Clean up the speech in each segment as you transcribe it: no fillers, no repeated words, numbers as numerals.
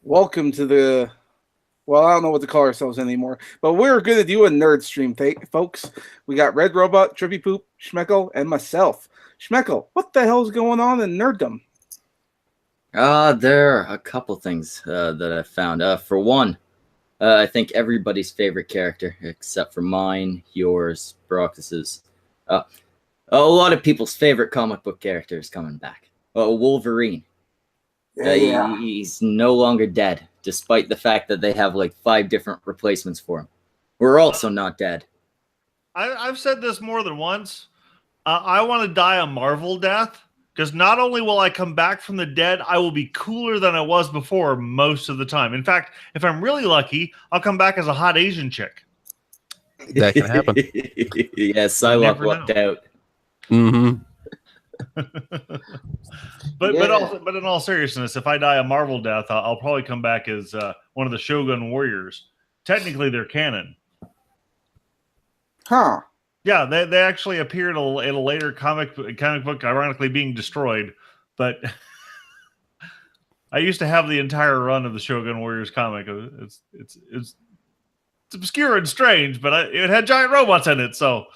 Welcome to the. Well, I don't know what to call ourselves anymore, but we're going to do a nerd stream, folks. We got Red Robot, Trippy Poop, Schmeckel, and myself. Schmeckel, what the hell's going on in nerddom? There are a couple things that I found. For one, I think everybody's favorite character, except for mine, yours, Brockus's, a lot of people's favorite comic book character is coming back. Wolverine. He's no longer dead, despite the fact that they have like 5 different replacements for him. We're also not dead. I've said this more than once. I want to die a Marvel death, because not only will I come back from the dead, I will be cooler than I was before most of the time. In fact, if I'm really lucky, I'll come back as a hot Asian chick. That can happen. Yes, Psylocke lucked out. Mm-hmm. But in all seriousness, if I die a Marvel death, I'll probably come back as one of the Shogun warriors. Technically, they're canon. Huh. Yeah, they actually appeared in a later comic book, ironically being destroyed. But I used to have the entire run of the Shogun Warriors comic. It's obscure and strange, but it had giant robots in it. So,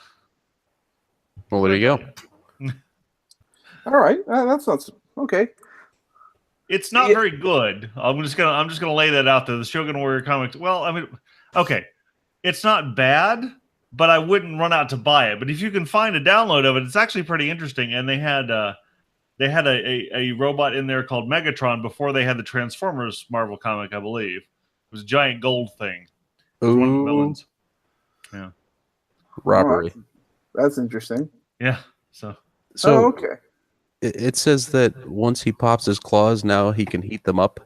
Well, there you go. All right, that's not okay. It's not very good. I'm just gonna lay that out there. The Shogun Warrior comics. Well, I mean, okay, it's not bad, but I wouldn't run out to buy it. But if you can find a download of it, it's actually pretty interesting. And they had a robot in there called Megatron before they had the Transformers Marvel comic, I believe. It was a giant gold thing. It was one of the villains. Yeah. Robbery. Oh, that's interesting. Yeah. So okay. It says that once he pops his claws, now he can heat them up.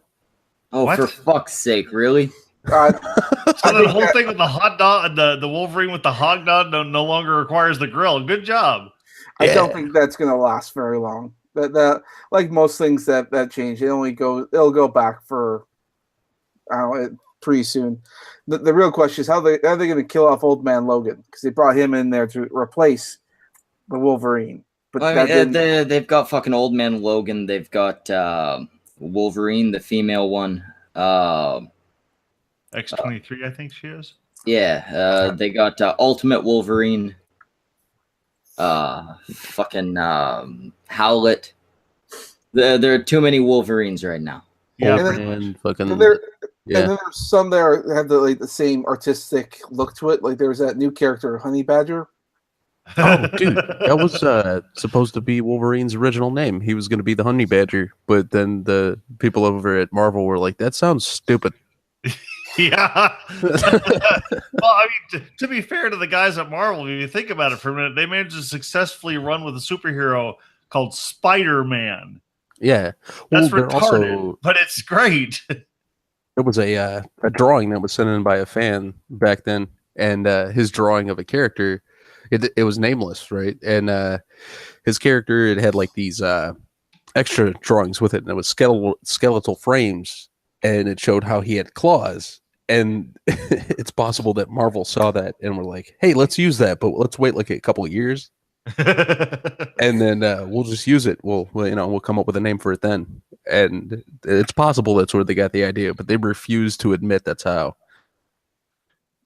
Oh, What? for fuck's sake, really? So the whole thing with the hot dog, the Wolverine with the hog dog no longer requires the grill. Good job. I don't think that's going to last very long. That like most things that change, it'll go back for pretty soon. The real question is how are they going to kill off Old Man Logan, because they brought him in there to replace the Wolverine. But I mean, they've got fucking Old Man Logan. They've got Wolverine, the female one. X-23, I think she is. Yeah, they got Ultimate Wolverine. Fucking Howlet. There are too many Wolverines right now. Yeah, And fucking and then there's some that have the same artistic look to it. Like there's that new character, Honey Badger. Oh, dude, that was supposed to be Wolverine's original name. He was going to be the Honey Badger, but then the people over at Marvel were like, "That sounds stupid." Yeah. Well, I mean, to be fair to the guys at Marvel, if you think about it for a minute, they managed to successfully run with a superhero called Spider-Man. Yeah, That's they're retarded, but it's great. There was a drawing that was sent in by a fan back then, and his drawing of a character, it was nameless, right? And his character, it had like these extra drawings with it, and it was skeletal frames, and it showed how he had claws. And it's possible that Marvel saw that and were like, "Hey, let's use that, but let's wait like a couple of years, and then we'll just use it. We'll come up with a name for it then." And it's possible that's where they got the idea, but they refuse to admit that's how.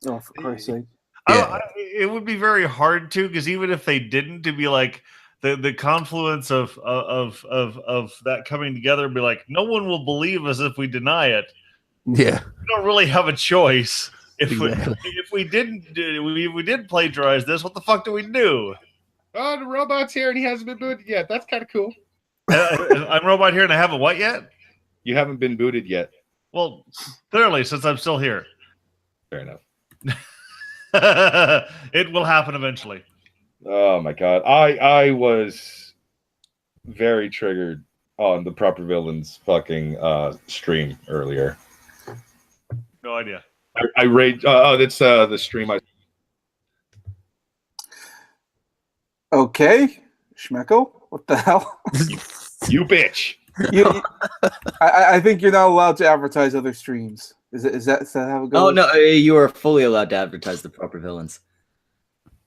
Oh, for Christ's sake! Yeah. It would be very hard to, because even if they didn't, to be like the confluence of that coming together and be like, no one will believe us if we deny it. Yeah, We don't really have a choice. Exactly. If we did plagiarize this, what the fuck do we do? Oh, the robot's here and he hasn't been booted yet. That's kind of cool. I'm Robot here and I haven't what yet? You haven't been booted yet. Well, clearly, since I'm still here. Fair enough. It will happen eventually. Oh my god. I was very triggered on the Proper Villains fucking stream earlier. No idea. I rage. It's the stream. Okay, Schmeckel, what the hell? You bitch. I think you're not allowed to advertise other streams. Is that how it goes? Oh no, you are fully allowed to advertise the Proper Villains.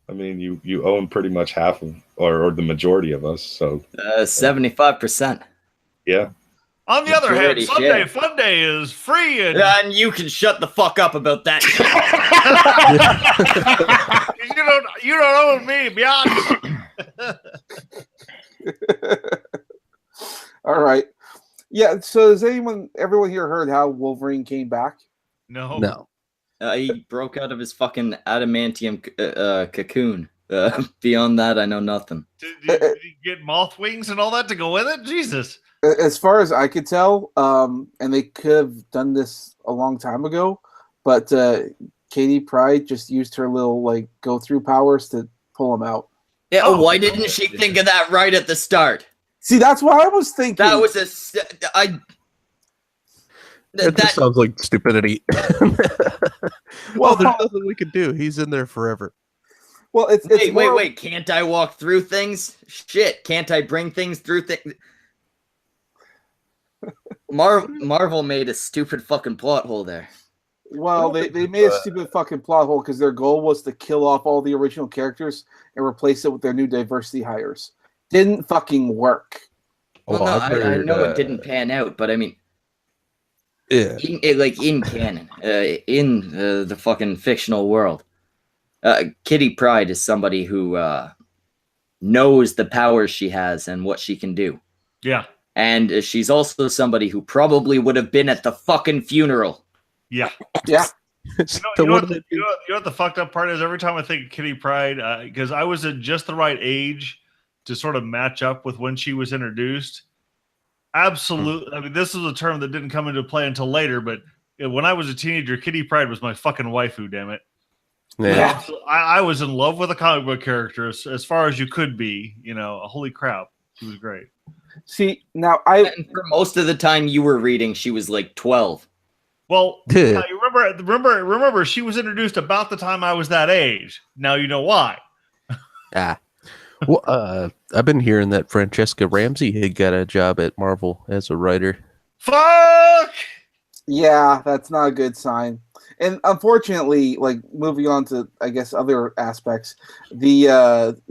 I mean, you own pretty much half of, or the majority of us. So 75%. yeah. On the other hand, Majority Sunday share. Fun Day is free, and And you can shut the fuck up about that. you don't own me, biatch. All right. Yeah. So has everyone here heard how Wolverine came back? No. No. He broke out of his fucking adamantium cocoon. Beyond that, I know nothing. Did you get moth wings and all that to go with it? Jesus. As far as I could tell, and they could have done this a long time ago, but Katie Pryde just used her little like go through powers to pull him out. Yeah, Oh, why didn't she think of that right at the start? See, that's what I was thinking. That was That just sounds like stupidity. Well, there's nothing we could do. He's in there forever. Well, it's wait. Can't I walk through things? Shit, can't I bring things through things? Marvel made a stupid fucking plot hole there. Well, they made a stupid fucking plot hole because their goal was to kill off all the original characters and replace it with their new diversity hires. Didn't fucking work. Well, no, I know it didn't pan out, but I mean, Yeah. in canon, in the fucking fictional world, Kitty Pryde is somebody who knows the powers she has and what she can do. Yeah. And she's also somebody who probably would have been at the fucking funeral. Yeah. Yeah. You know what the fucked up part is? Every time I think of Kitty Pryde, because I was at just the right age to sort of match up with when she was introduced. Absolutely. I mean, this is a term that didn't come into play until later, but when I was a teenager, Kitty Pryde was my fucking waifu, damn it. Yeah. I was in love with a comic book character as far as you could be. Holy crap. She was great. See, now And for most of the time you were reading, she was like 12. Well, you remember, she was introduced about the time I was that age. Now you know why. Well, I've been hearing that Francesca Ramsey had got a job at Marvel as a writer. Fuck! yeah, that's not a good sign. And unfortunately, like moving on to I guess other aspects, the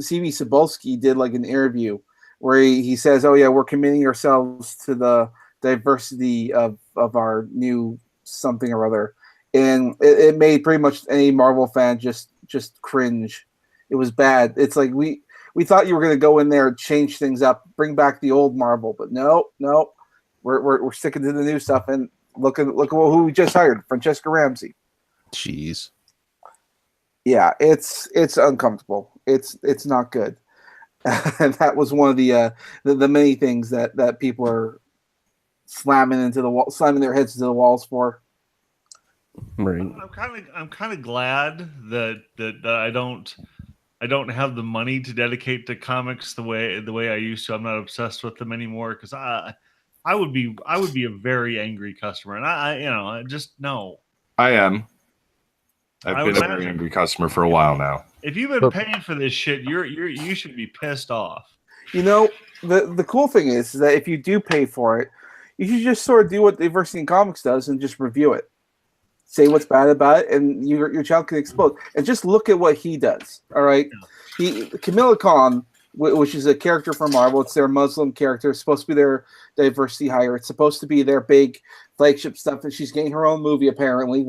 CB Cebulski did like an interview where he says, "Oh yeah, we're committing ourselves to the diversity of our new something or other," and it made pretty much any Marvel fan just cringe. It was bad. It's like we thought you were going to go in there and change things up, bring back the old Marvel, but no, we're sticking to the new stuff. And look at who we just hired, Francesca Ramsey. Jeez. Yeah, it's uncomfortable. It's not good. And that was one of the many things that people are slamming into the wall, slamming their heads into the walls for. Right. I'm kind of glad that I don't have the money to dedicate to comics the way I used to. I'm not obsessed with them anymore because I would be a very angry customer, and I just no. I am. I've I been would a very imagine. angry customer for a while now. If you've been paying for this shit, you should be pissed off. You know, the cool thing is that if you do pay for it, you should just sort of do what Diversity in Comics does and just review it. Say what's bad about it, and your child can explode. And just look at what he does. All right, Camilla Khan, which is a character from Marvel, it's their Muslim character. It's supposed to be their diversity hire. It's supposed to be their big flagship stuff, and she's getting her own movie apparently.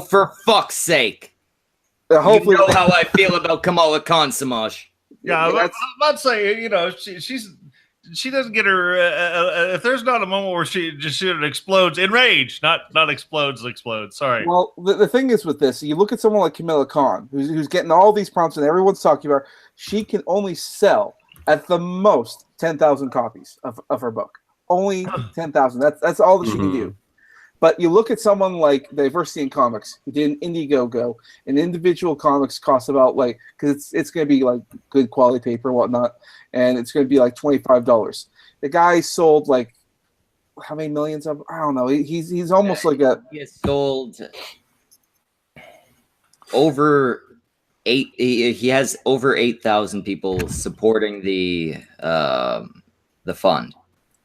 For fuck's sake! Hopefully, you know how I feel about Kamala Khan, Samaj. Yeah, I'm not saying she doesn't get her. If there's not a moment where she explodes in rage, not explodes. Sorry. Well, the thing is with this, you look at someone like Camilla Khan, who's getting all these prompts and everyone's talking about her. She can only sell at the most 10,000 copies of her book. Only 10,000. That's all that she can do. But you look at someone like Diversity in Comics, who did an Indiegogo, and individual comics cost about because it's going to be like good quality paper and whatnot, and it's going to be like $25. The guy sold like how many millions of? I don't know. He's almost like a. He has sold over 8. He has over 8,000 people supporting the fund.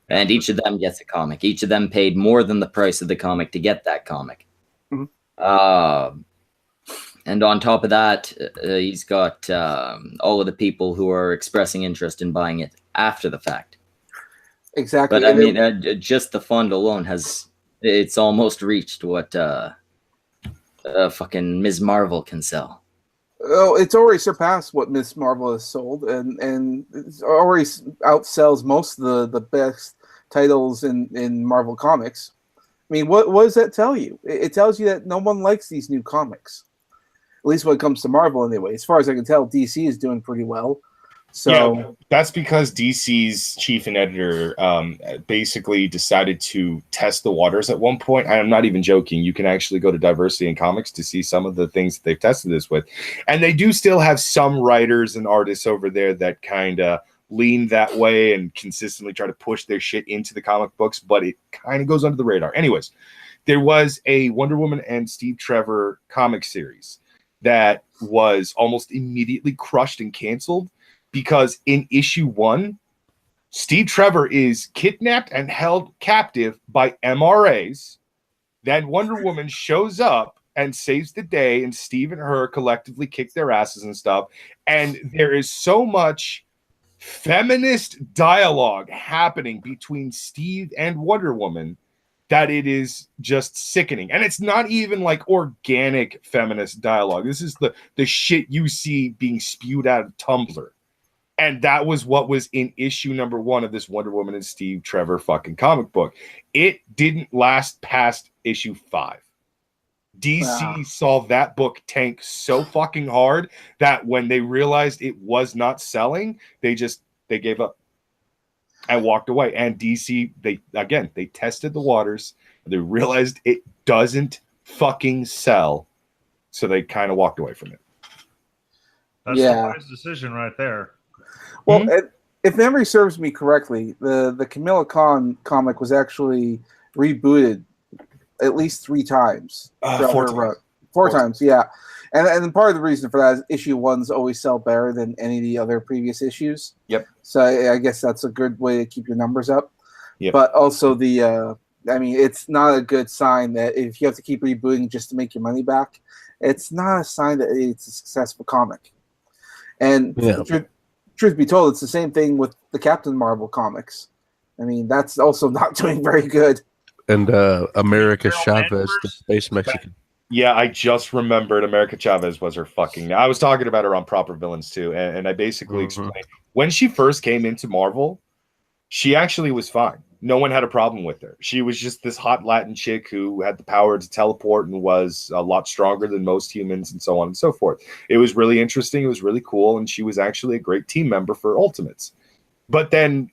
And each of them gets a comic. Each of them paid more than the price of the comic to get that comic. Mm-hmm. And on top of that, he's got all of the people who are expressing interest in buying it after the fact. Exactly. But I mean, just the fund alone it's almost reached what fucking Ms. Marvel can sell. Oh, it's already surpassed what Miss Marvel has sold, and it already outsells most of the best titles in Marvel Comics. I mean, what does that tell you? It tells you that no one likes these new comics, at least when it comes to Marvel, anyway. As far as I can tell, DC is doing pretty well. So yeah, that's because DC's chief and editor basically decided to test the waters at one point. I'm not even joking. You can actually go to Diversity in Comics to see some of the things that they've tested this with. And they do still have some writers and artists over there that kind of lean that way and consistently try to push their shit into the comic books, but it kind of goes under the radar. Anyways, there was a Wonder Woman and Steve Trevor comic series that was almost immediately crushed and canceled because in issue 1, Steve Trevor is kidnapped and held captive by MRAs. Then Wonder Woman shows up and saves the day, and Steve and her collectively kick their asses and stuff. And there is so much feminist dialogue happening between Steve and Wonder Woman that it is just sickening. And it's not even like organic feminist dialogue. This is the shit you see being spewed out of Tumblr. And that was what was in issue number 1 of this Wonder Woman and Steve Trevor fucking comic book. It didn't last past issue 5. DC saw that book tank so fucking hard that when they realized it was not selling, they gave up and walked away. And DC, they tested the waters. They realized it doesn't fucking sell. So they kind of walked away from it. That's a wise decision right there. Well, if memory serves me correctly, the Camilla Khan comic was actually rebooted at least 3 times. 4 times. 4 times, yeah. And part of the reason for that is issue 1s always sell better than any of the other previous issues. Yep. So I guess that's a good way to keep your numbers up. Yep. But also it's not a good sign that if you have to keep rebooting just to make your money back, it's not a sign that it's a successful comic. And truth be told, it's the same thing with the Captain Marvel comics. I mean, that's also not doing very good. And America Chavez, the space Mexican. Yeah, I just remembered America Chavez was her fucking... I was talking about her on Proper Villains too, and I basically explained... When she first came into Marvel, she actually was fine. No one had a problem with her. She was just this hot Latin chick who had the power to teleport and was a lot stronger than most humans and so on and so forth. It was really interesting. It was really cool, and she was actually a great team member for Ultimates. But then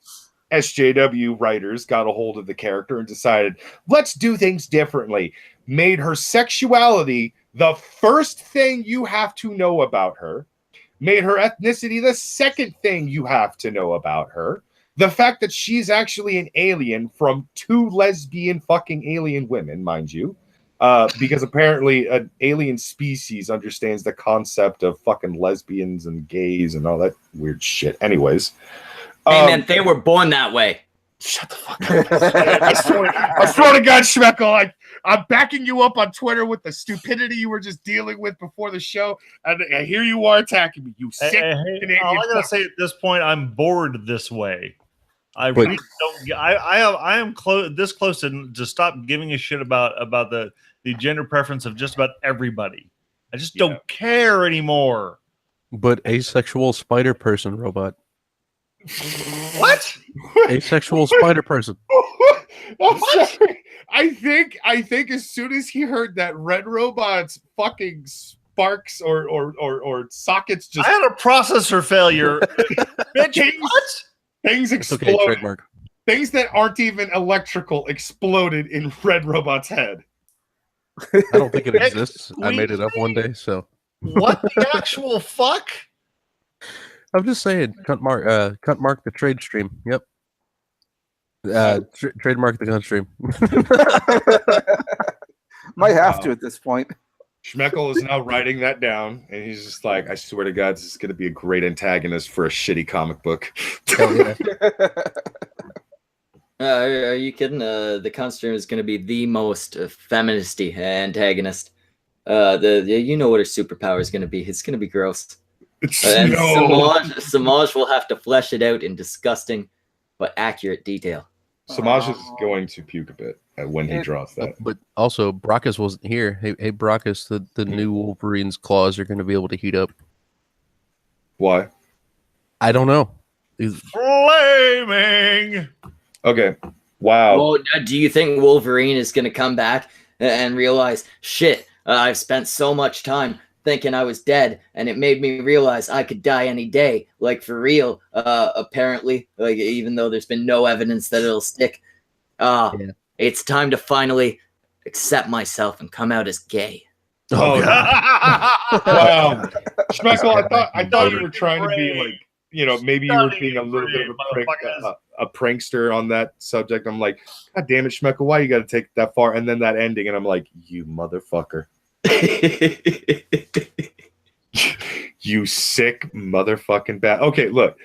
SJW writers got a hold of the character and decided, let's do things differently. Made her sexuality the first thing you have to know about her. Made her ethnicity the second thing you have to know about her. The fact that she's actually an alien from 2 lesbian fucking alien women, mind you. Because apparently an alien species understands the concept of fucking lesbians and gays and all that weird shit. Anyways. Hey, man, they were born that way. Shut the fuck up. I swear to God, Schmeckle, I'm backing you up on Twitter with the stupidity you were just dealing with before the show, and here you are attacking me, you sick Canadian. All I gotta say at this point, I'm bored this way. I really don't. I am this close to stop giving a shit about the gender preference of just about everybody. I just don't care anymore. But asexual spider person robot. What? Asexual spider person. I'm sorry. I think as soon as he heard that Red Robot's fucking sparks or sockets just... I had a processor failure. What? Things exploded. Okay, trademark. Things that aren't even electrical exploded in Red Robot's head. I don't think it exists. I made it up one day, so... What the actual fuck? I'm just saying, cut mark the trade stream. Yep. Trademark the gun stream. Might have to at this point. Schmeckle is now writing that down, and he's just like, I swear to God, this is going to be a great antagonist for a shitty comic book. Hell yeah. Are you kidding? The Constream is going to be the most feministy antagonist. You know what her superpower is going to be. It's going to be gross. And Samaj will have to flesh it out in disgusting but accurate detail. Samaj is going to puke a bit when he draws that. But also, Brockus wasn't here. Hey, Brockus, the new Wolverine's claws are going to be able to heat up. Why? I don't know. Flaming. Okay. Wow. Well, do you think Wolverine is going to come back and realize, shit, I've spent so much time thinking I was dead, and it made me realize I could die any day, like for real, apparently, like even though there's been no evidence that it'll stick. It's time to finally accept myself and come out as gay. Oh, wow. Schmeckle, I thought you were trying to be like, maybe you were being a little bit of a prankster on that subject. I'm like, God damn it, Schmeckle, why you got to take it that far? And then that ending, and I'm like, you motherfucker. You sick motherfucking bat. Okay, look.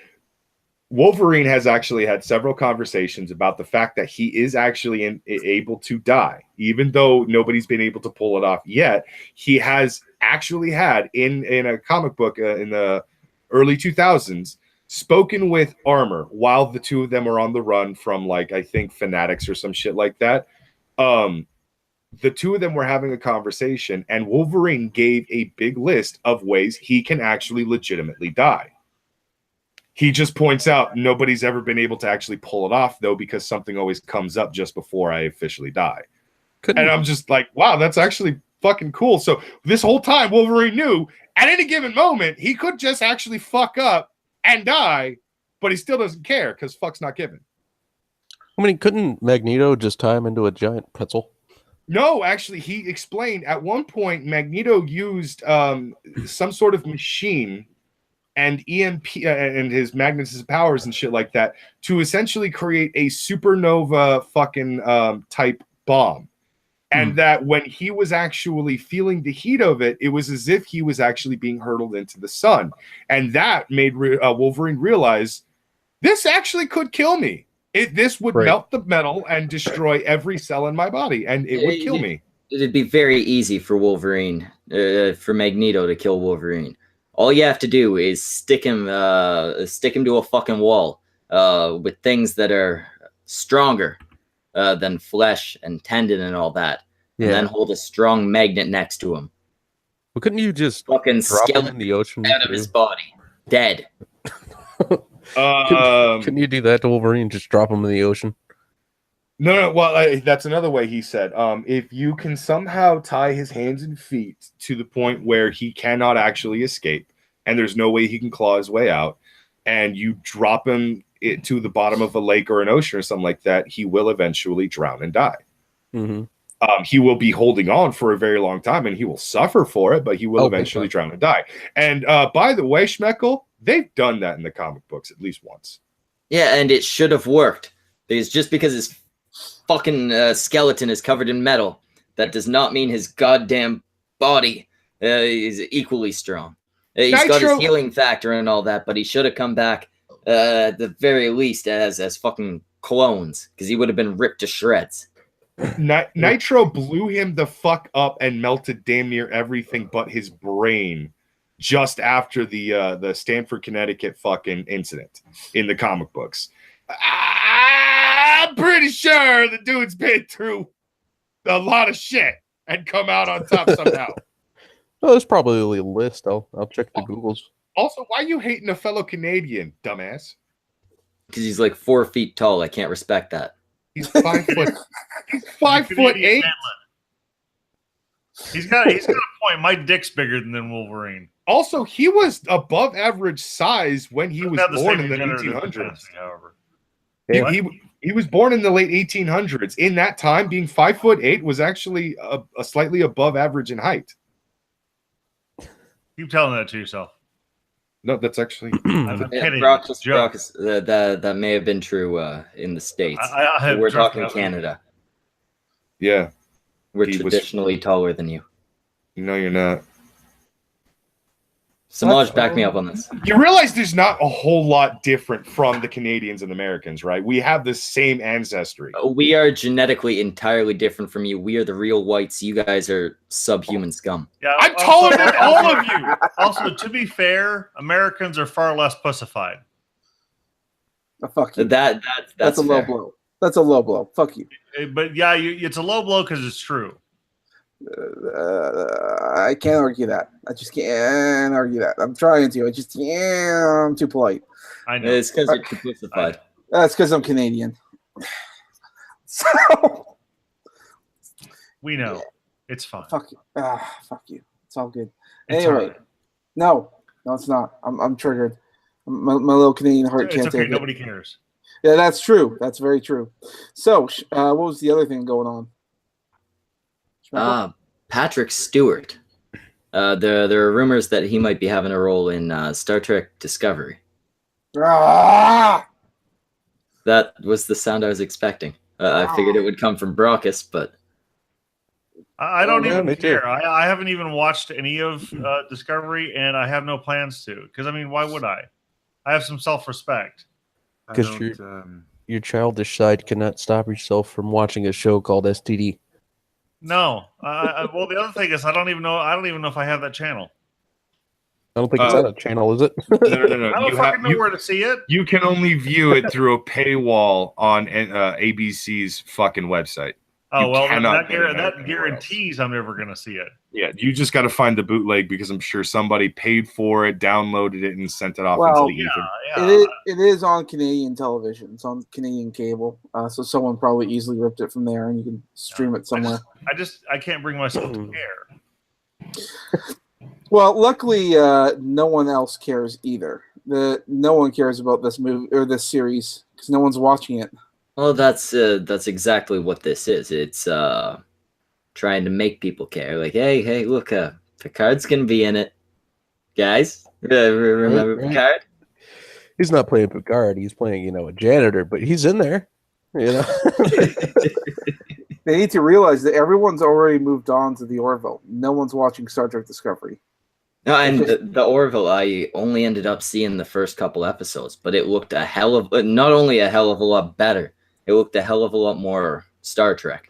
Wolverine has actually had several conversations about the fact that he is actually able to die. Even though nobody's been able to pull it off yet, he has actually had, in a comic book in the early 2000s, spoken with Armor while the two of them are on the run from, like, I think fanatics or some shit like that. The two of them were having a conversation, and Wolverine gave a big list of ways he can actually legitimately die. He just points out nobody's ever been able to actually pull it off, though, because something always comes up just before I officially die. And I'm just like, wow, that's actually fucking cool. So this whole time, Wolverine knew at any given moment he could just actually fuck up and die, but he still doesn't care because fuck's not given. I mean, couldn't Magneto just tie him into a giant pretzel? No, actually, he explained at one point Magneto used some sort of machine and EMP and his magnetism powers and shit like that to essentially create a supernova fucking type bomb. And that when he was actually feeling the heat of it, it was as if he was actually being hurtled into the sun. And that made Wolverine realize this actually could kill me. This would melt the metal and destroy every cell in my body, and it would kill me. It'd be very easy for Wolverine, for Magneto to kill Wolverine. All you have to do is stick him to a fucking wall with things that are stronger than flesh and tendon and all that, and then hold a strong magnet next to him. Well, couldn't you just fucking drop him skeleton in the ocean out of his body, dead? Couldn't you do that to Wolverine? Just drop him in the ocean? No. Well, that's another way he said. If you can somehow tie his hands and feet to the point where he cannot actually escape, and there's no way he can claw his way out, and you drop him to the bottom of a lake or an ocean or something like that, he will eventually drown and die. Mm-hmm. He will be holding on for a very long time, and he will suffer for it, but he will eventually drown and die. And by the way, Schmeckle, they've done that in the comic books at least once. Yeah, and it should have worked. Because just because his fucking skeleton is covered in metal, that does not mean his goddamn body is equally strong. He's got his healing factor and all that, but he should have come back at the very least as fucking clones, because he would have been ripped to shreds. Nitro blew him the fuck up and melted damn near everything but his brain just after the Stanford, Connecticut fucking incident in the comic books. I'm pretty sure the dude's been through a lot of shit and come out on top somehow. Oh, there's probably a list. I'll check the Googles. Also, why are you hating a fellow Canadian, dumbass? Because he's like 4 feet tall. I can't respect that. He's 5 foot. He's 5'8". He's got a point. My dick's bigger than Wolverine. Also, he was above average size when he was born in the 1800s. Capacity, however, He was born in the late 1800s. In that time, being 5'8" was actually a slightly above average in height. Keep telling that to yourself. No, that's actually. I'm kidding. Brockus, that may have been true in the States. We're talking Canada. Yeah. We're traditionally taller than you. No, you're not. Samaj, back me up on this. You realize there's not a whole lot different from the Canadians and Americans, right? We have the same ancestry. We are genetically entirely different from you. We are the real whites. You guys are subhuman scum. Yeah, I'm taller than all of you. Also, to be fair, Americans are far less pussified. Oh, fuck you. That's a low fair. blow. That's a low blow. Fuck you. But yeah, it's a low blow because it's true. I can't argue that. I just can't argue that. I'm trying to. I just can't. I'm too polite. I know. It's because you're too pussified. That's because I'm Canadian. So We know. It's fine. fuck you. Fuck you. It's all good. It's Anyway, all right. no, it's not. I'm triggered. My little Canadian heart It's can't okay. take it. Nobody cares. Yeah, that's true. That's very true. So, what was the other thing going on? Patrick Stewart. There are rumors that he might be having a role in Star Trek Discovery. Ah! That was the sound I was expecting. I figured it would come from Brockus, but I don't yeah, even me too. care. I haven't even watched any of Discovery, and I have no plans to. Because, I mean, why would I? I have some self-respect. Because your childish side cannot stop yourself from watching a show called STD. No. Well, the other thing is I don't even know if I have that channel. I don't think it's on a channel, is it? No. I don't fucking know where to see it. You can only view it through a paywall on ABC's fucking website. Oh, You well, cannot that get it anywhere else. guarantees I'm never going to see it. Yeah, you just got to find the bootleg because I'm sure somebody paid for it, downloaded it, and sent it off Well, into the ether. Yeah. It is on Canadian television. It's on Canadian cable. So someone probably easily ripped it from there, and you can stream it somewhere. I can't bring myself to care. Well, luckily, no one else cares either. No one cares about this movie or this series because no one's watching it. well, that's exactly what this is. It's trying to make people care. Like, hey, look, Picard's gonna be in it, guys. Remember Right. Picard? He's not playing Picard. He's playing, a janitor, but he's in there. They need to realize that everyone's already moved on to the Orville. No one's watching Star Trek Discovery. No, and the Orville, I only ended up seeing the first couple episodes, but it looked not only a hell of a lot better, it looked a hell of a lot more Star Trek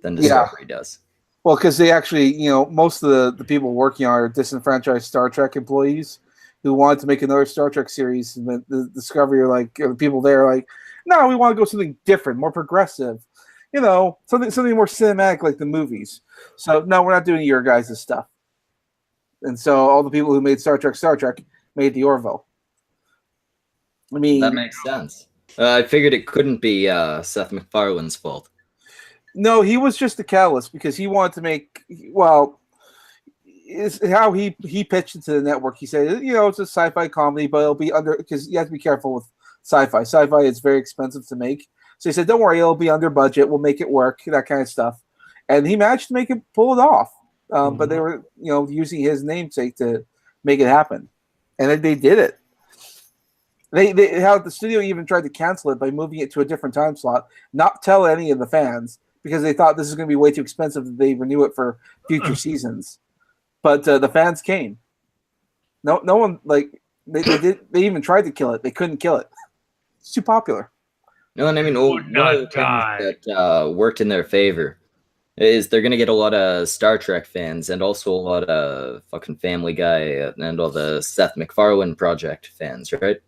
than Discovery does. Well, because they actually, most of the people working on it are disenfranchised Star Trek employees who wanted to make another Star Trek series, and the Discovery are like, or the people there are like, no, we want to go something different, more progressive, something more cinematic like the movies. So no, we're not doing your guys' stuff. And so all the people who made Star Trek made the Orville. I mean, That makes sense. I figured it couldn't be Seth MacFarlane's fault. no, he was just a catalyst because he wanted to make, is how he pitched it to the network. He said, it's a sci-fi comedy, but it'll be under, because you have to be careful with sci-fi. Sci-fi is very expensive to make. So he said, don't worry, it'll be under budget. We'll make it work, that kind of stuff. And he managed to pull it off. But they were, using his namesake to make it happen. And they did it. They how the studio even tried to cancel it by moving it to a different time slot, not tell any of the fans, because they thought this is going to be way too expensive that they renew it for future seasons. But the fans came. No one, they even tried to kill it. They couldn't kill it. It's too popular. No, and I mean, one of the things that worked in their favor is they're going to get a lot of Star Trek fans and also a lot of fucking Family Guy and all the Seth MacFarlane Project fans, right?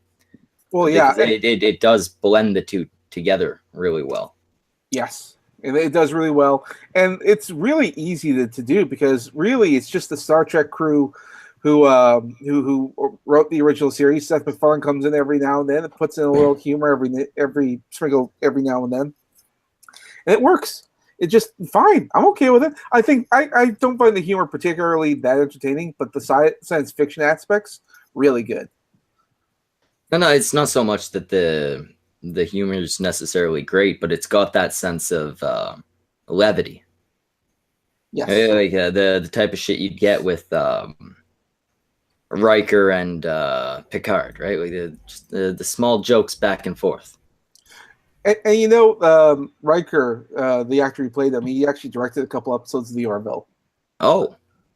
Well, yeah. It does blend the two together really well. Yes. And it does really well. And it's really easy to do because really it's just the Star Trek crew who wrote the original series. Seth MacFarlane comes in every now and then. It puts in a little humor every sprinkle every now and then. And it works. It's just fine. I'm okay with it. I think I don't find the humor particularly that entertaining, but the science fiction aspects, really good. No, it's not so much that the humor is necessarily great, but it's got that sense of levity. Yes. Like the type of shit you'd get with Riker and Picard, right? Like the small jokes back and forth. And Riker, the actor who played him, he actually directed a couple episodes of The Orville. Oh,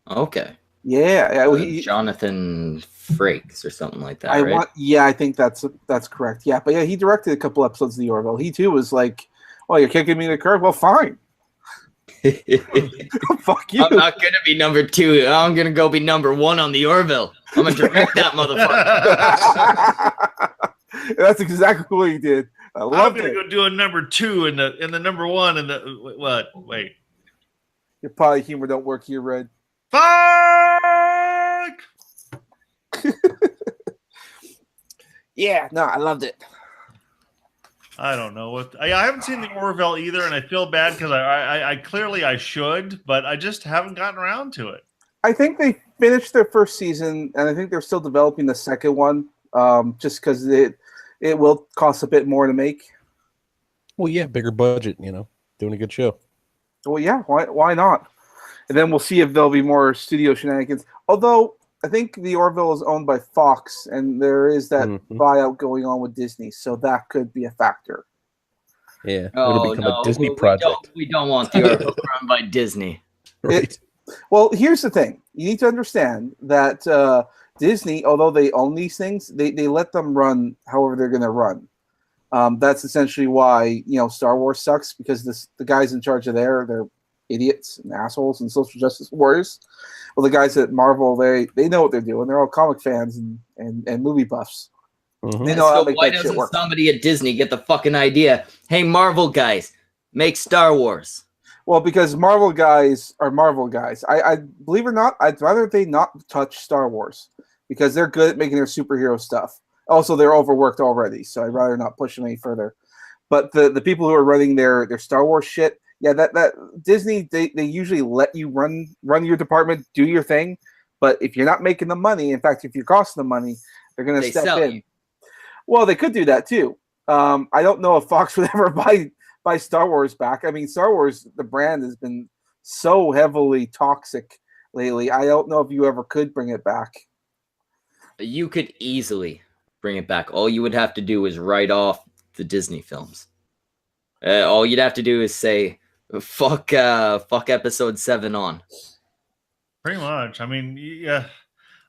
okay. Yeah. Jonathan Frakes or something like that, I think that's correct. Yeah, but yeah, he directed a couple episodes of The Orville. He too was like, "Oh, you're kicking me the curve? Well, fine. Fuck you. I'm not gonna be number 2. I'm gonna go be number 1 on the Orville. I'm gonna direct that motherfucker." That's exactly what he did. I I'm loved gonna it. go do a number 2 and the number 1 and the what? Wait. Your potty humor don't work here, Red. Fuck! Yeah, no, I loved it. I don't know what I haven't seen the Orville either, and I feel bad because I clearly I should, but I just haven't gotten around to it. I think they finished their first season, and I think they're still developing the second one, just because it will cost a bit more to make. Well, yeah, bigger budget, doing a good show. Well, yeah, why not? And then we'll see if there'll be more studio shenanigans. Although I think the Orville is owned by Fox, and there is that buyout going on with Disney, so that could be a factor. Yeah, Oh, it'll become no, a Disney project. We don't want the Orville run by Disney. Right. Well, here's the thing. You need to understand that Disney, although they own these things, they let them run however they're going to run. That's essentially why, Star Wars sucks, because the guys in charge of they're idiots and assholes and social justice warriors. Well, the guys at Marvel, they know what they're doing. They're all comic fans and movie buffs. Mhm. They know how So to make why that shit doesn't work. somebody at Disney get the fucking idea? Hey, Marvel guys, make Star Wars. Well, because Marvel guys are Marvel guys. I believe it or not, I'd rather they not touch Star Wars because they're good at making their superhero stuff. Also, they're overworked already, so I'd rather not push them any further. But the people who are running their Star Wars shit, yeah, that Disney, they usually let you run your department, do your thing. But if you're not making the money, in fact, if you're costing them money, they're going to They step sell in. you. Well, they could do that too. I don't know if Fox would ever buy Star Wars back. I mean, Star Wars, the brand has been so heavily toxic lately. I don't know if you ever could bring it back. You could easily bring it back. All you would have to do is write off the Disney films. All you'd have to do is say, fuck episode 7 on. Pretty much. I mean, yeah.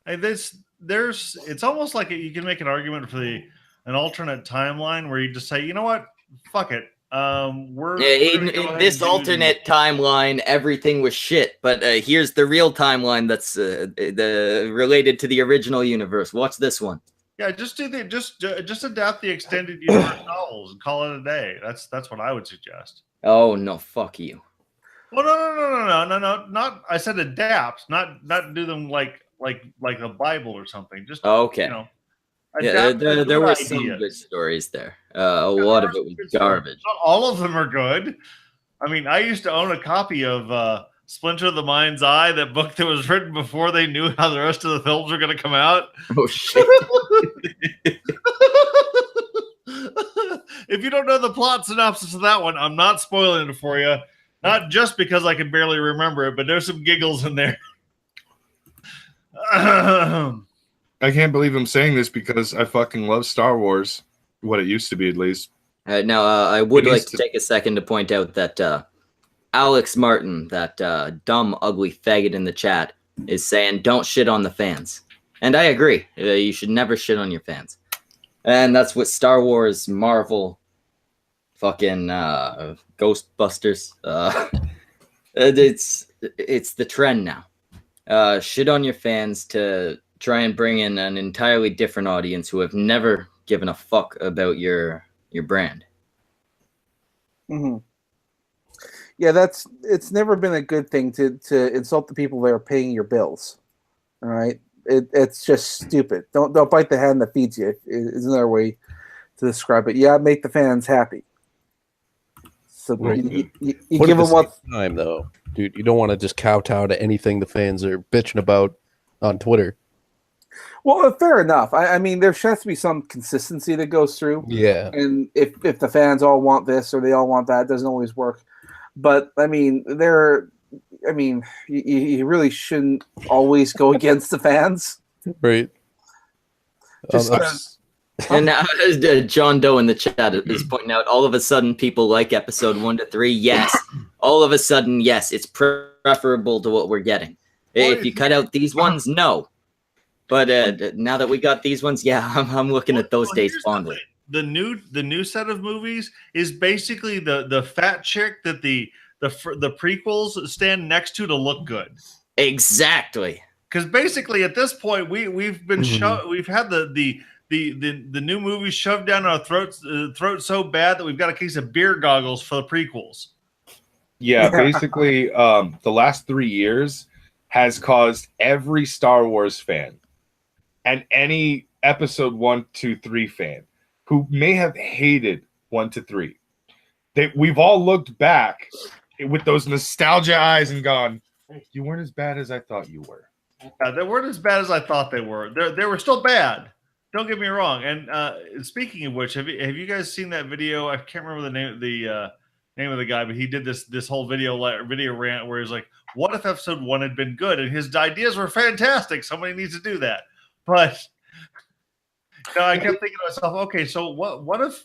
It's almost like you can make an argument for an alternate timeline where you just say, you know what, fuck it. We're In this alternate timeline, everything was shit. But here's the real timeline that's related to the original universe. Watch this one. Yeah, just adapt the extended universe novels and call it a day. That's what I would suggest. Oh no, fuck you. Well, no. Not I said adapt, not do them like the Bible or something. Just Okay. Yeah, there were some ideas. good stories there. A lot of it was garbage. Not all of them are good. I mean, I used to own a copy of Splinter of the Mind's Eye, that book that was written before they knew how the rest of the films were going to come out. Oh shit! If you don't know the plot synopsis of that one, I'm not spoiling it for you. Not just because I can barely remember it, but there's some giggles in there. I can't believe I'm saying this because I fucking love Star Wars. What it used to be, at least. Now, I would like to take a second to point out that Alex Martin, that dumb, ugly faggot in the chat, is saying, don't shit on the fans. And I agree. You should never shit on your fans. And that's what Star Wars, Marvel, fucking Ghostbusters. It's the trend now. Shit on your fans to try and bring in an entirely different audience who have never given a fuck about your brand. Mm-hmm. Yeah, it's never been a good thing to insult the people that are paying your bills. All right, it's just stupid. Don't bite the hand that feeds you. Is another way to describe it. Yeah, make the fans happy. So Right. you give them what time though, dude. You don't want to just kowtow to anything the fans are bitching about on Twitter. Well, fair enough. I mean, there has to be some consistency that goes through. Yeah. And if the fans all want this or they all want that, it doesn't always work. But I mean, you really shouldn't always go against the fans. Right. Just And now, John Doe in the chat is pointing out, all of a sudden people like episode 1 to 3. Yes. All of a sudden, yes, it's preferable to what we're getting. If you cut out these ones, no. But now that we got these ones, yeah, I'm looking at those days fondly. The new set of movies is basically the fat chick that the prequels stand next to look good. Exactly. Because basically at this point we've been shown, we've had the the new movie shoved down our throats so bad that we've got a case of beer goggles for the prequels. Yeah, basically, the last 3 years has caused every Star Wars fan and any episode 1, 2, 3 fan who may have hated 1 to 3. We've all looked back with those nostalgia eyes and gone, you weren't as bad as I thought you were. They weren't as bad as I thought they were. They were still bad. Don't get me wrong. And speaking of which, have you guys seen that video? I can't remember the name of the guy, but he did this whole video rant where he's like, "What if episode 1 had been good?" And his ideas were fantastic. Somebody needs to do that. But I kept thinking to myself, okay, so what if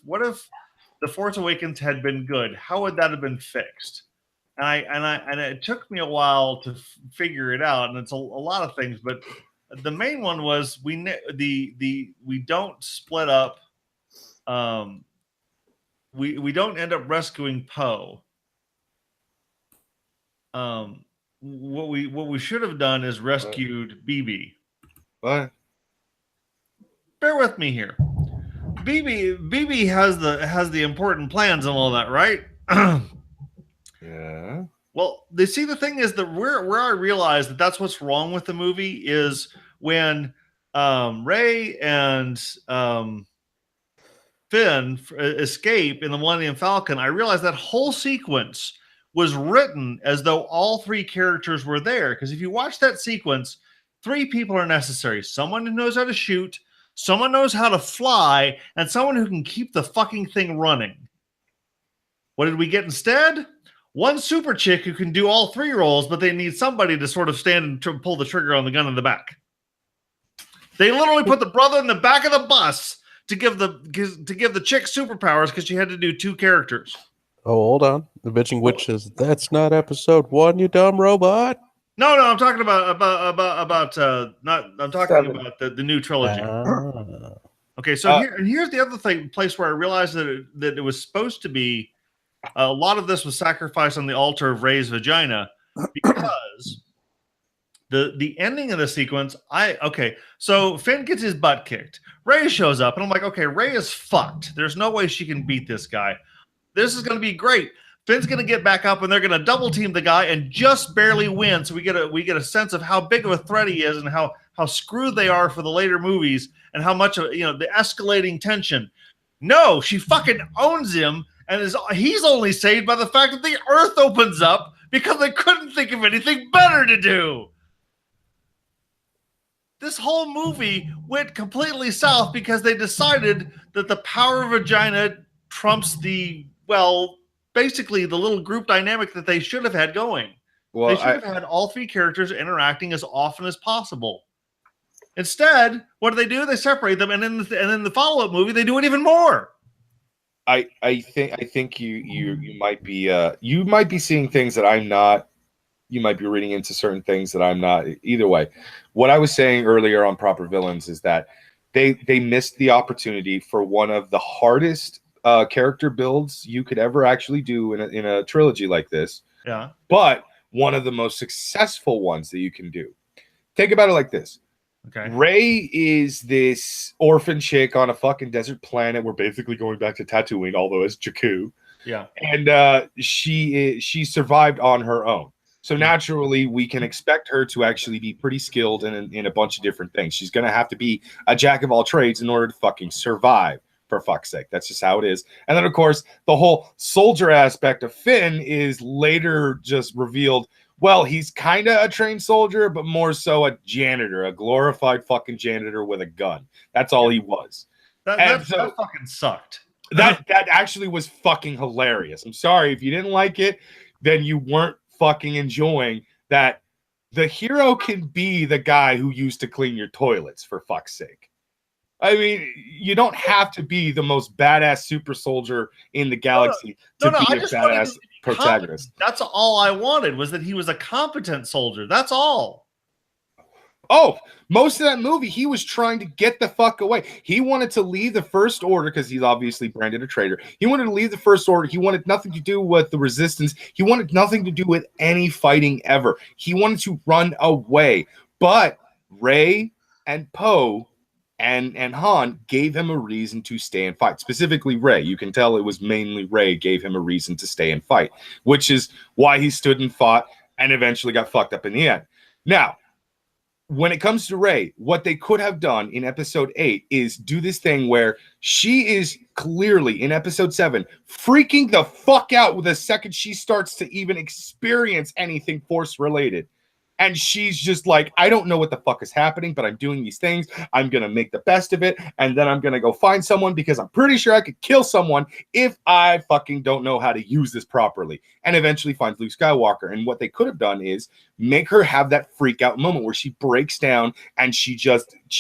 The Force Awakens had been good? How would that have been fixed? And it took me a while to figure it out, and it's a lot of things, but the main one was we don't split up. We don't end up rescuing Poe. What we should have done is rescued BB. What? Bear with me here. BB has the important plans and all that, right? Yeah. Well, the thing is that where I realize that that's what's wrong with the movie is when Rey and Finn escape in the Millennium Falcon. I realized that whole sequence was written as though all 3 characters were there. Because if you watch that sequence, 3 people are necessary: someone who knows how to shoot, someone knows how to fly, and someone who can keep the fucking thing running. What did we get instead? One super chick who can do all 3 roles, but they need somebody to sort of stand and pull the trigger on the gun in the back. They literally put the brother in the back of the bus to give the chick superpowers because she had to do 2 characters. Oh, hold on. The bitching witch says, "That's not episode 1, you dumb robot." No, I'm talking about not. I'm talking 7. about the new trilogy. Ah. Okay, so here's the other place where I realized that it was supposed to be a lot of this was sacrificed on the altar of Rey's vagina because the ending of the sequence. So Finn gets his butt kicked. Rey shows up, and I'm like, okay, Rey is fucked. There's no way she can beat this guy. This is going to be great. Finn's going to get back up, and they're going to double team the guy and just barely win. So we get a sense of how big of a threat he is and how screwed they are for the later movies and how much of the escalating tension. No, she fucking owns him, and he's only saved by the fact that the Earth opens up because they couldn't think of anything better to do. This whole movie went completely south because they decided that the power of vagina trumps basically the little group dynamic that they should have had going. Well, they should have had all 3 characters interacting as often as possible. Instead, what do? They separate them, and in the follow-up movie, they do it even more. I think you might be seeing things that I'm not. You might be reading into certain things that I'm not. Either way, what I was saying earlier on Proper Villains is that they missed the opportunity for one of the hardest character builds you could ever actually do in a trilogy like this. Yeah. But one of the most successful ones that you can do. Think about it like this. Okay. Rey is this orphan chick on a fucking desert planet. We're basically going back to Tatooine, although as Jakku. Yeah. And she survived on her own. So naturally, we can expect her to actually be pretty skilled in a bunch of different things. She's going to have to be a jack of all trades in order to fucking survive, for fuck's sake. That's just how it is. And then, of course, the whole soldier aspect of Finn is later just revealed. Well, he's kind of a trained soldier, but more so a janitor, a glorified fucking janitor with a gun. That's all he was. That fucking sucked. That actually was fucking hilarious. I'm sorry if you didn't like it, then you weren't fucking enjoying that the hero can be the guy who used to clean your toilets, for fuck's sake. I mean, you don't have to be the most badass super soldier in the galaxy to be a badass protagonist. That's all I wanted, was that he was a competent soldier. That's all. Oh, most of that movie, he was trying to get the fuck away. He wanted to leave the First Order because he's obviously branded a traitor. He wanted to leave the First Order. He wanted nothing to do with the Resistance. He wanted nothing to do with any fighting ever. He wanted to run away. But Rey and Poe and Han gave him a reason to stay and fight. Specifically, Rey. You can tell it was mainly Rey gave him a reason to stay and fight, which is why he stood and fought and eventually got fucked up in the end. Now, when it comes to Rey, what they could have done in episode 8 is do this thing where she is clearly in episode 7 freaking the fuck out with the second she starts to even experience anything Force related. And she's just like, I don't know what the fuck is happening, but I'm doing these things. I'm going to make the best of it. And then I'm going to go find someone because I'm pretty sure I could kill someone if I fucking don't know how to use this properly. And eventually finds Luke Skywalker. And what they could have done is make her have that freak out moment where she breaks down and she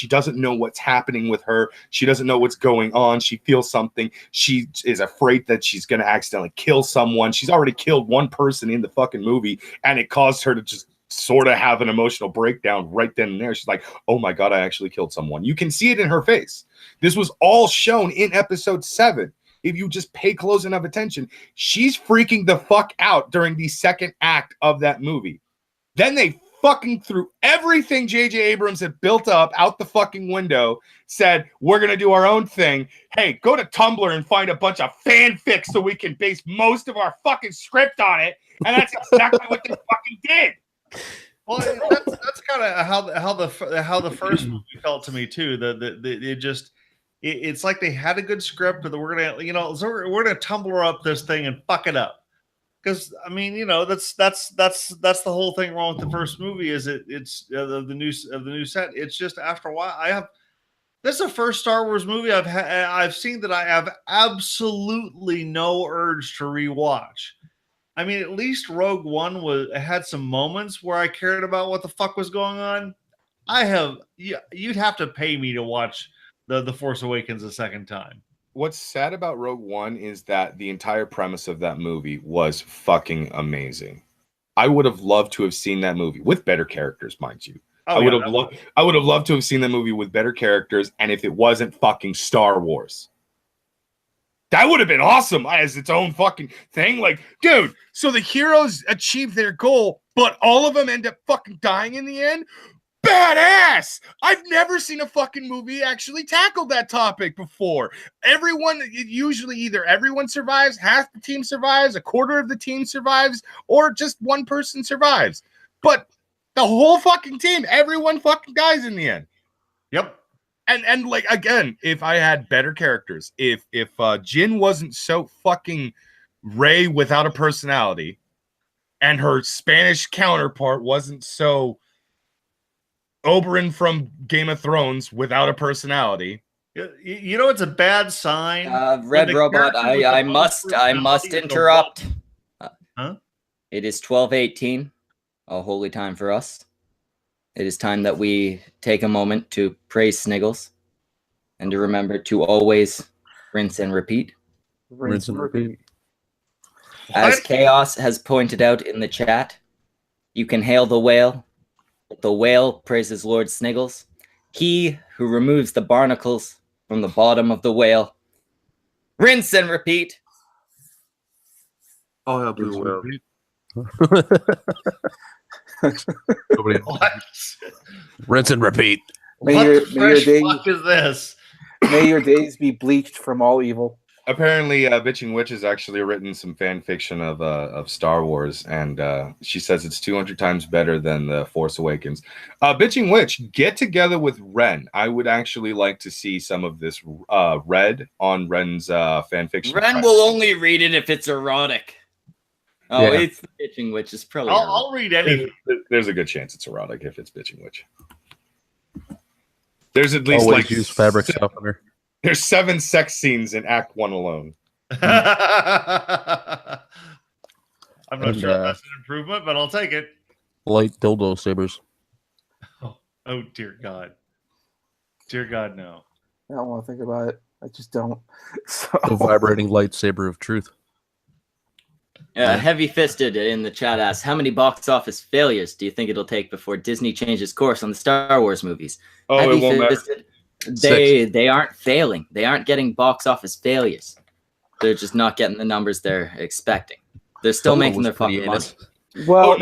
doesn't know what's happening with her. She doesn't know what's going on. She feels something. She is afraid that she's going to accidentally kill someone. She's already killed one person in the fucking movie, and it caused her to just sort of have an emotional breakdown right then and there. She's like, oh my God, I actually killed someone. You can see it in her face. This was all shown in episode 7. If you just pay close enough attention, she's freaking the fuck out during the second act of that movie. Then they fucking threw everything J.J. Abrams had built up out the fucking window, said, we're going to do our own thing. Hey, go to Tumblr and find a bunch of fanfics so we can base most of our fucking script on it. And that's exactly what they fucking did. Well, that's kind of how the first movie felt to me too. It's like they had a good script, but we're gonna so we're gonna Tumblr up this thing and fuck it up. Because I mean, that's the whole thing wrong with the first movie is it's the new set. It's just after a while this is the first Star Wars movie I've seen that I have absolutely no urge to rewatch. I mean, at least Rogue One had some moments where I cared about what the fuck was going on. You'd have to pay me to watch the Force Awakens a second time. What's sad about Rogue One is that the entire premise of that movie was fucking amazing. I would have loved to have seen that movie with better characters, mind you. I would have loved to have seen that movie with better characters, and if it wasn't fucking Star Wars. That would have been awesome as its own fucking thing. Like, dude, so the heroes achieve their goal, but all of them end up fucking dying in the end? Badass! I've never seen a fucking movie actually tackle that topic before. Usually either everyone survives, half the team survives, a quarter of the team survives, or just one person survives. But the whole fucking team, everyone fucking dies in the end. Yep. And like, again, if I had better characters, if Jin wasn't so fucking Rey without a personality, and her Spanish counterpart wasn't so Oberyn from Game of Thrones without a personality. It's a bad sign. Red Robot, I must interrupt. Huh? It is 12:18, a holy time for us. It is time that we take a moment to praise Sniggles and to remember to always rinse and repeat. Rinse and repeat. As Chaos has pointed out in the chat, you can hail the whale, but the whale praises Lord Sniggles. He who removes the barnacles from the bottom of the whale. Rinse and repeat. I'll help you whale. Rinse and repeat. What the fresh fuck is this? May your days be bleached from all evil. Apparently, Bitching Witch has actually written some fan fiction of Star Wars, and she says it's 200 times better than The Force Awakens. Bitching Witch, get together with Ren. I would actually like to see some of this read on Ren's fan fiction. Ren will only read it if it's erotic. Oh, yeah. It's the Bitching Witch. It's probably. I'll read anything. There's a good chance it's erotic if it's Bitching Witch. There's at least always like use fabric softener. There's 7 sex scenes in Act 1 alone. I'm not sure if that's an improvement, but I'll take it. Light dildo sabers. Oh dear God. Dear God, no. I don't want to think about it. I just don't. So. The vibrating lightsaber of truth. Heavy Fisted in the chat asks, how many box office failures do you think it'll take before Disney changes course on the Star Wars movies? Oh, Heavy it won't matter. They aren't failing. They aren't getting box office failures. They're just not getting the numbers they're expecting. They're still making their fucking money. Well,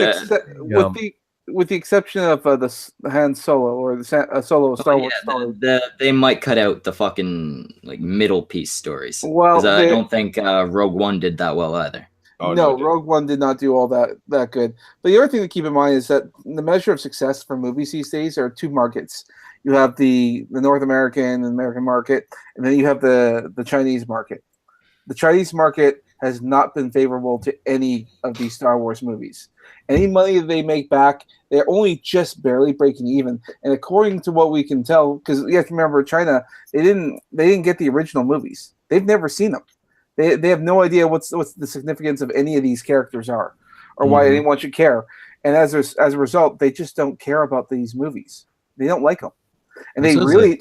with the exception of Han Solo or the Solo Star Wars story. They might cut out the fucking like middle piece stories. Well, I don't think Rogue One did that well either. Oh, no, it Rogue One did not do all that good. But the other thing to keep in mind is that the measure of success for movies these days are two markets. You have the North American and American market, and then you have the Chinese market. The Chinese market has not been favorable to any of these Star Wars movies. Any money that they make back, they're only just barely breaking even. And according to what we can tell, because you have to remember, China, they didn't get the original movies. They've never seen them. They have no idea what's the significance of any of these characters are, or why anyone should care. And as a result, they just don't care about these movies. They don't like them, and they really.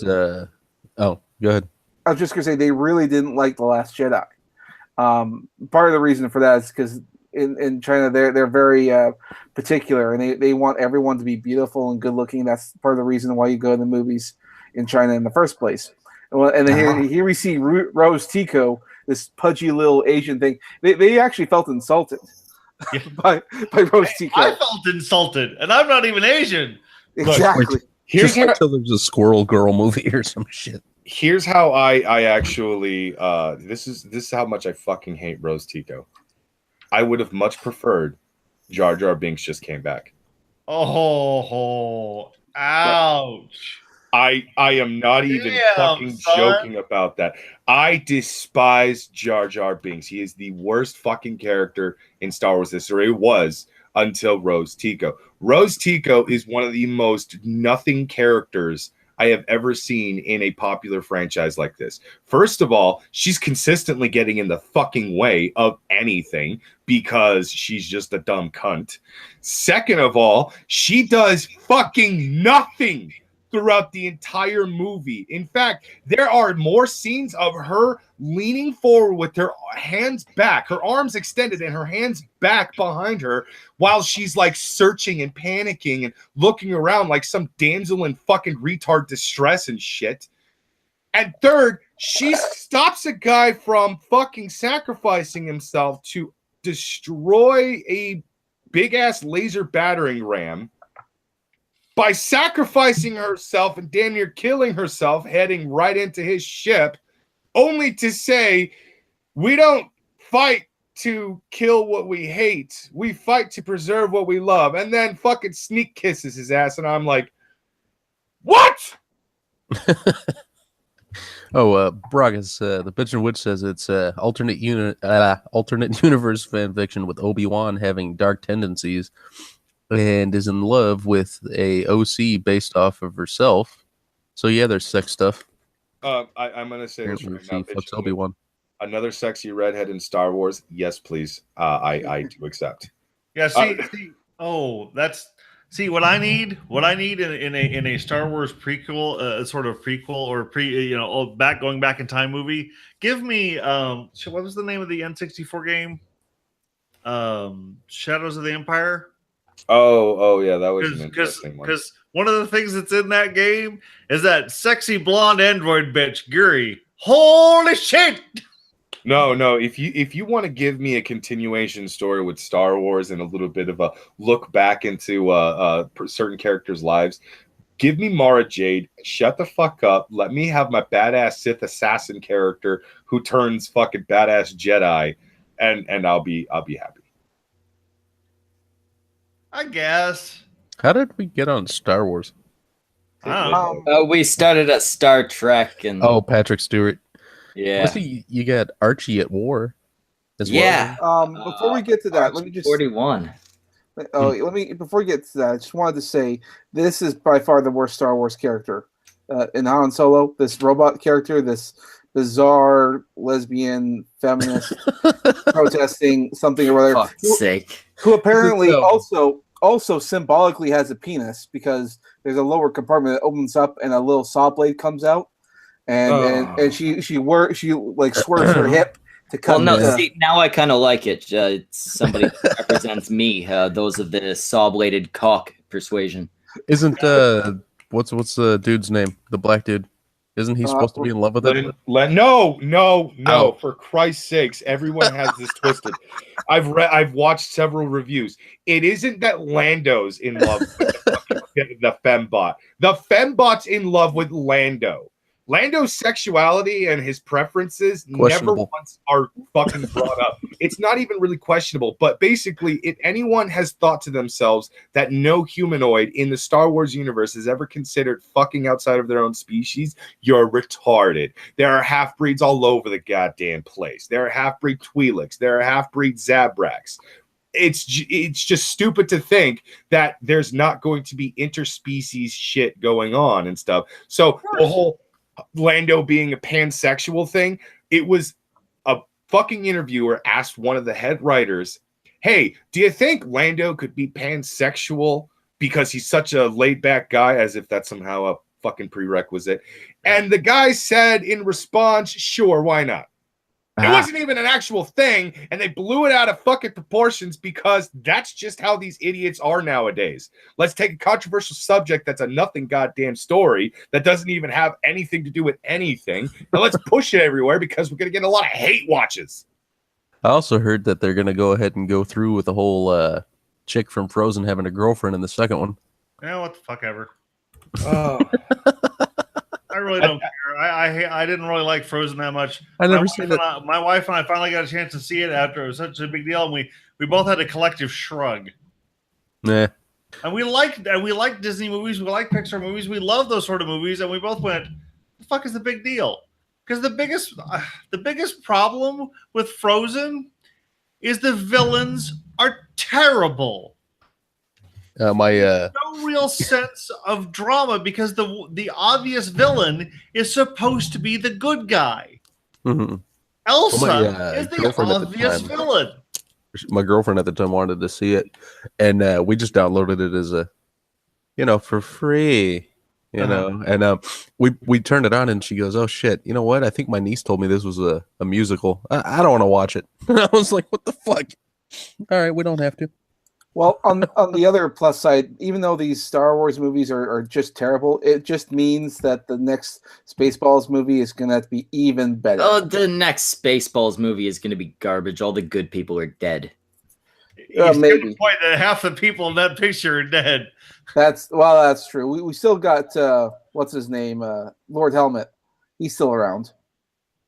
Oh, go ahead. I was just gonna say they really didn't like The Last Jedi. Part of the reason for that is because in China they're very particular, and they want everyone to be beautiful and good looking. That's part of the reason why you go to the movies in China in the first place. And then here we see Rose Tico, this pudgy little Asian thing. They actually felt insulted by Rose Tico. I felt insulted, and I'm not even Asian. Exactly. Look, here's Just until there's a Squirrel Girl movie or some shit. Here's how I actually this is how much I fucking hate Rose Tico. I would have much preferred Jar Jar Binks just came back. Oh, ouch. I am not even fucking joking about that. I despise Jar Jar Binks. He is the worst fucking character in Star Wars history. It was until Rose Tico. Rose Tico is one of the most nothing characters I have ever seen in a popular franchise like this. First of all, she's consistently getting in the fucking way of anything because she's just a dumb cunt. Second of all, she does fucking nothing throughout the entire movie. In fact, there are more scenes of her leaning forward with her hands back, her arms extended and her hands back behind her while she's like searching and panicking and looking around like some damsel in fucking retard distress and shit. And third, she stops a guy from fucking sacrificing himself to destroy a big ass laser battering ram by sacrificing herself and damn near killing herself, heading right into his ship, only to say, we don't fight to kill what we hate. We fight to preserve what we love. And then fucking sneak kisses his ass. And I'm like, what? Bragas, the Bitchin' Witch says it's alternate universe fan fiction with Obi-Wan having dark tendencies and is in love with a OC based off of herself. So yeah, there's sex stuff. I'm gonna say this right now. Fucks Obi-Wan. Another sexy redhead in Star Wars? Yes, please. I do accept. Yeah. See, what I need in a Star Wars prequel, sort of prequel or going back in time movie. Give me what was the name of the N64 game? Shadows of the Empire. Oh yeah, that was an interesting one. Because one of the things that's in that game is that sexy blonde android bitch, Guri. Holy shit! No. If you want to give me a continuation story with Star Wars and a little bit of a look back into certain characters' lives, give me Mara Jade. Shut the fuck up. Let me have my badass Sith assassin character who turns fucking badass Jedi, and I'll be happy. I guess. How did we get on Star Wars? We started at Star Trek and Patrick Stewart. Yeah. I see you got Archie at War as yeah. well. Before we get to that, let me just 41. Before we get to that, I just wanted to say this is by far the worst Star Wars character in Han Solo. This robot character, this bizarre lesbian feminist protesting something or other. Fuck's sake. Who apparently also symbolically has a penis because there's a lower compartment that opens up and a little saw blade comes out, and she like swerves her hip to cut. Well, no, see, now I kind of like it. Somebody represents me. Those of the saw-bladed cock persuasion. Isn't what's the dude's name? The black dude. Isn't he supposed to be in love with it? No. Oh. For Christ's sakes, everyone has this twisted. I've watched several reviews. It isn't that Lando's in love with the fembot. The fembot's in love with Lando. Lando's sexuality and his preferences never once are fucking brought up. It's not even really questionable, but basically, if anyone has thought to themselves that no humanoid in the Star Wars universe has ever considered fucking outside of their own species, you're retarded. There are half-breeds all over the goddamn place. There are half-breed Twi'leks. There are half-breed Zabraks. It's just stupid to think that there's not going to be interspecies shit going on and stuff. So the whole Lando being a pansexual thing, it was a fucking interviewer asked one of the head writers, hey, do you think Lando could be pansexual because he's such a laid-back guy, as if that's somehow a fucking prerequisite? And the guy said in response, sure, why not? It wasn't even an actual thing, and they blew it out of fucking proportions because that's just how these idiots are nowadays. Let's take a controversial subject that's a nothing goddamn story that doesn't even have anything to do with anything, and let's push it everywhere because we're going to get a lot of hate watches. I also heard that they're going to go ahead and go through with the whole chick from Frozen having a girlfriend in the second one. Yeah, what the fuck ever. Oh. I really don't care. I didn't really like Frozen that much. I never seen that. My wife and I finally got a chance to see it after it was such a big deal, and we both had a collective shrug. Nah. And we like Disney movies, we like Pixar movies, we love those sort of movies, and we both went, "The fuck is the big deal?" Because the biggest problem with Frozen is the villains are terrible. No real sense of drama because the obvious villain is supposed to be the good guy. Mm-hmm. Elsa is the obvious villain. My girlfriend at the time wanted to see it, and we just downloaded it as for free. And we turned it on, and she goes, "Oh shit! You know what? I think my niece told me this was a musical. I don't want to watch it." And I was like, "What the fuck? All right, we don't have to." Well, on the other plus side, even though these Star Wars movies are just terrible, it just means that the next Spaceballs movie is going to be even better. Oh, the next Spaceballs movie is going to be garbage. All the good people are dead. Maybe. The point that half the people in that picture are dead. That's true. We still got what's his name, Lord Helmet. He's still around.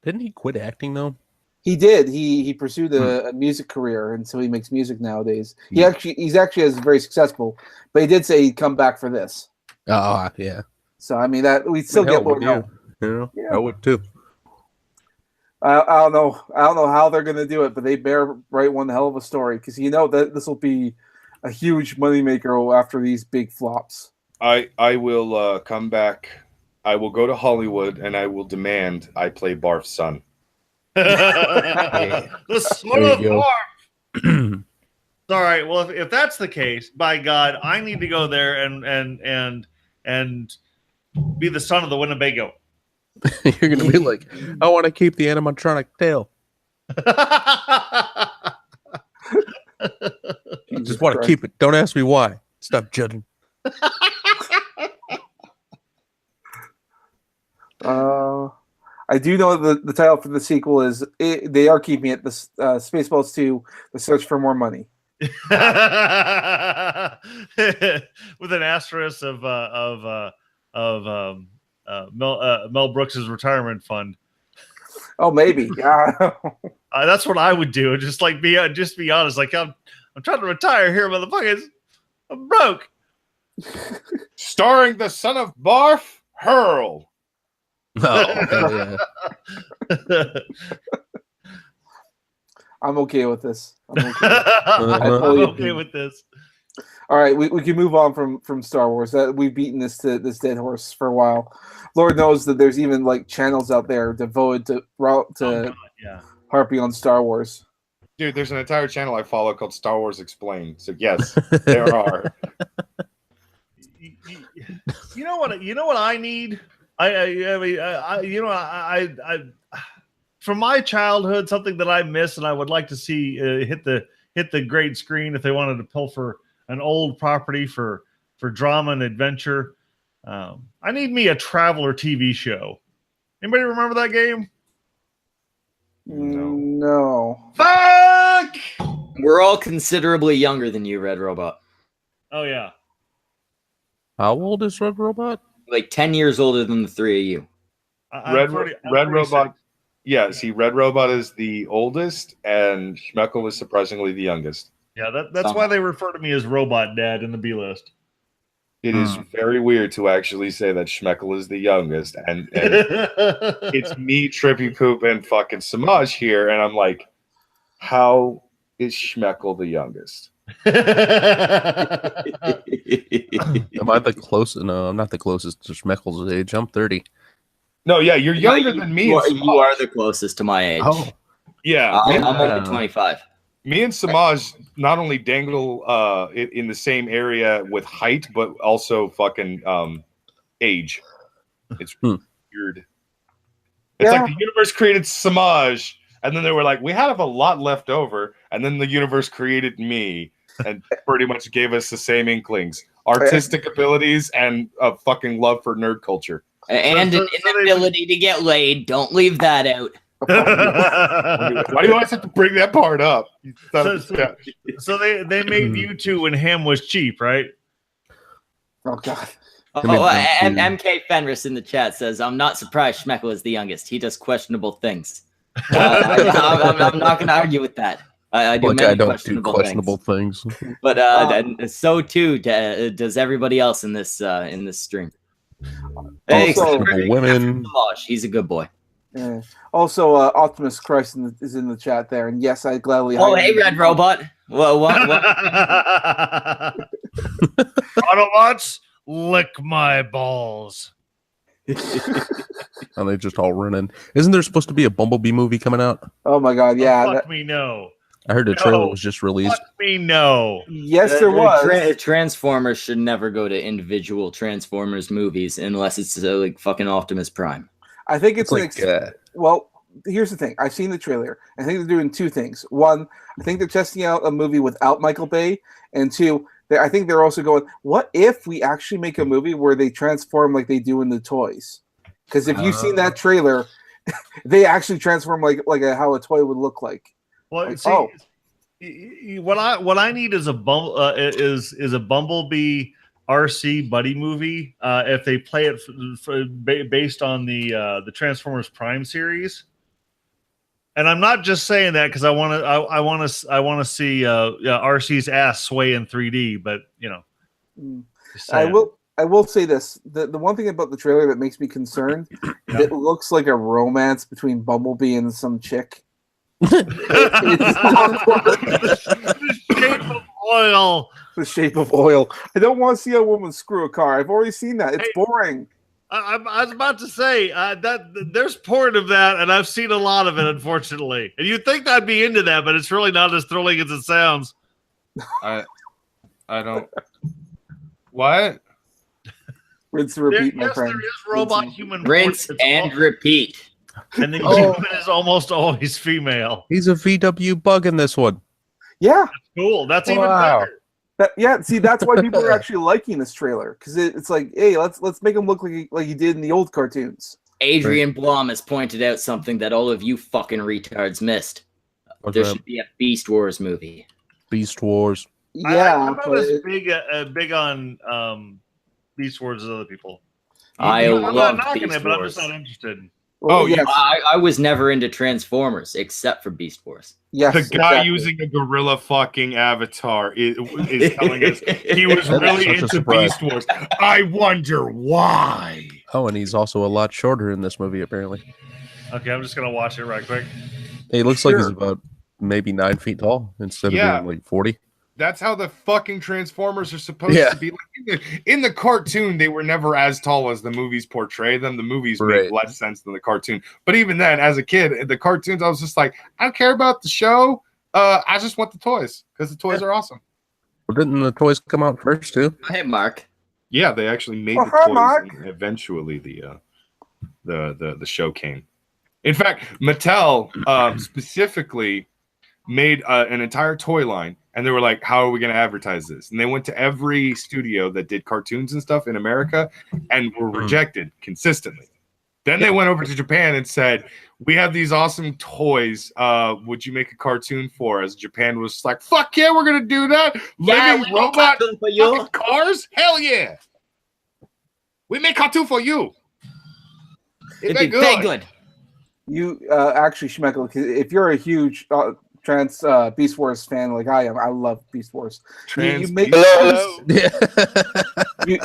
Didn't he quit acting though? He did. He pursued a music career, and so he makes music nowadays. He's actually very successful, but he did say he'd come back for this. Oh, yeah. So I mean that we still get Lord Helmet. I would too. I don't know how they're going to do it, but they better write one hell of a story because that this will be a huge moneymaker after these big flops. I will come back. I will go to Hollywood and I will demand I play Barf's son. The son of Barf. All right. Well, if that's the case, by God, I need to go there and be the son of the Winnebago. You're gonna be like, I want to keep the animatronic tail. Just want to keep it. Don't ask me why. Stop judging. I do know the title for the sequel is they are keeping it the Spaceballs 2: The Search for More Money. With an asterisk of Mel Brooks's retirement fund. Oh, maybe. Yeah. That's what I would do. Just be honest. Like I'm trying to retire here, motherfuckers. I'm broke. Starring the son of Barf, Hurl. Oh, yeah. I'm okay with this. I'm okay with this. All right, we can move on from Star Wars. We've beaten this dead horse for a while. Lord knows that there's even like channels out there devoted to harping on Star Wars. Dude, there's an entire channel I follow called Star Wars Explained. So yes, there are. You know what I need? I from my childhood, something that I miss and I would like to see hit the great screen if they wanted to pull for an old property for drama and adventure. I need me a Traveler TV show. Anybody remember that game? No. Fuck! We're all considerably younger than you, Red Robot. Oh yeah. How old is Red Robot? Like 10 years older than the three of you. I'm Red 46. Robot. Yeah, see, Red Robot is the oldest, and Schmeckel was surprisingly the youngest. Yeah, that's why they refer to me as Robot Dad in the B list. It is very weird to actually say that Schmeckel is the youngest, and it's me, Trippy Poop, and fucking Samaj here, and I'm like, how is Schmeckel the youngest? Am I the closest? No, I'm not the closest to Schmeckel's age. I'm 30. No, yeah, you're younger than me. You and you are the closest to my age. Oh, Yeah, I'm only 25. me and Samaj not only dangle in the same area with height, but also fucking age. It's weird. It's like the universe created Samaj, and then they were like, we have a lot left over, and then the universe created me, and pretty much gave us the same inklings, artistic abilities, and a fucking love for nerd culture. And an inability to get laid. Don't leave that out. Why do you always have to bring that part up? So they made you two when ham was cheap, right? Oh God. And MK Fenris in the chat says, I'm not surprised Schmeckel is the youngest. He does questionable things. I'm not going to argue with that. I do many questionable things. But and so too does everybody else in this stream. Hey, women. He's a good boy. Yeah. Also, Optimus Christ is in the chat there, and yes, I gladly. Oh, hey, Red Robot. Well, what? Autobots, lick my balls. And they just all running. Isn't there supposed to be a Bumblebee movie coming out? Oh my God, yeah. Fuck me, no. I heard the trailer was just released. Fuck me, no. Yes, there was. Transformers should never go to individual Transformers movies unless it's like fucking Optimus Prime. I think it's like, well, here's the thing. I've seen the trailer. I think they're doing two things. One, I think they're testing out a movie without Michael Bay, and two, I think they're also going, what if we actually make a movie where they transform like they do in the toys? Because if you've seen that trailer, they actually transform like how a toy would look like. Well, like, see, what I need is a Bumblebee RC buddy movie. If they play it based on the Transformers Prime series, and I'm not just saying that because I want to see RC's ass sway in 3D. But you know, I will say this: the one thing about the trailer that makes me concerned, it looks like a romance between Bumblebee and some chick. It's awkward. The shape of oil. The shape of oil. I don't want to see a woman screw a car. I've already seen that. It's boring. I was about to say that there's porn of that, and I've seen a lot of it, unfortunately. And you'd think I'd be into that, but it's really not as thrilling as it sounds. I don't. What? Rinse and repeat, my friend. There is robot human. Rinse and repeat. And the human is almost always female. He's a VW bug in this one. Yeah. Cool. That's even better. See, that's why people are actually liking this trailer, because it's like, hey, let's make him look like he did in the old cartoons. Adrian Blom has pointed out something that all of you fucking retards missed. There should be a Beast Wars movie. Beast Wars. Yeah, I'm not as big on Beast Wars as other people. I'm not knocking it, but I'm just not interested. Well, yes. I was never into Transformers except for Beast Wars. Yes, the guy using a gorilla fucking avatar is telling us he was really into Beast Wars. I wonder why. Oh, and he's also a lot shorter in this movie, apparently. Okay, I'm just gonna watch it right quick. He looks like he's about maybe 9 feet tall instead of being like 40. That's how the fucking Transformers are supposed to be. Like, in the cartoon, they were never as tall as the movies portray them. The movies make less sense than the cartoon. But even then, as a kid, the cartoons, I was just like, I don't care about the show. I just want the toys because the toys are awesome. Well, didn't the toys come out first too? Hey, Mark. Yeah, they actually made the toys. Mark. And eventually, the show came. In fact, Mattel specifically made an entire toy line. And they were like, how are we going to advertise this? And they went to every studio that did cartoons and stuff in America and were rejected consistently. Then they went over to Japan and said, "We have these awesome toys. Would you make a cartoon for us?" Japan was like, "Fuck yeah, we're gonna do that. Yeah, Living we make robot cartoon for you." fucking cars? Hell yeah! We make cartoon for you. It'd be very good. You actually, Schmeckel, if you're a huge trans Beast Wars fan like I am, I love Beast Wars. You may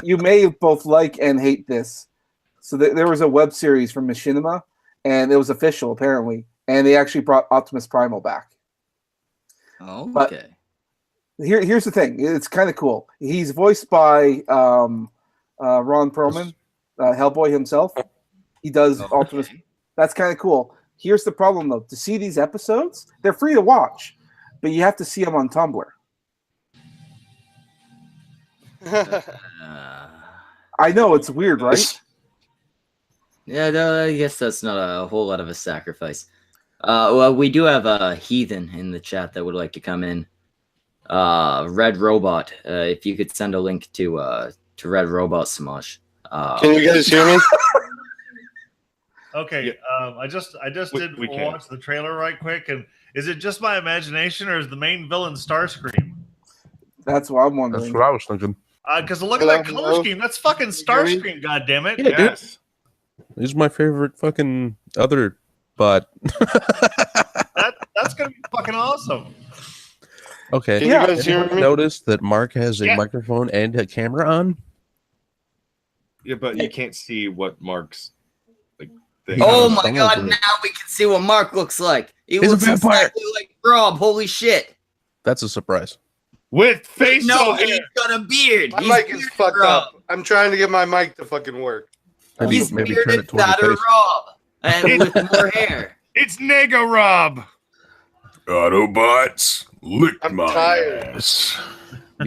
you may both like and hate this. So there was a web series from Machinima, and it was official apparently, and they actually brought Optimus Primal back. Oh, But okay. here's the thing: it's kind of cool. He's voiced by Ron Perlman, Hellboy himself. He does Optimus. That's kind of cool. Here's the problem, though. To see these episodes, they're free to watch, but you have to see them on Tumblr. I know, it's weird, right? Yeah, no, I guess that's not a whole lot of a sacrifice. Well, we do have a heathen in the chat that would like to come in. Red Robot. If you could send a link to Red Robot, Samaj. Can you guys hear me? Okay, I just did watch the trailer right quick, and is it just my imagination, or is the main villain Starscream? That's what I'm wondering. That's what I was thinking. Because look at that color scheme. That's fucking Starscream, goddammit. Yeah, yes. He's my favorite fucking other bot. That's gonna be fucking awesome. Okay. Can you guys hear me? Notice that Mark has a microphone and a camera on. Yeah, but you can't see what Mark's like. Oh my god! Now we can see what Mark looks like. He He's looks a vampire. exactly like Rob. Holy shit! That's a surprise. With face No, on he's it. got a beard. My He's mic is bearded fucked Rob. up. I'm trying to get my mic to fucking work. He's Maybe turn bearded it toward fatter your face. Rob, and with more hair. It's Nega Rob. Autobots, lick I'm my tired. ass.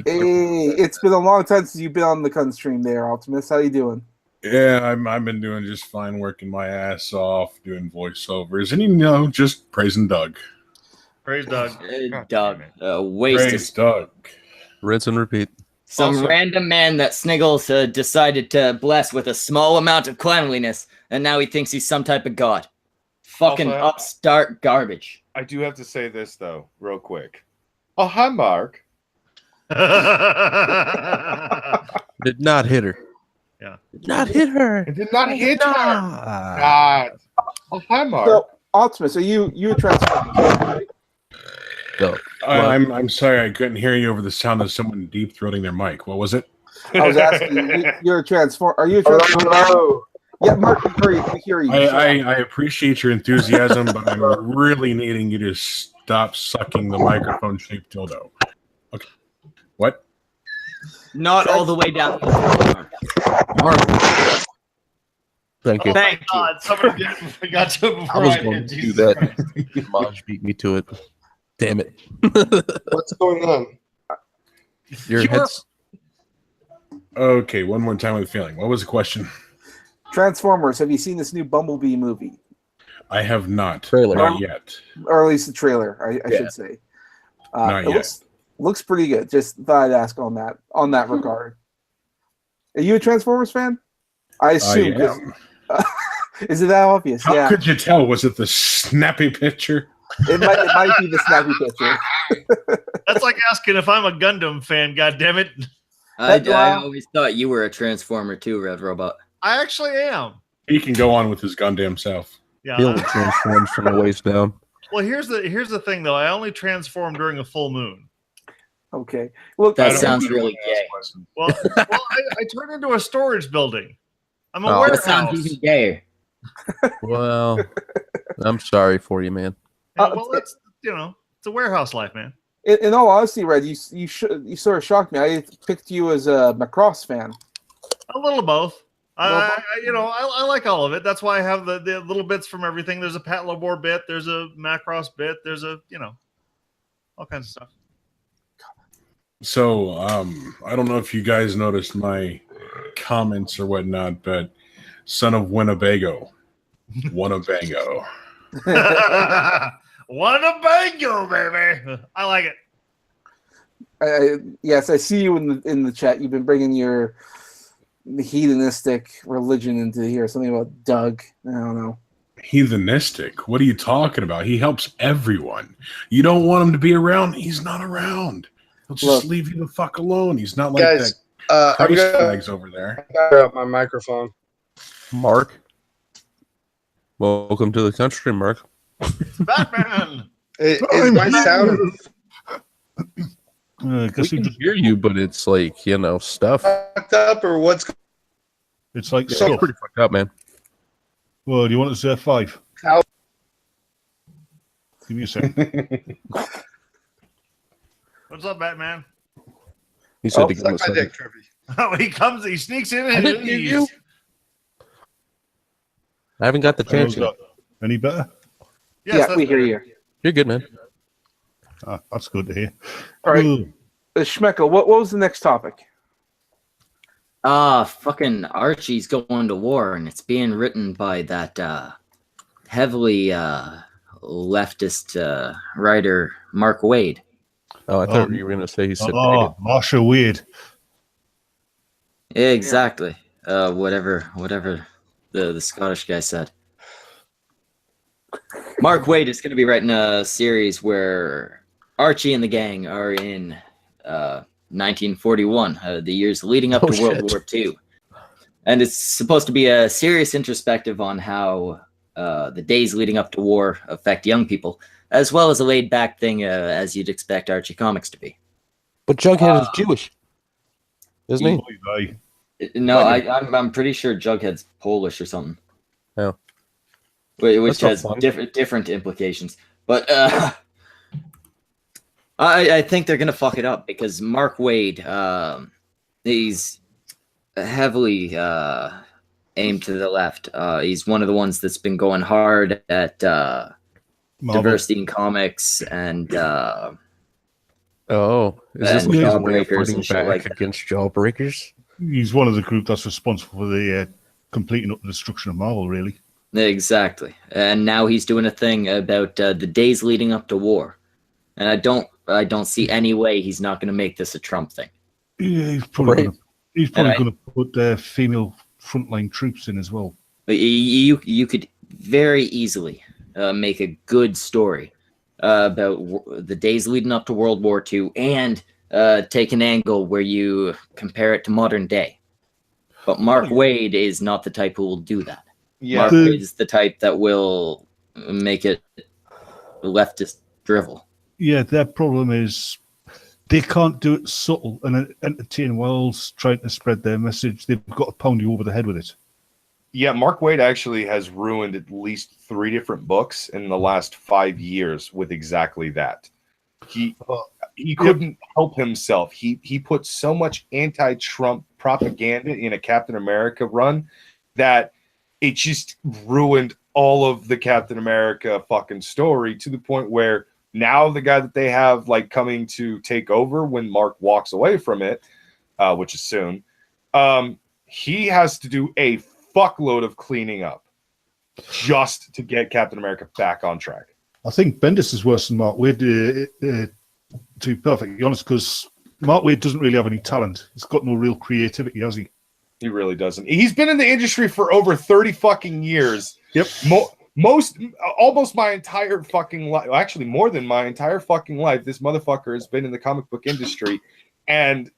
Hey, it's been a long time since you've been on the Kun stream there, Optimus. How you doing? Yeah, I've been doing just fine, working my ass off, doing voiceovers, and just praising Doug. Praise Doug. Doug, waste Praise Doug. Rinse and repeat. some Also- random man that Sniggles decided to bless with a small amount of cleanliness, and now he thinks he's some type of god. Fucking Also- upstart garbage. I do have to say this though, real quick. Oh, hi, Mark. Did not hit her. Yeah. Did not hit her. I did not hit her. Ah. God. Oh, hi, Mark. So, Optimus, are you a Transformer? Go. I'm sorry, I couldn't hear you over the sound of someone deep throating their mic. What was it? I was asking you. You're a Transformer. Are you a Transformer? Hello. Yeah, Mark, we hear you. I appreciate your enthusiasm, but I'm really needing you to stop sucking the microphone-shaped dildo. Okay. What? Not all the way down. Mark. Thank you. Oh my Thank you. God, somebody got to it before I was I going did. to do Jesus that. Christ. Maj beat me to it. Damn it. What's going on? Your head's Okay, one more time with feeling. What was the question? Transformers. Have you seen this new Bumblebee movie? I have not. Trailer. Not yet. Or at least the trailer, I Yeah. should say. Not it yet. looks pretty good. Just thought I'd ask on that regard. Are you a Transformers fan? I assume. 'Cause- am. Is it that obvious? How Yeah. could you tell? Was it the snappy picture? It might be the snappy picture. That's like asking if I'm a Gundam fan. God damn it! I always thought you were a Transformer too, Red Robot. I actually am. He can go on with his Gundam self. Yeah. he'll transform from the waist down. Well, here's the thing though. I only transform during a full moon. Okay. Well, That I don't sounds know. really gay. Well, I turn into a storage building. I'm a Oh, That warehouse. sounds even gayer. Well, I'm sorry for you, man. Yeah, well, it's it's a warehouse life, man. in all honesty, Red, you sort of shocked me. I picked you as a Macross fan. A little of both. Well, I like all of it. That's why I have the little bits from everything. There's a Pat Labor bit. There's a Macross bit. There's a all kinds of stuff. So, I don't know if you guys noticed my comments or whatnot, but son of Winnebago. Winnebago. Winnebago, baby. I like it. Yes, I see you in the chat. You've been bringing your hedonistic religion into here. Something about Doug. I don't know. Heathenistic. What are you talking about? He helps everyone. You don't want him to be around. He's not around. He'll just Look. leave you the fuck alone. He's not like Guys, that I'm Christ gonna bags over there. fire up my microphone. Mark, welcome to the country, Mark. Batman. Is my sound We Guess can hear you, but it's like, stuff. fucked up or what's it's like It's stuff. pretty fucked up, man. Well, do you want to say 5? How- Give me a second. What's up, Batman? He said Oh, to give him a suck my second. dick, Trevi? Oh, he comes. He sneaks in I and didn't hear leaves. you. I haven't got the chance yet. Any better? Yes, Yeah, that's we hear better. you. You're good, man. Ah, that's good to hear. All right, Ooh. Schmeckel, what was the next topic? Fucking Archie's going to war, and it's being written by that heavily leftist writer Mark Waid. Oh, I thought you were going to say he said Oh, Marsha Wade. Exactly. Whatever the Scottish guy said. Mark Waid is going to be writing a series where Archie and the gang are in 1941, the years leading up to World War II. And it's supposed to be a serious introspective on how the days leading up to war affect young people, as well as a laid-back thing, as you'd expect Archie comics to be. But Jughead is Jewish, isn't he? Aye. No, I'm pretty sure Jughead's Polish or something. Oh. Which That's has not fun. different implications. But I think they're gonna fuck it up because Mark Waid, he's heavily aimed to the left. He's one of the ones that's been going hard at Marvel. diversity in comics and Oh, is this And his way of jawbreakers fighting and shit back like that. against jawbreakers? He's one of the group that's responsible for the completing up the destruction of Marvel, really. exactly. And now he's doing a thing about the days leading up to war. And I don't see any way he's not going to make this a Trump thing. Yeah, he's probably And going to put female frontline troops in as well. But you could very easily make a good story about the days leading up to World War II and take an angle where you compare it to modern day. But Mark Waid is not the type who will do that. Yeah, Mark Waid is the type that will make it leftist drivel. Yeah, their problem is they can't do it subtle and entertain whilst trying to spread their message. They've got to pound you over the head with it. yeah. Mark Waid actually has ruined at least 3 different books in the last 5 years with exactly that. He couldn't help himself. He put so much anti-Trump propaganda in a Captain America run that it just ruined all of the Captain America fucking story to the point where now the guy that they have like coming to take over when Mark walks away from it, which is soon, he has to do a fuckload of cleaning up just to get Captain America back on track. I think Bendis is worse than Mark Waid, to be perfectly honest, because Mark Waid doesn't really have any talent. He's got no real creativity, has he? He really doesn't. He's been in the industry for over 30 fucking years. Yep. Almost my entire fucking life. Actually, more than my entire fucking life. This motherfucker has been in the comic book industry, and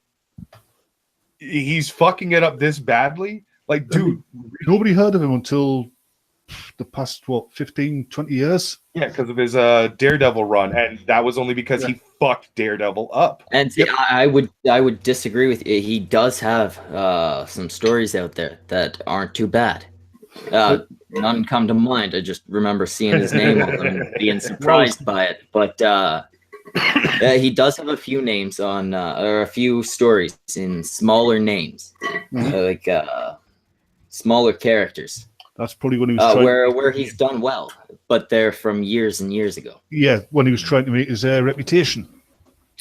he's fucking it up this badly. Like, dude. Nobody heard of him until the past, 15, 20 years? Yeah, because of his Daredevil run, and that was only because he fucked Daredevil up. And see, I would disagree with you. He does have some stories out there that aren't too bad. None come to mind. I just remember seeing his name on them and being surprised by it. But he does have a few names on, or a few stories in smaller names, like smaller characters. That's probably when he was trying where he's done well, but they're from years and years ago. Yeah, when he was trying to make his reputation.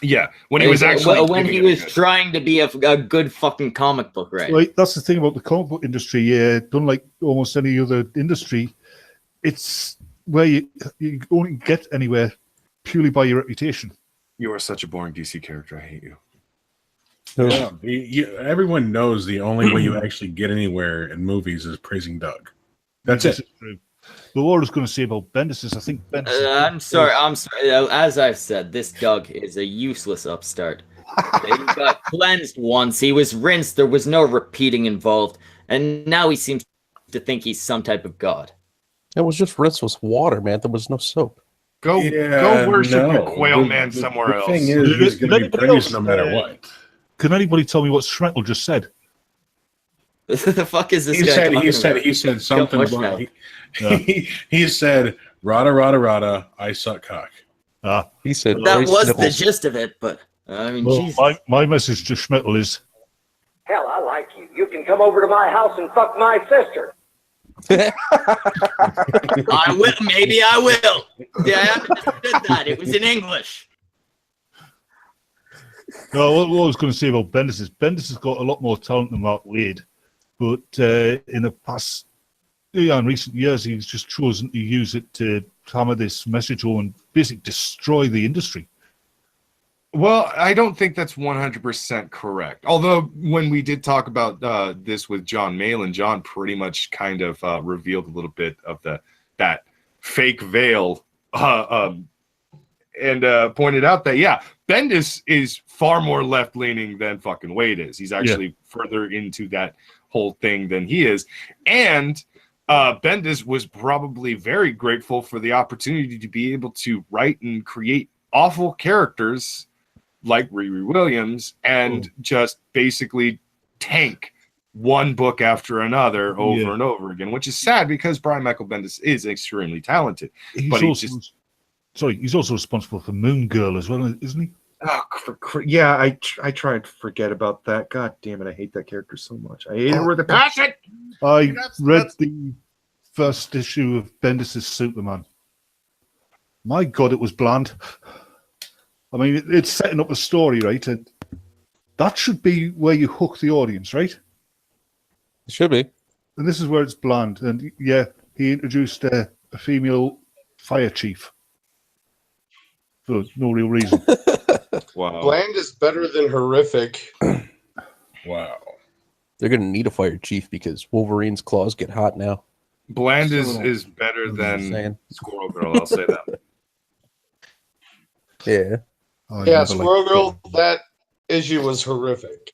Yeah, when he was actually when he was trying to be a good fucking comic book writer. Right, that's the thing about the comic book industry. Yeah, unlike almost any other industry, it's where you only get anywhere purely by your reputation. You are such a boring DC character. I hate you. Yeah, everyone knows the only way you actually get anywhere in movies is praising Doug. That's This it. is true. But what I was going to say about Bendis is I think Bendis. I'm sorry. As I've said, this Doug is a useless upstart. He got cleansed once. He was rinsed. There was no repeating involved. And now he seems to think he's some type of god. It was just rinsed with water, man. There was no soap. Go worship your quail man somewhere else. The thing is, he's going to be Anybody praised else, no matter what. Can anybody tell me what Schmettel just said? The fuck is this guy talking about? He said something about he said rada rada rada I suck cock. He said That race was the nipples. gist of it, but I mean, Well, Jesus. my message to Schmettel is Hell, I like you. You can come over to my house and fuck my sister. I will. Maybe I will. Yeah, I understood that. It was in English. no. What I was going to say about Bendis is Bendis has got a lot more talent than Mark Waid, but in the past, in recent years, he's just chosen to use it to hammer this message home and basically destroy the industry. Well, I don't think that's 100% correct. Although when we did talk about this with John Malin, John pretty much kind of revealed a little bit of that fake veil and pointed out that, yeah, Bendis is far more left-leaning than fucking Wade is. He's actually further into that whole thing than he is. And Bendis was probably very grateful for the opportunity to be able to write and create awful characters like Riri Williams and just basically tank one book after another over and over again, which is sad because Brian Michael Bendis is extremely talented. He's also responsible for Moon Girl as well, isn't he? Yeah, I try to forget about that. God damn it, I hate that character so much. I hate her with a passion. I read the first issue of Bendis' Superman. My God, it was bland. I mean, it's setting up a story, right? And that should be where you hook the audience, right? It should be. And this is where it's bland. And yeah, he introduced a female fire chief for no real reason. Wow. Bland is better than horrific. Wow. They're going to need a fire chief because Wolverine's claws get hot now. Bland is better than Squirrel Girl, I'll say that. Yeah. Yeah, Squirrel Girl, that issue was horrific.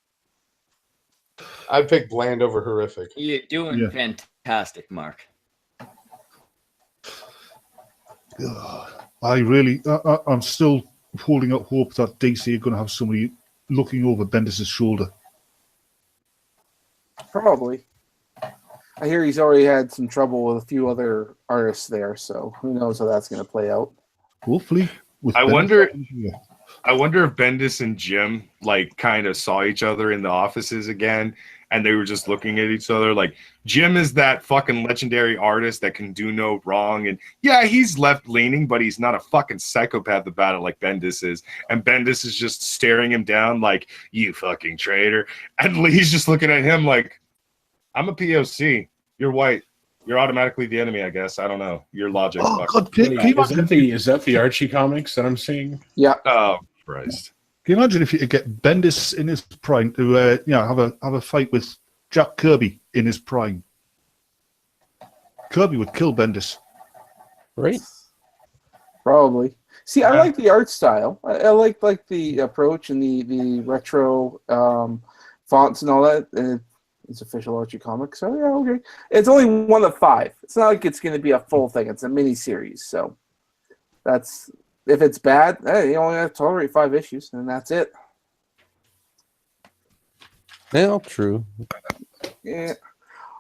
I picked Bland over horrific. You're doing fantastic, Mark. I'm still holding up hope that DC are going to have somebody looking over Bendis' shoulder. Probably. I hear he's already had some trouble with a few other artists there, so who knows how that's going to play out. Hopefully. I wonder if Bendis and Jim like kind of saw each other in the offices again and they were just looking at each other like Jim is that fucking legendary artist that can do no wrong, and yeah, he's left leaning, but he's not a fucking psychopath about it like Bendis is, and Bendis is just staring him down like, you fucking traitor, and he's just looking at him like, I'm a POC, you're white, you're automatically the enemy, I guess. I don't know. Your logic. Oh, God, Is that the Archie comics that I'm seeing? Yeah. Oh, Christ. Can you imagine if you could get Bendis in his prime to have a fight with Jack Kirby in his prime? Kirby would kill Bendis. Right? Probably. See, I like the art style. I like the approach and the retro fonts and all that. And it's official Archie comics, so yeah, okay. It's only one of 5. It's not like it's going to be a full thing. It's a mini series, so that's if it's bad, hey, you only have to tolerate 5 issues, and that's it. Yeah, true. Yeah.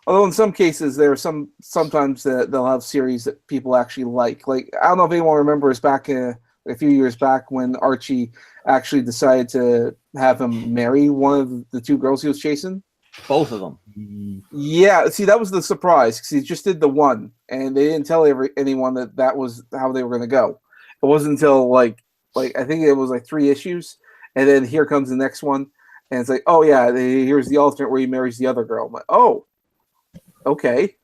Although in some cases, there are sometimes that they'll have series that people actually like. Like I don't know if anyone remembers back a few years back when Archie actually decided to have him marry one of the 2 girls he was chasing. Both of them. Yeah, see, that was the surprise because he just did the one, and they didn't tell anyone that was how they were going to go. It wasn't until like I think it was like 3 issues, and then here comes the next one, and it's like, oh yeah, here's the alternate where he marries the other girl. I'm like, oh, okay.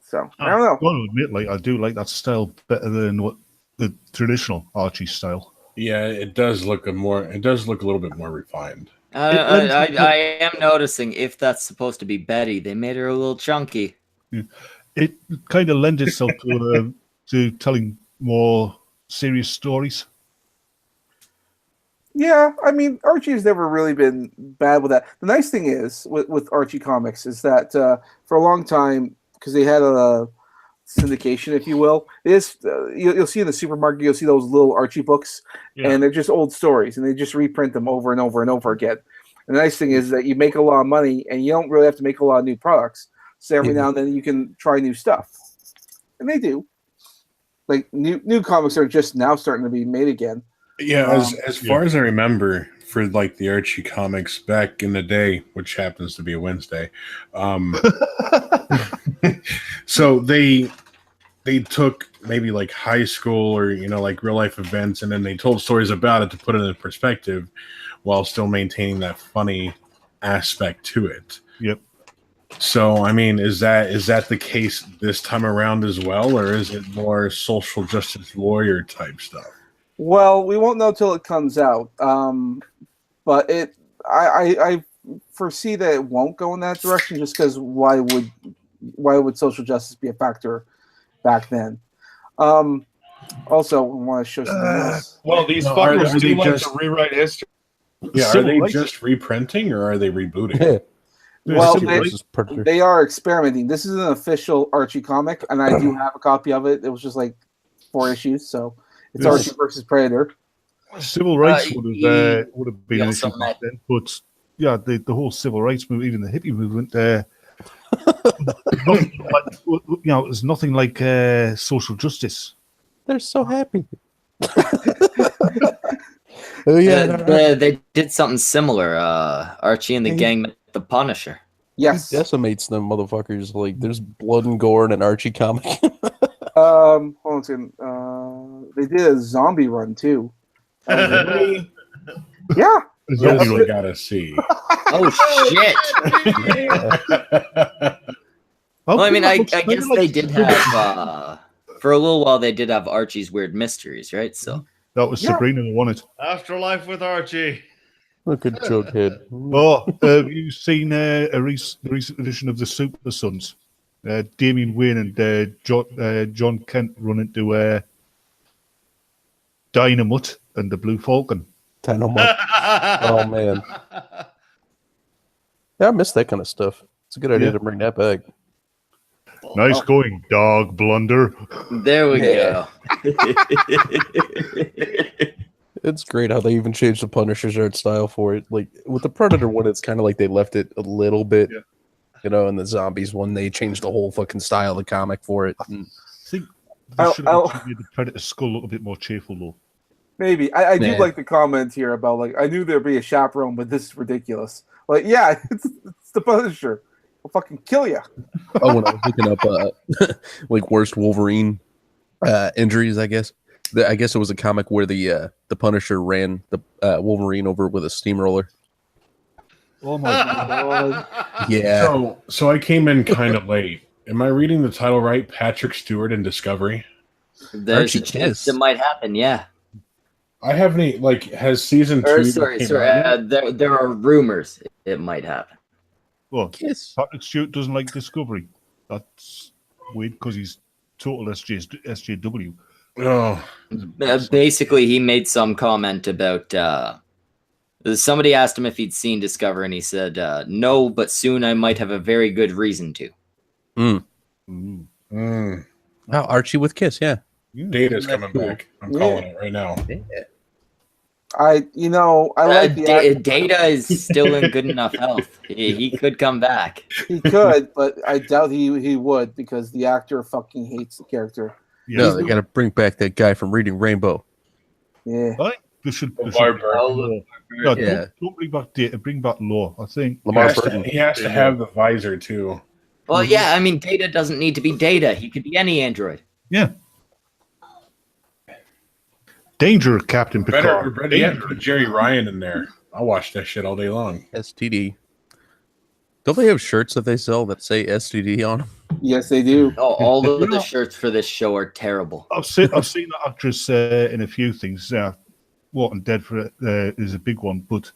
So I don't know. I've got to admit, I do like that style better than what the traditional Archie style. Yeah, it does look It does look a little bit more refined. I am noticing if that's supposed to be Betty, they made her a little chunky. It kind of lends itself to telling more serious stories. Yeah, I mean, Archie's never really been bad with that. The nice thing is with Archie comics is that for a long time, because they had a syndication, if you will, you'll see in the supermarket, you'll see those little Archie books, and they're just old stories, and they just reprint them over and over and over again. And the nice thing is that you make a lot of money, and you don't really have to make a lot of new products. So every now and then you can try new stuff, and they do. Like new comics are just now starting to be made again. Yeah, as far as I remember, for like the Archie comics back in the day, which happens to be a Wednesday, so they took maybe like high school or like real life events, and then they told stories about it to put it in perspective, while still maintaining that funny aspect to it. Yep. So I mean, is that the case this time around as well, or is it more social justice warrior type stuff? Well, we won't know till it comes out, but I foresee that it won't go in that direction, just because why would social justice be a factor back then? Also, I want to show something else. Well, these No, fuckers are do they like just- to rewrite history. Yeah, are Civil they rights. just reprinting or are they rebooting? Well, Stewart versus Predator. they are experimenting. This is an official Archie comic, and I do have a copy of it. It was just like 4 issues, so it's Yes. Archie versus Predator. Civil rights he- would have been he an also issue back met- then, but yeah, the whole civil rights movement, even the hippie movement, there's nothing like social justice. They're so happy. Oh yeah, They did something similar. Archie and the gang met the Punisher. Yes. he decimates them motherfuckers. Like there's blood and gore in an Archie comic. Hold on a second. They did a zombie run too. Really? Yeah. That's what I gotta see. Oh shit! Well, I mean, I guess they did have for a little while. They did have Archie's Weird Mysteries, right? So That was Sabrina who won it. Afterlife with Archie. Look at Jughead. Oh, have you seen the recent edition of the Super Sons? Damian Wayne and John Kent run into Dynamite and the Blue Falcon. Dynamite. Oh man, yeah, I miss that kind of stuff. It's a good idea to bring that back. Nice going, dog blunder. there we go. It's great how they even changed the Punisher's art style for it. Like with the Predator one, it's kind of like they left it a little bit, and the Zombies one, they changed the whole fucking style of the comic for it. And I think they should have made the Predator skull look a bit more cheerful, though. Maybe. I do Nah. like the comment here about, like, I knew there'd be a chaperone, but this is ridiculous. Like, yeah, it's the Punisher. I'll fucking kill you. oh, when I was looking up like worst Wolverine injuries, I guess it was a comic where the Punisher ran the Wolverine over with a steamroller. Oh my god. Yeah. So I came in kind of late. Am I reading the title right? Patrick Stewart in Discovery. There's Archie a chance Kiss. it might happen. Yeah. I haven't has season 2. Or sorry. came out yet? There are rumors it might happen. Well, Kiss. Patrick Stewart doesn't like Discovery. That's weird because he's total SJW. Oh, Basically, he made some comment about somebody asked him if he'd seen Discover, and he said, "No, but soon I might have a very good reason to." Wow, Archie with Kiss, yeah. Data's coming back. I'm calling it right now. I like the Data is still in good enough health. He could come back. He could, but I doubt he would, because the actor fucking hates the character. No, they got to bring back that guy from Reading Rainbow. Yeah. I think they should Barber. Yeah. don't bring back Data, bring back Law. I think He has to have the visor too. Well, yeah, I mean, Data doesn't need to be Data. He could be any android. Yeah. Danger, Captain Better Picard. put Jerry Ryan in there. I'll watch that shit all day long. STD. Don't they have shirts that they sell that say STD on them? Yes, they do. Oh, all of the shirts for this show are terrible. I've seen that actress in a few things. Walking Dead for is a big one, but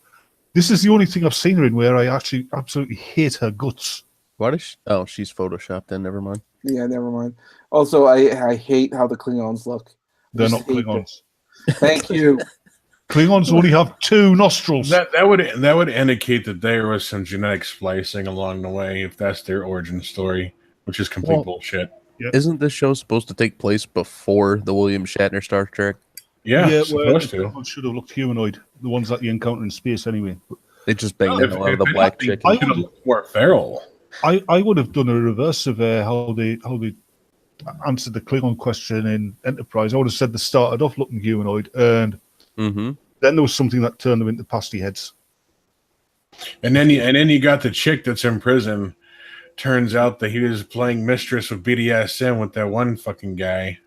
this is the only thing I've seen her in where I actually absolutely hate her guts. What is oh, she's photoshopped then, never mind. Yeah, never mind. Also, I hate how the Klingons look. They're Just not hate Klingons. Thank you. Klingons only have 2 nostrils. That would indicate that there was some genetic splicing along the way, if that's their origin story, which is complete bullshit. Isn't this show supposed to take place before the William Shatner Star Trek? Yeah, well, supposed to. Klingons should have looked humanoid. The ones that you encounter in space, anyway. They just banged in a lot of the black chick. I would look more feral. I would have done a reverse of how they answered the Klingon question in Enterprise. I would have said they started off looking humanoid, and then there was something that turned them into pasty heads. And then you got the chick that's in prison. Turns out that he was playing mistress with BDSM with that one fucking guy.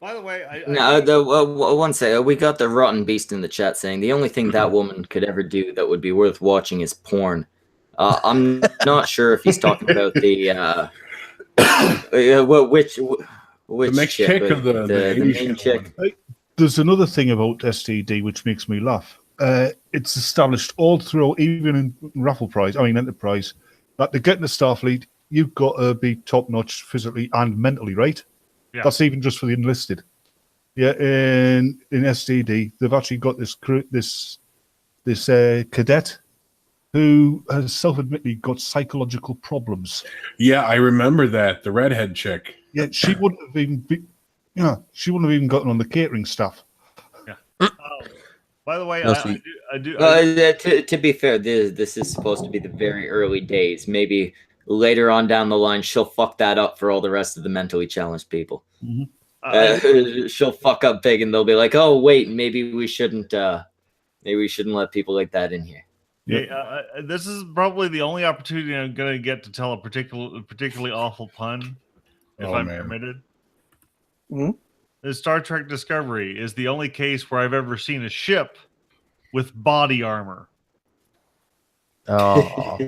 By the way, one second. We got the Rotten Beast in the chat saying the only thing that woman could ever do that would be worth watching is porn. I'm not sure if he's talking about the which next chick or the main chick. There's another thing about STD which makes me laugh. It's established all through, even in Enterprise, that to get in the Starfleet, you've got to be top notch physically and mentally, right? Yeah. That's even just for the enlisted. Yeah, in STD, they've actually got this cadet who has self-admittedly got psychological problems. Yeah, I remember that, the redhead chick. Yeah, she wouldn't have even gotten on the catering staff. Yeah. By the way, No, I do. To be fair, this is supposed to be the very early days. Maybe later on down the line, she'll fuck that up for all the rest of the mentally challenged people. Mm-hmm. She'll fuck up big, and they'll be like, "Oh, wait, maybe we shouldn't let people like that in here." Yeah, this is probably the only opportunity I'm going to get to tell a particularly awful pun, if I'm permitted. Mm-hmm. The Star Trek Discovery is the only case where I've ever seen a ship with body armor. Oh.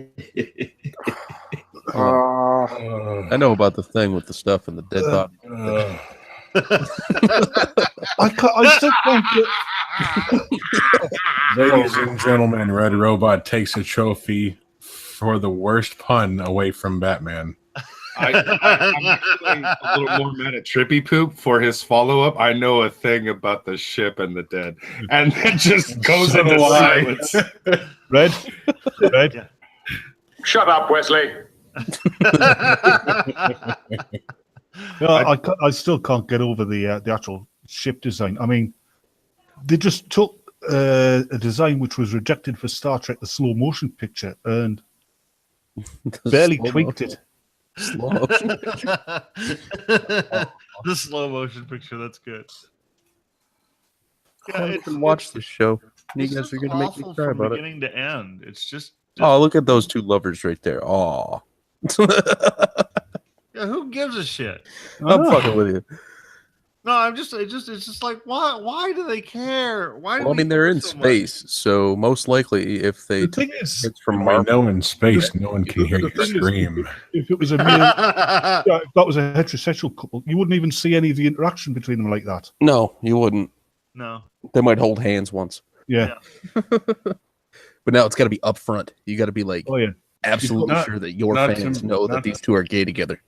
I know about the thing with the stuff in the dead body. I still can't get... Ladies and gentlemen, Red Robot takes a trophy for the worst pun away from Batman. I'm actually a little more mad at Trippy Poop for his follow-up. I know a thing about the ship and the dead. And then just goes into silence. Red? Yeah. Shut up, Wesley. I still can't get over the actual ship design. I mean, they just took a design which was rejected for Star Trek, the slow motion picture, and barely tweaked it. Slow motion. The slow motion picture, that's good. Yeah, I can watch this show. You It's guys just are going to make me awful cry from about it. beginning to end. It's just Oh, look at those two lovers right there. Oh. yeah, who gives a shit? I'm fucking with you. No, it's just like why do they care? Why do Well, I mean, they're in space, so most likely if they The thing is, it's from I Marvel. know in space, no one can hear you scream. if it was a male, if that was a heterosexual couple, you wouldn't even see any of the interaction between them like that. No, you wouldn't. No. They might hold hands once. Yeah. But now it's got to be upfront. You got to be like Oh yeah. absolutely Not- sure that your not fans to- know that not these two are gay together.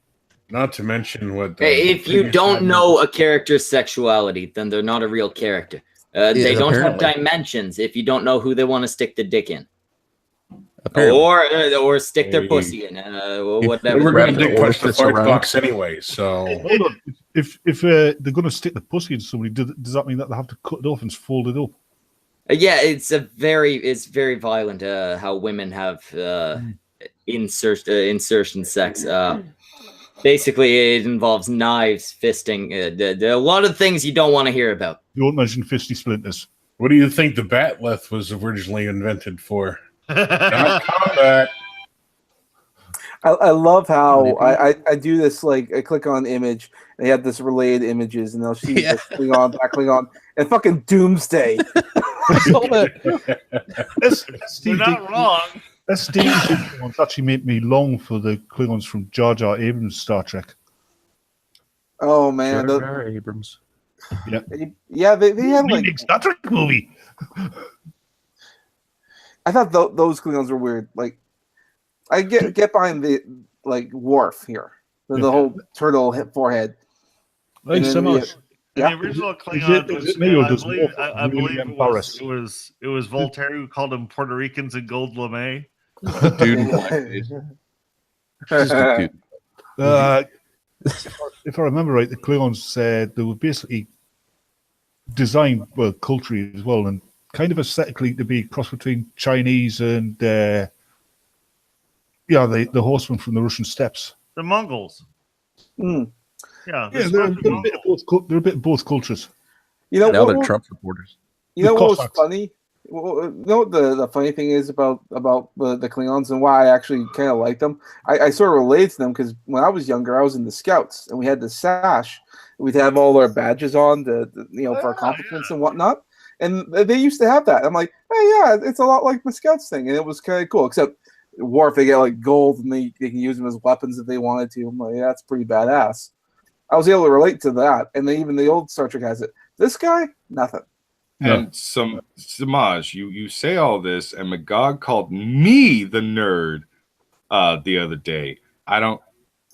Not to mention what. If you don't know a character's sexuality, then they're not a real character. They don't have apparently. dimensions if you don't know who they want to stick the dick in, Apparently. or stick their Hey. pussy in, They whatever. were going to dick punch the orifice fart around. box anyway, so. Hold on. If they're going to stick the pussy in somebody, does that mean that they have to cut it off and fold it up? Yeah, it's very violent. How women have insertion sex. Basically, it involves knives, fisting, a lot of things you don't want to hear about. You won't mention fisty splinters. What do you think the batleth was originally invented for? Not combat. I love how I do this, like I click on image and they have this relayed images and they'll see this Klingon, back Klingon, and fucking Doomsday. You're not wrong. SD actually made me long for the Klingons from Jar Jar Abrams' Star Trek. Oh man, Jar Jar Abrams. Yeah, they had like Remake Star Trek movie. I thought those Klingons were weird. Like I get behind the like Worf here, the whole turtle forehead. Hey, And then so we- much. And Yeah. the original Is Klingon it was, me or I does believe, Wolf I really believe embarrass? it was Voltaire who called them Puerto Ricans and gold lame. Dude in blackface. Just a dude. If I remember right, the Klingons they were basically designed culturally as well, and kind of aesthetically to be a cross between Chinese and the horsemen from the Russian steppes. The Mongols. Mm. Yeah, Yeah, they're a bit of both cultures. You know, Now they're what, Trump supporters. you know the what was Cossacks. funny? Well, you know what the funny thing is about the Klingons and why I actually kind of like them? I sort of relate to them because when I was younger, I was in the Scouts and we had the sash. We'd have all our badges on, for accomplishments and whatnot. And they used to have that. I'm like, hey, yeah, it's a lot like the Scouts thing, and it was kind of cool. Except Worf, they get like gold and they can use them as weapons if they wanted to. I'm like, yeah, that's pretty badass. I was able to relate to that, and then even the old Star Trek has it. This guy, nothing. And Samaj, you say all this, and Magog called me the nerd the other day. I don't.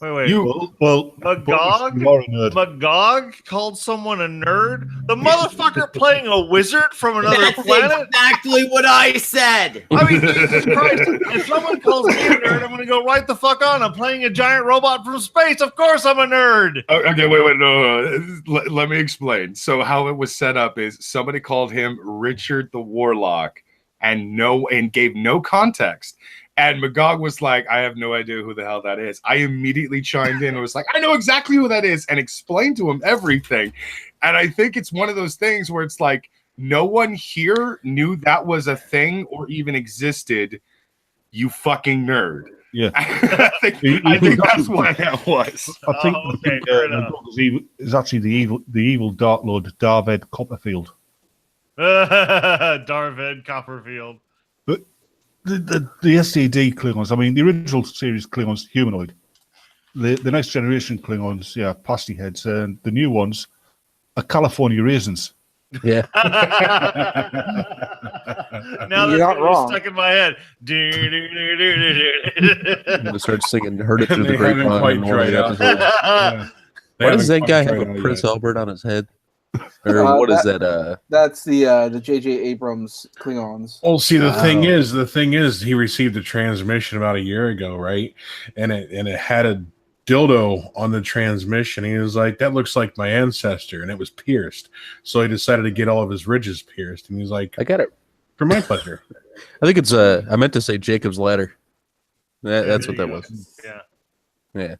Wait. Well, Magog? you are a nerd. Magog called someone a nerd? The motherfucker playing a wizard from another That's planet? exactly what I said. I mean, Jesus Christ. If someone calls me a nerd, I'm going to go right the fuck on. I'm playing a giant robot from space. Of course I'm a nerd. Okay, wait, no. Let me explain. So how it was set up is somebody called him Richard the Warlock and gave no context. And Magog was like, I have no idea who the hell that is. I immediately chimed in and was like, I know exactly who that is, and explained to him everything. And I think it's one of those things where it's like, no one here knew that was a thing or even existed. You fucking nerd. Yeah. I think that's what that was. I think okay, fair enough. is actually the evil Dark Lord Darved Copperfield. Darved Copperfield. But the SAD Klingons, I mean, the original series Klingons, humanoid. The next generation Klingons, pasty heads, and the new ones are California raisins. Yeah. Now You're that's not really wrong. stuck in my head. I'm gonna start singing "Heard It Through They the haven't Grapevine" quite in one of the dried out. episodes. Yeah. They Why does haven't that guy quite have tried a out Prince yet. Albert on his head? Or what is that? That's the J.J. Abrams Klingons. Well, see, the thing is, he received a transmission about a year ago, right? And it had a dildo on the transmission. He was like, "That looks like my ancestor," and it was pierced. So he decided to get all of his ridges pierced, and he's like, I got it. "For my pleasure." I think it's I meant to say Jacob's Ladder. That's what that was. Yeah. Yeah.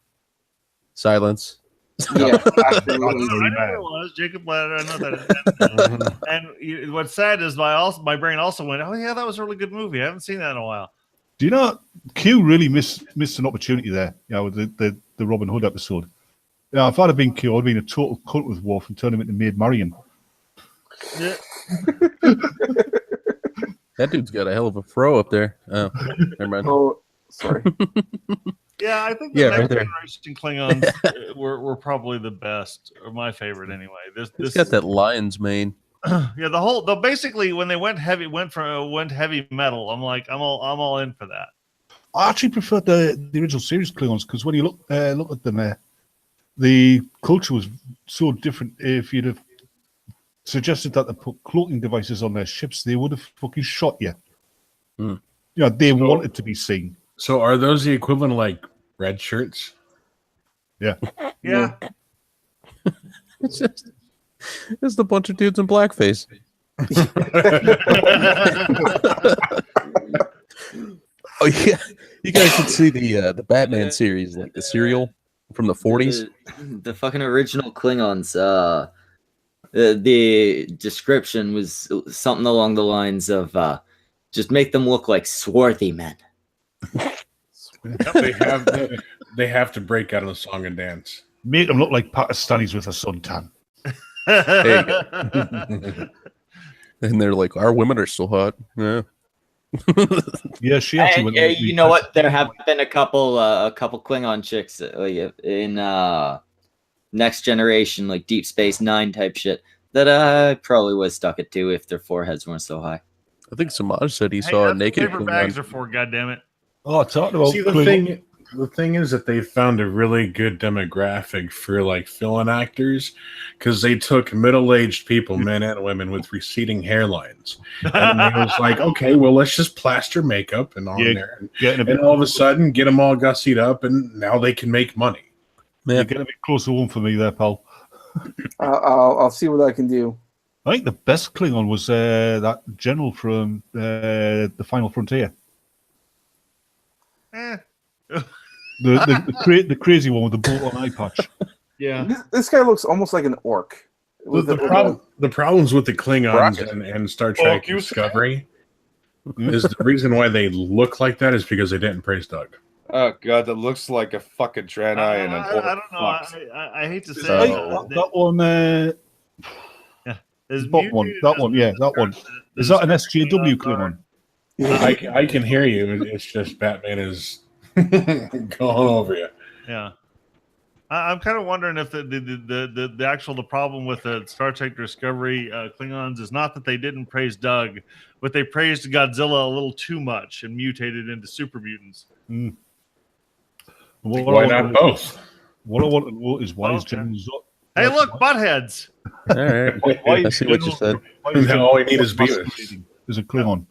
Silence. Yeah, I absolutely. know what it was. Jacob Ladder. I know that. And what's sad is my brain also went, oh, yeah, that was a really good movie. I haven't seen that in a while. Do you know Q really missed an opportunity there? With the Robin Hood episode. Yeah, if I'd have been Q, I'd have been a total cunt with Worf and turned him into Maid Marian. Yeah. That dude's got a hell of a fro up there. Oh, never mind. Oh, sorry. Yeah, I think the Yeah, next right there. generation Klingons were probably the best, or my favorite anyway. He's got that lion's mane. Yeah, basically when they went heavy metal, I'm like, I'm all in for that. I actually prefer the original series Klingons because when you look at them, the culture was so different. If you'd have suggested that they put cloaking devices on their ships, they would have fucking shot you. Hmm. Yeah, they wanted to be seen. So, are those the equivalent of like red shirts? Yeah. It's just a bunch of dudes in blackface. Oh yeah, you guys should see the Batman series, like the serial from the 40s. The fucking original Klingons. The description was something along the lines of just make them look like swarthy men. They have to break out of the song and dance. Make them look like Pakistanis with a suntan. There you go. And they're like, our women are so hot. Yeah. Yeah, she actually went. You know what? There have been a couple Klingon chicks in Next Generation, like Deep Space Nine type shit, that I probably would have stuck it to if their foreheads weren't so high. I think Samaj said he Hey, saw a that's what naked paper Klingon. bags are for, goddammit. Oh, talking about See, Klingon. the thing is that they found a really good demographic for like fill-in actors because they took middle-aged people, men and women, with receding hairlines, and it was like, okay, well, let's just plaster makeup and on there, and all of a sudden get them all gussied up, and now they can make money. You're getting a bit close to home for me there, pal. I'll see what I can do. I think the best Klingon was that general from the Final Frontier. The crazy one with the bolt-on eye patch. Yeah. This guy looks almost like an orc. The problems with the Klingons and Star Trek Discovery is the reason why they look like that is because they didn't praise Doug. Oh god, that looks like a fucking Draenei and I don't know. I hate to say that one. That one. Yeah, that one. Is that an SJW Klingon? I can hear you. It's just Batman is going over you. Yeah. I'm kind of wondering if the problem with the Star Trek Discovery Klingons is not that they didn't praise Doug, but they praised Godzilla a little too much and mutated into super mutants. Mm. Why not both? What I want to know is why is General Zod? Hey, look, buttheads. All right. I see what you said. All we need is Beavis. Is a Klingon.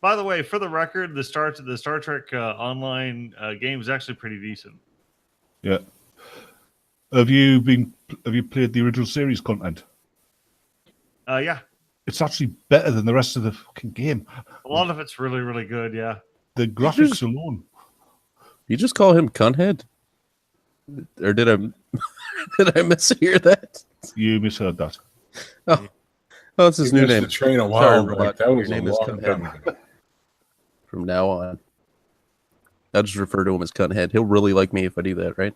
By the way, for the record, the Star Trek online game is actually pretty decent. Yeah. Have you played the original series content? Yeah. It's actually better than the rest of the fucking game. A lot of it's really, really good. Yeah. The graphics alone. You just call him Cunhead? Or did I mishear that? You misheard that. Oh, that's his new name. The train a while Sorry, back. Robot. That was Your a name is long time Cunhead. ago. From now on, I'll just refer to him as Cunhead. He'll really like me if I do that, right?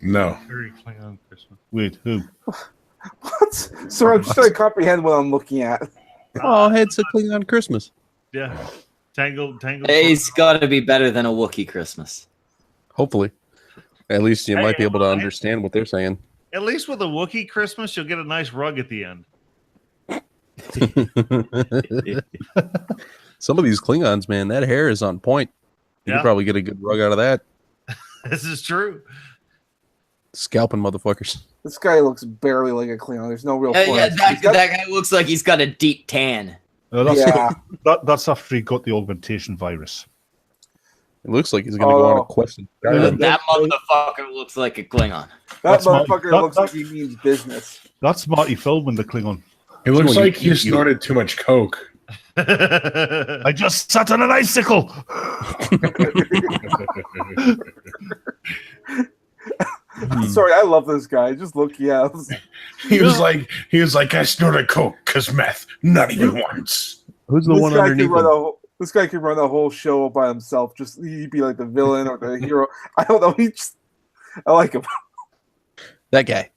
No. Very Klingon Christmas. Wait, who? What? Sorry, I'm just trying to comprehend what I'm looking at. Oh, Head's a Klingon Christmas. Yeah. Tangled. It's got to be better than a Wookiee Christmas. Hopefully. At least you might be able to understand what they're saying. At least with a Wookiee Christmas, you'll get a nice rug at the end. Some of these Klingons, man, that hair is on point. You could probably get a good rug out of that. This is true. Scalping motherfuckers. This guy looks barely like a Klingon. There's no real. Yeah, that guy looks like he's got a deep tan. That's after he got the augmentation virus. It looks like he's going to go on a quest. That motherfucker looks like a Klingon. That motherfucker looks like he means business. That's Marty Feldman, the Klingon. It looks like he snorted too much coke. I just sat on an icicle. Sorry, I love this guy. Just look, yeah. He was like, I snorted coke because meth, not even once. Who's the one underneath him? This guy could run a whole show by himself. Just he'd be like the villain or the hero. I don't know. I like him. That guy.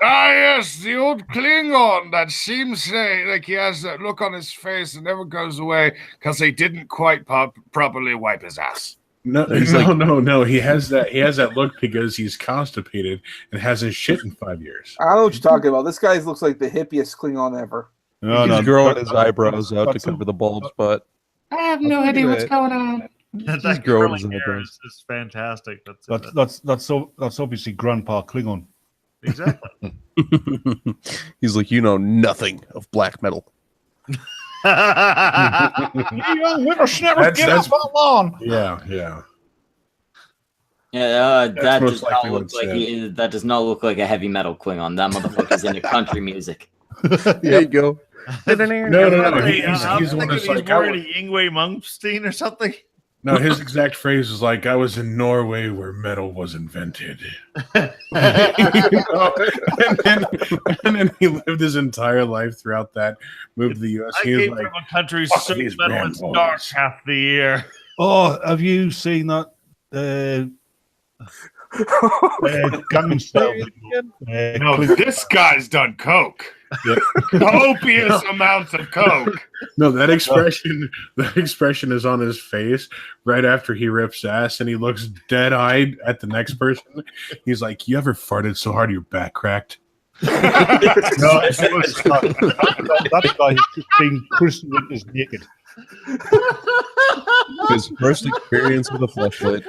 Yes, the old Klingon that seems like he has that look on his face that never goes away because they didn't quite properly wipe his ass. No. He has that look because he's constipated and hasn't shit in 5 years. I don't know what you're talking about. This guy looks like the hippiest Klingon ever. He's growing his eyebrows out to cover the bald spot. I have no idea what's going on. That curling hair is fantastic. That's obviously Grandpa Klingon. Exactly. He's like, you know nothing of black metal. You young whippersnapper, get off my lawn. Yeah. Yeah, that most does not likely look what's like said. that does not look like a heavy metal Klingon. That motherfucker's into country music. There you go. No. He's the one that's like, more into Yngwie Malmsteen or something. no, his exact phrase was like, I was in Norway where metal was invented. and then he lived his entire life throughout that, moved to the U.S. I He was came like, from a country "Fuck so these metal band it's boys." dark half the year. Oh, have you seen that Gangnam Style? No, this guy's done coke. Copious amounts of coke. No, that expression is on his face right after he rips ass, and he looks dead-eyed at the next person. He's like, "You ever farted so hard your back cracked?" No, that guy has just been Christian is naked. His first experience with a fleshlight.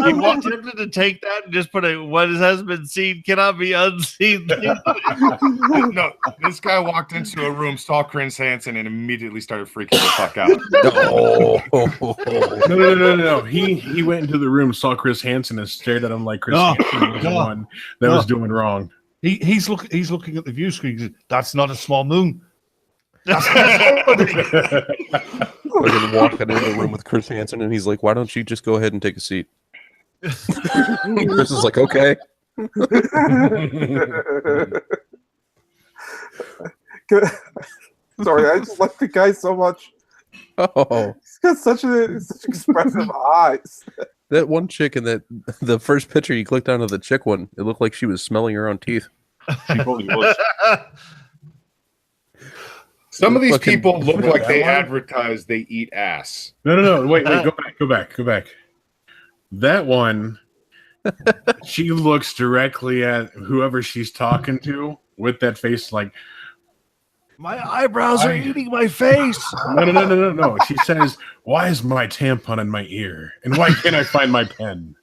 I'm not tempted to take that and just put a "what has been seen cannot be unseen." No, this guy walked into a room, saw Chris Hansen, and immediately started freaking the fuck out. No. He went into the room, saw Chris Hansen, and stared at him like Chris Hansen was the one that was doing wrong. He's looking at the view screen. He says, "That's not a small moon." Fucking walking into the room with Chris Hansen, and he's like, "Why don't you just go ahead and take a seat?" Chris is like, "Okay." Sorry, I just like the guy so much. Oh, He's got such expressive eyes. that one chick in the first picture you clicked onto the chick one, it looked like she was smelling her own teeth. She probably was. Some of these Fucking- people look like they advertise they eat ass. No. Wait. Go back. That one, she looks directly at whoever she's talking to with that face like, My eyebrows are eating my face. no. She says, "Why is my tampon in my ear? And why can't I find my pen?"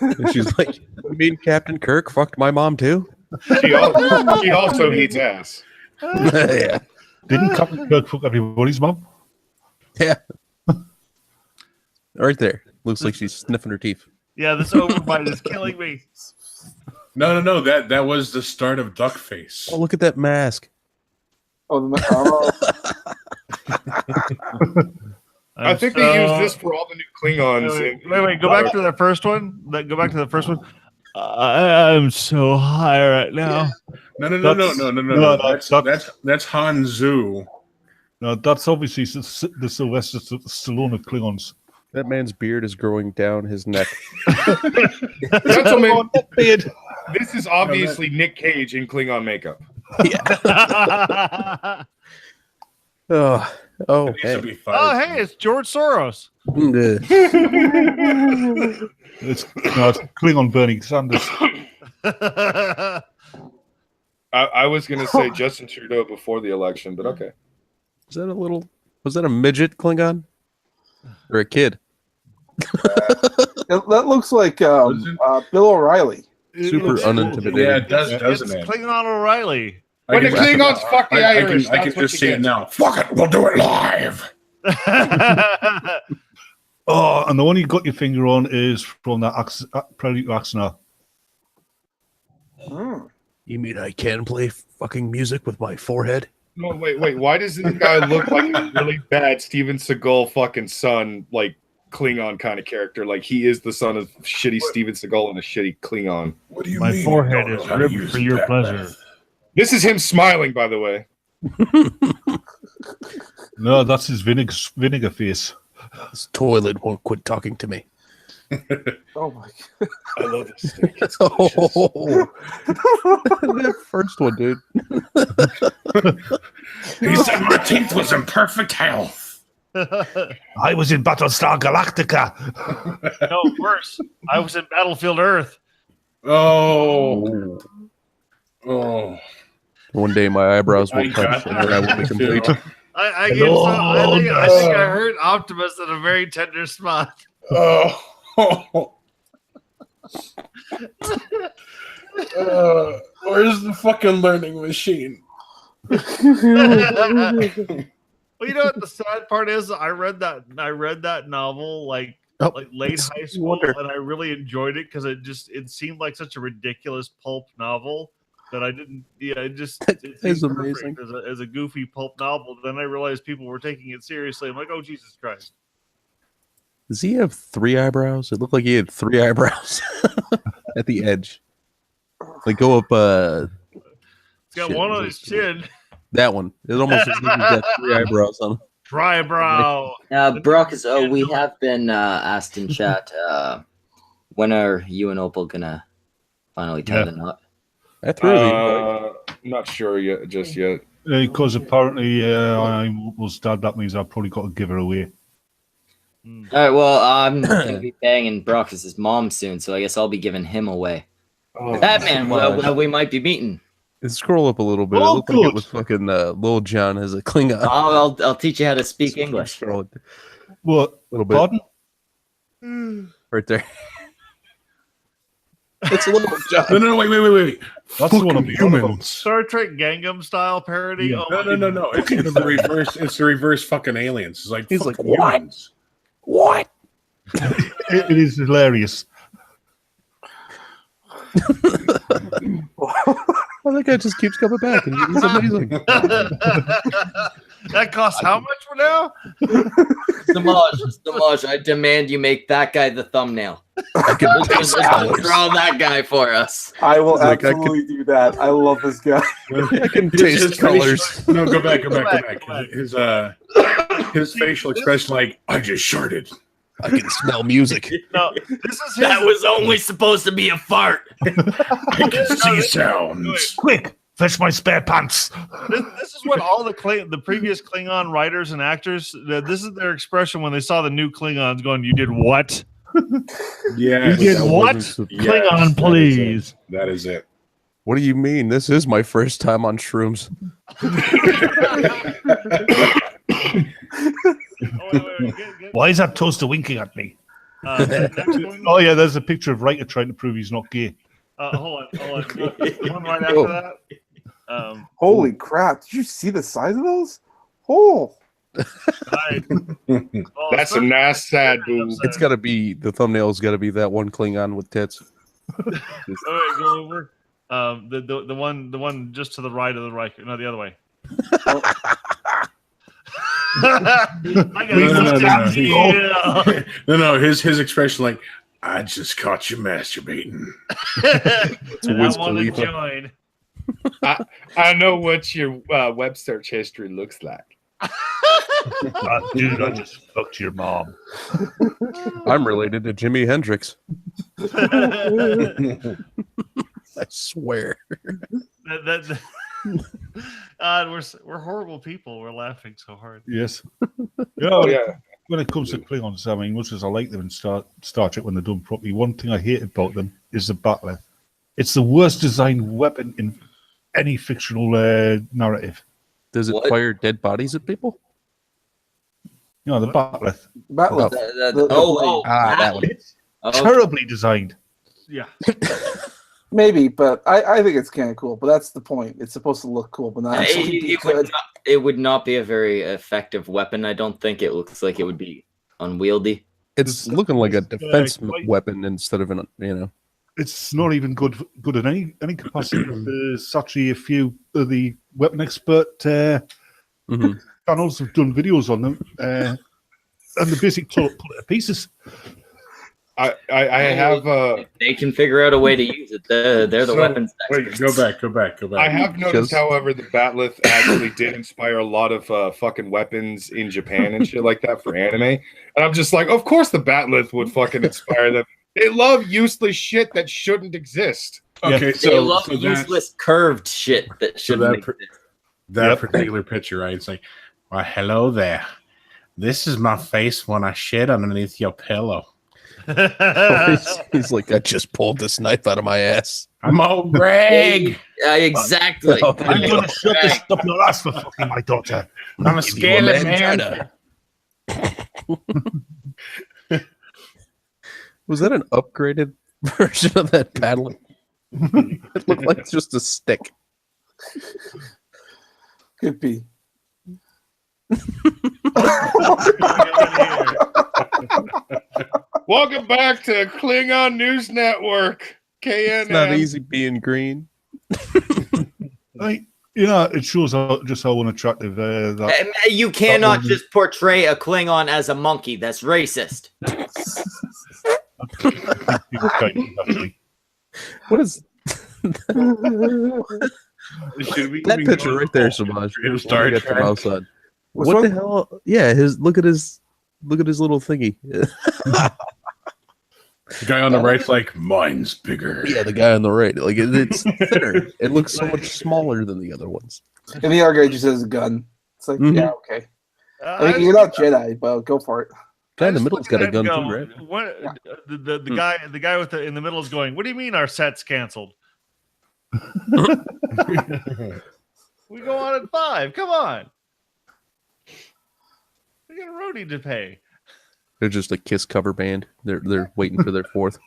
And she's like, "You mean Captain Kirk fucked my mom too?" She also eats ass. Yeah. Didn't Captain Kirk fuck everybody's mom? Yeah. Right there. Looks like she's sniffing her teeth. Yeah, this overbite is killing me. No. That was the start of duck face. Oh, look at that mask. I think they use this for all the new Klingons. Wait. Go back to the first one. Go back to the first one. I'm so high right now. No. That's Han Zu. No, that's obviously the Sylvester Stallone of Klingons. That man's beard is growing down his neck. Gentlemen, this is obviously Nick Cage in Klingon makeup. Oh, hey. Hey, it's George Soros. It's Klingon Bernie Sanders. I was going to say Justin Trudeau before the election, but okay. Was that a midget Klingon? Or a kid? That looks like Bill O'Reilly. Super unintimidating. Yeah, it does, doesn't it? Klingon O'Reilly. When the Klingons fuck the Irish, I can just see it now. Fuck it, we'll do it live. Oh, and the one you got your finger on is from that Predator Axana. You mean I can play fucking music with my forehead? No, wait. Why does this guy look like a really bad Steven Seagal fucking son, like Klingon kind of character? Like he is the son of shitty Steven Seagal and a shitty Klingon. What do you My mean? forehead is ribbed for your pleasure. This is him smiling, by the way. No, that's his vinegar face. This toilet won't quit talking to me. Oh my god! I love this steak. It's That first one, dude. He said my teeth was in perfect health. I was in Battlestar Galactica. No, worse. I was in Battlefield Earth. Oh. One day my eyebrows will touch and then I will be complete. I think I hurt Optimus in a very tender spot. Where's the fucking learning machine? Well, you know what the sad part is? I read that novel like late high school, and I really enjoyed it because it seemed like such a ridiculous pulp novel that I didn't. Yeah, it is seemed amazing perfect as a goofy pulp novel. Then I realized people were taking it seriously. I'm like, oh Jesus Christ! Does he have 3 eyebrows? It looked like he had 3 eyebrows at the edge. Like go up. He's got one on his chin. That one. It almost looks like he's got 3 eyebrows on him. Dry brow. Brock we have been asked in chat, when are you and Opal gonna finally tie the knot? I threw it. Not sure yet, just yet. Because apparently I was dad. That means I've probably got to give her away. All right, well, I'm gonna be banging Brock's mom soon, so I guess I'll be giving him away. Oh, Batman, well, we might be meeting. Scroll up a little bit. It looked like it was fucking Lil Jon as a Klingon. I'll teach you how to speak English. What? A little bit. Pardon? Right there. It's a Lil Jon. No, wait. That's Fucking one of humans. Star Trek Gangnam Style parody. Yeah. Oh, No. It's the reverse. It's the reverse fucking aliens. It's like He's like, fucking what? humans. What? It is hilarious. Well, that guy just keeps coming back, and he's amazing. That costs how much for now? Samaj, I demand you make that guy the thumbnail. I can Just draw that guy for us. I will Like, I absolutely do that. I love this guy. I can taste colors. No, go back. His facial expression, like, I just sharded. I can smell music. No, this is That was only supposed to be a fart. I can see sounds. Quick, fetch my spare pants. This is what all the previous Klingon writers and actors. This is their expression when they saw the new Klingons going. You did what? Yeah. You did what? Klingon, please. That is it. What do you mean? This is my first time on shrooms. Why is that toaster winking at me? Oh yeah, there's a picture of Riker trying to prove he's not gay. Hold on. The one right after that. Holy crap! Did you see the size of those? Oh, That's a nice side boob. It's got to be the thumbnail's got to be that one Klingon with tits. All right, go over. The one just to the right of the Riker. No, the other way. No. His expression, like, I just caught you masturbating. And I want to join. I know what your web search history looks like. Dude, I just fucked your mom. I'm related to Jimi Hendrix. I swear. We're horrible people. We're laughing so hard. Yes. Oh, yeah. When it comes to Klingons, I mean, much as I like them in Star Trek when they're done properly, one thing I hate about them is the bat'leth. It's the worst designed weapon in any fictional narrative. Does it fire dead bodies at people? No, the bat'leth. Bat'leth. That one. Terribly designed. Yeah. Maybe, but I think it's kind of cool. But that's the point. It's supposed to look cool, but not. It would not be a very effective weapon. I don't think it looks like it would be unwieldy. It's looking like a defense weapon instead of an, It's not even good in any capacity. There's actually a few of the weapon expert channels have done videos on them, and the basic pull it to pieces. I have. They can figure out a way to use it. They're the weapons. Wait, go back. I have noticed, however, the bat'leth actually did inspire a lot of fucking weapons in Japan and shit like that for anime. And I'm just like, of course the bat'leth would fucking inspire them. They love useless shit that shouldn't exist. Okay, They love useless curved shit that shouldn't exist. That particular picture, right? It's like, well, hello there. This is my face when I shit underneath your pillow. He's like, I just pulled this knife out of my ass. I'm old Greg. Yeah, exactly. I'm gonna shove this up your ass for fucking my daughter. I'm a scaly man. Was that an upgraded version of that paddling? It looked like just a stick. Could be. Welcome back to Klingon News Network. KNN. It's not easy being green. It shows just how unattractive that. You cannot just portray a Klingon as a monkey. That's racist. What is that picture right there, Samaj? What the hell? Yeah, look at his little thingy. The guy on the right's like, mine's bigger. Yeah, the guy on the right, like it's thinner. It looks so much smaller than the other ones. And the other guy just has a gun. It's like, Mhm. yeah, okay. I mean, you're not Jedi, but go for it. Guy in the just middle's look got a at gun him too, go, right? What, Yeah. the guy in the middle is going, what do you mean our set's canceled? We go on at 5. Come on. We got a roadie to pay. They're just a Kiss cover band. They're waiting for their fourth.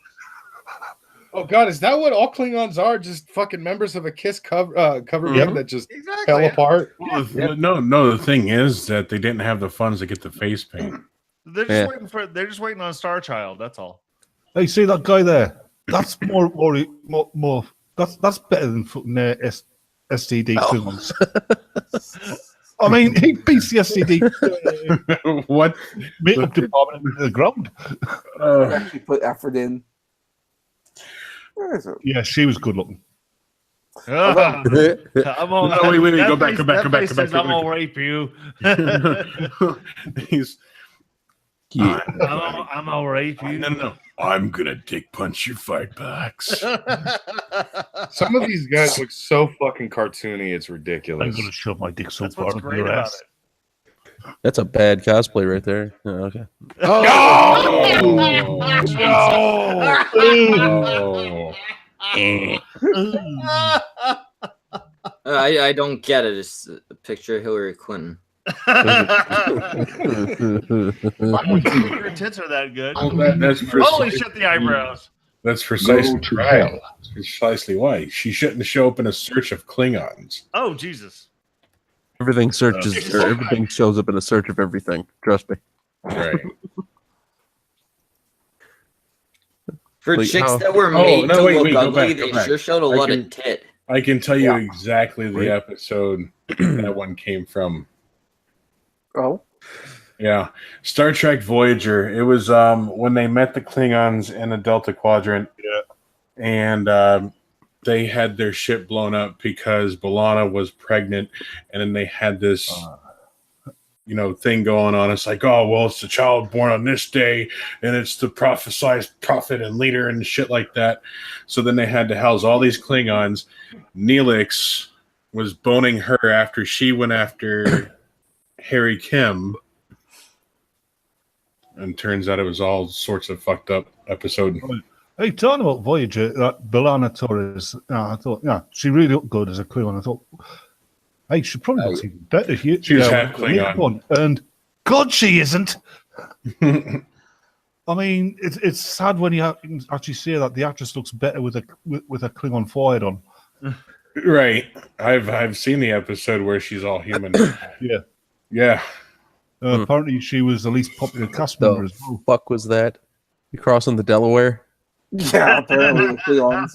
Oh God, is that what all Klingons are? Just fucking members of a Kiss cover band that just Exactly. fell apart? Well, no. The thing is that they didn't have the funds to get the face paint. They're just waiting on Star Child. That's all. Hey, see that guy there? That's more. That's better than fucking STD Klingons. I mean, he beats the STD What? makeup department into the ground. Actually put effort in. Where is it? Yeah, she was good looking. I'm all, No, wait, that go back, face- go back, that go back, face go back, says, go I'm back. gonna rape you. He's Yeah. I'm gonna rape you. no. I'm gonna dick punch your fight backs. Some of these guys look so fucking cartoony, it's I'm ridiculous. going to shove my dick so That's far what's up great your about ass. it. That's a bad cosplay right there. Oh, okay. I don't get it. It's a picture of Hillary Clinton. Your tits are that good. That's Holy shit, the eyebrows. That's precisely Go to hell. That's precisely why she shouldn't show up in a search of Klingons. Oh, Jesus. Everything searches or everything shows up in a search of everything. Trust me. Right. For Like, chicks how- that were Oh, made no, to wait, look wait, go ugly, back, go they back. sure showed a I lot can- of tit. I can tell you Yeah. exactly the episode that one came from. Oh, Yeah, Star Trek Voyager. It was when they met the Klingons in the Delta Quadrant, and they had their ship blown up because B'Elanna was pregnant, and then they had this, thing going on. It's like, oh well, it's the child born on this day, and it's the prophesized prophet and leader and shit like that. So then they had to house all these Klingons. Neelix was boning her after she went after Harry Kim. And turns out it was all sorts of fucked up episode. Hey, talking about Voyager, that B'Elanna Torres, I thought, she really looked good as a Klingon. I thought, hey, she probably looks even better here. She was half Klingon. And God, she isn't. I mean, it's sad when you actually say that the actress looks better with a Klingon forehead on. Right. I've seen the episode where she's all human. Yeah. Yeah. Apparently, she was the least popular cast member as well. Fuck was that? You crossing the Delaware? yeah, apparently the Klingons.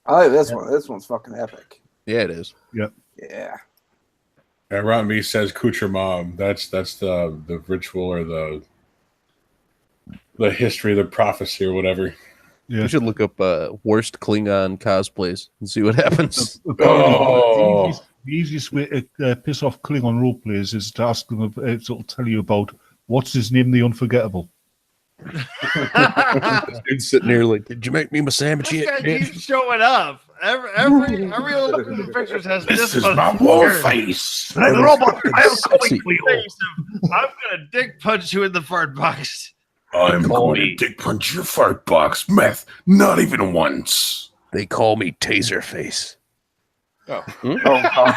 I like this one. This one's fucking epic. Yeah, it is. Yeah. And Ron says Kucher Mom. That's the ritual or the history, the prophecy or whatever. Yeah. You should look up worst Klingon cosplays and see what happens. Oh. The easiest way to piss off Klingon role players is to ask them to tell you about what's his name, the Unforgettable. Dude's sitting there like, did you make me my sandwich This yet? guy keeps showing up. Every look at the pictures has This is one my here. war face. Hey, robot, I'm Sexy. coming for you. Face of, I'm gonna dick punch you in the fart box. I'm going to dick punch your fart box, meth. Not even once. They call me Taserface. Oh, oh.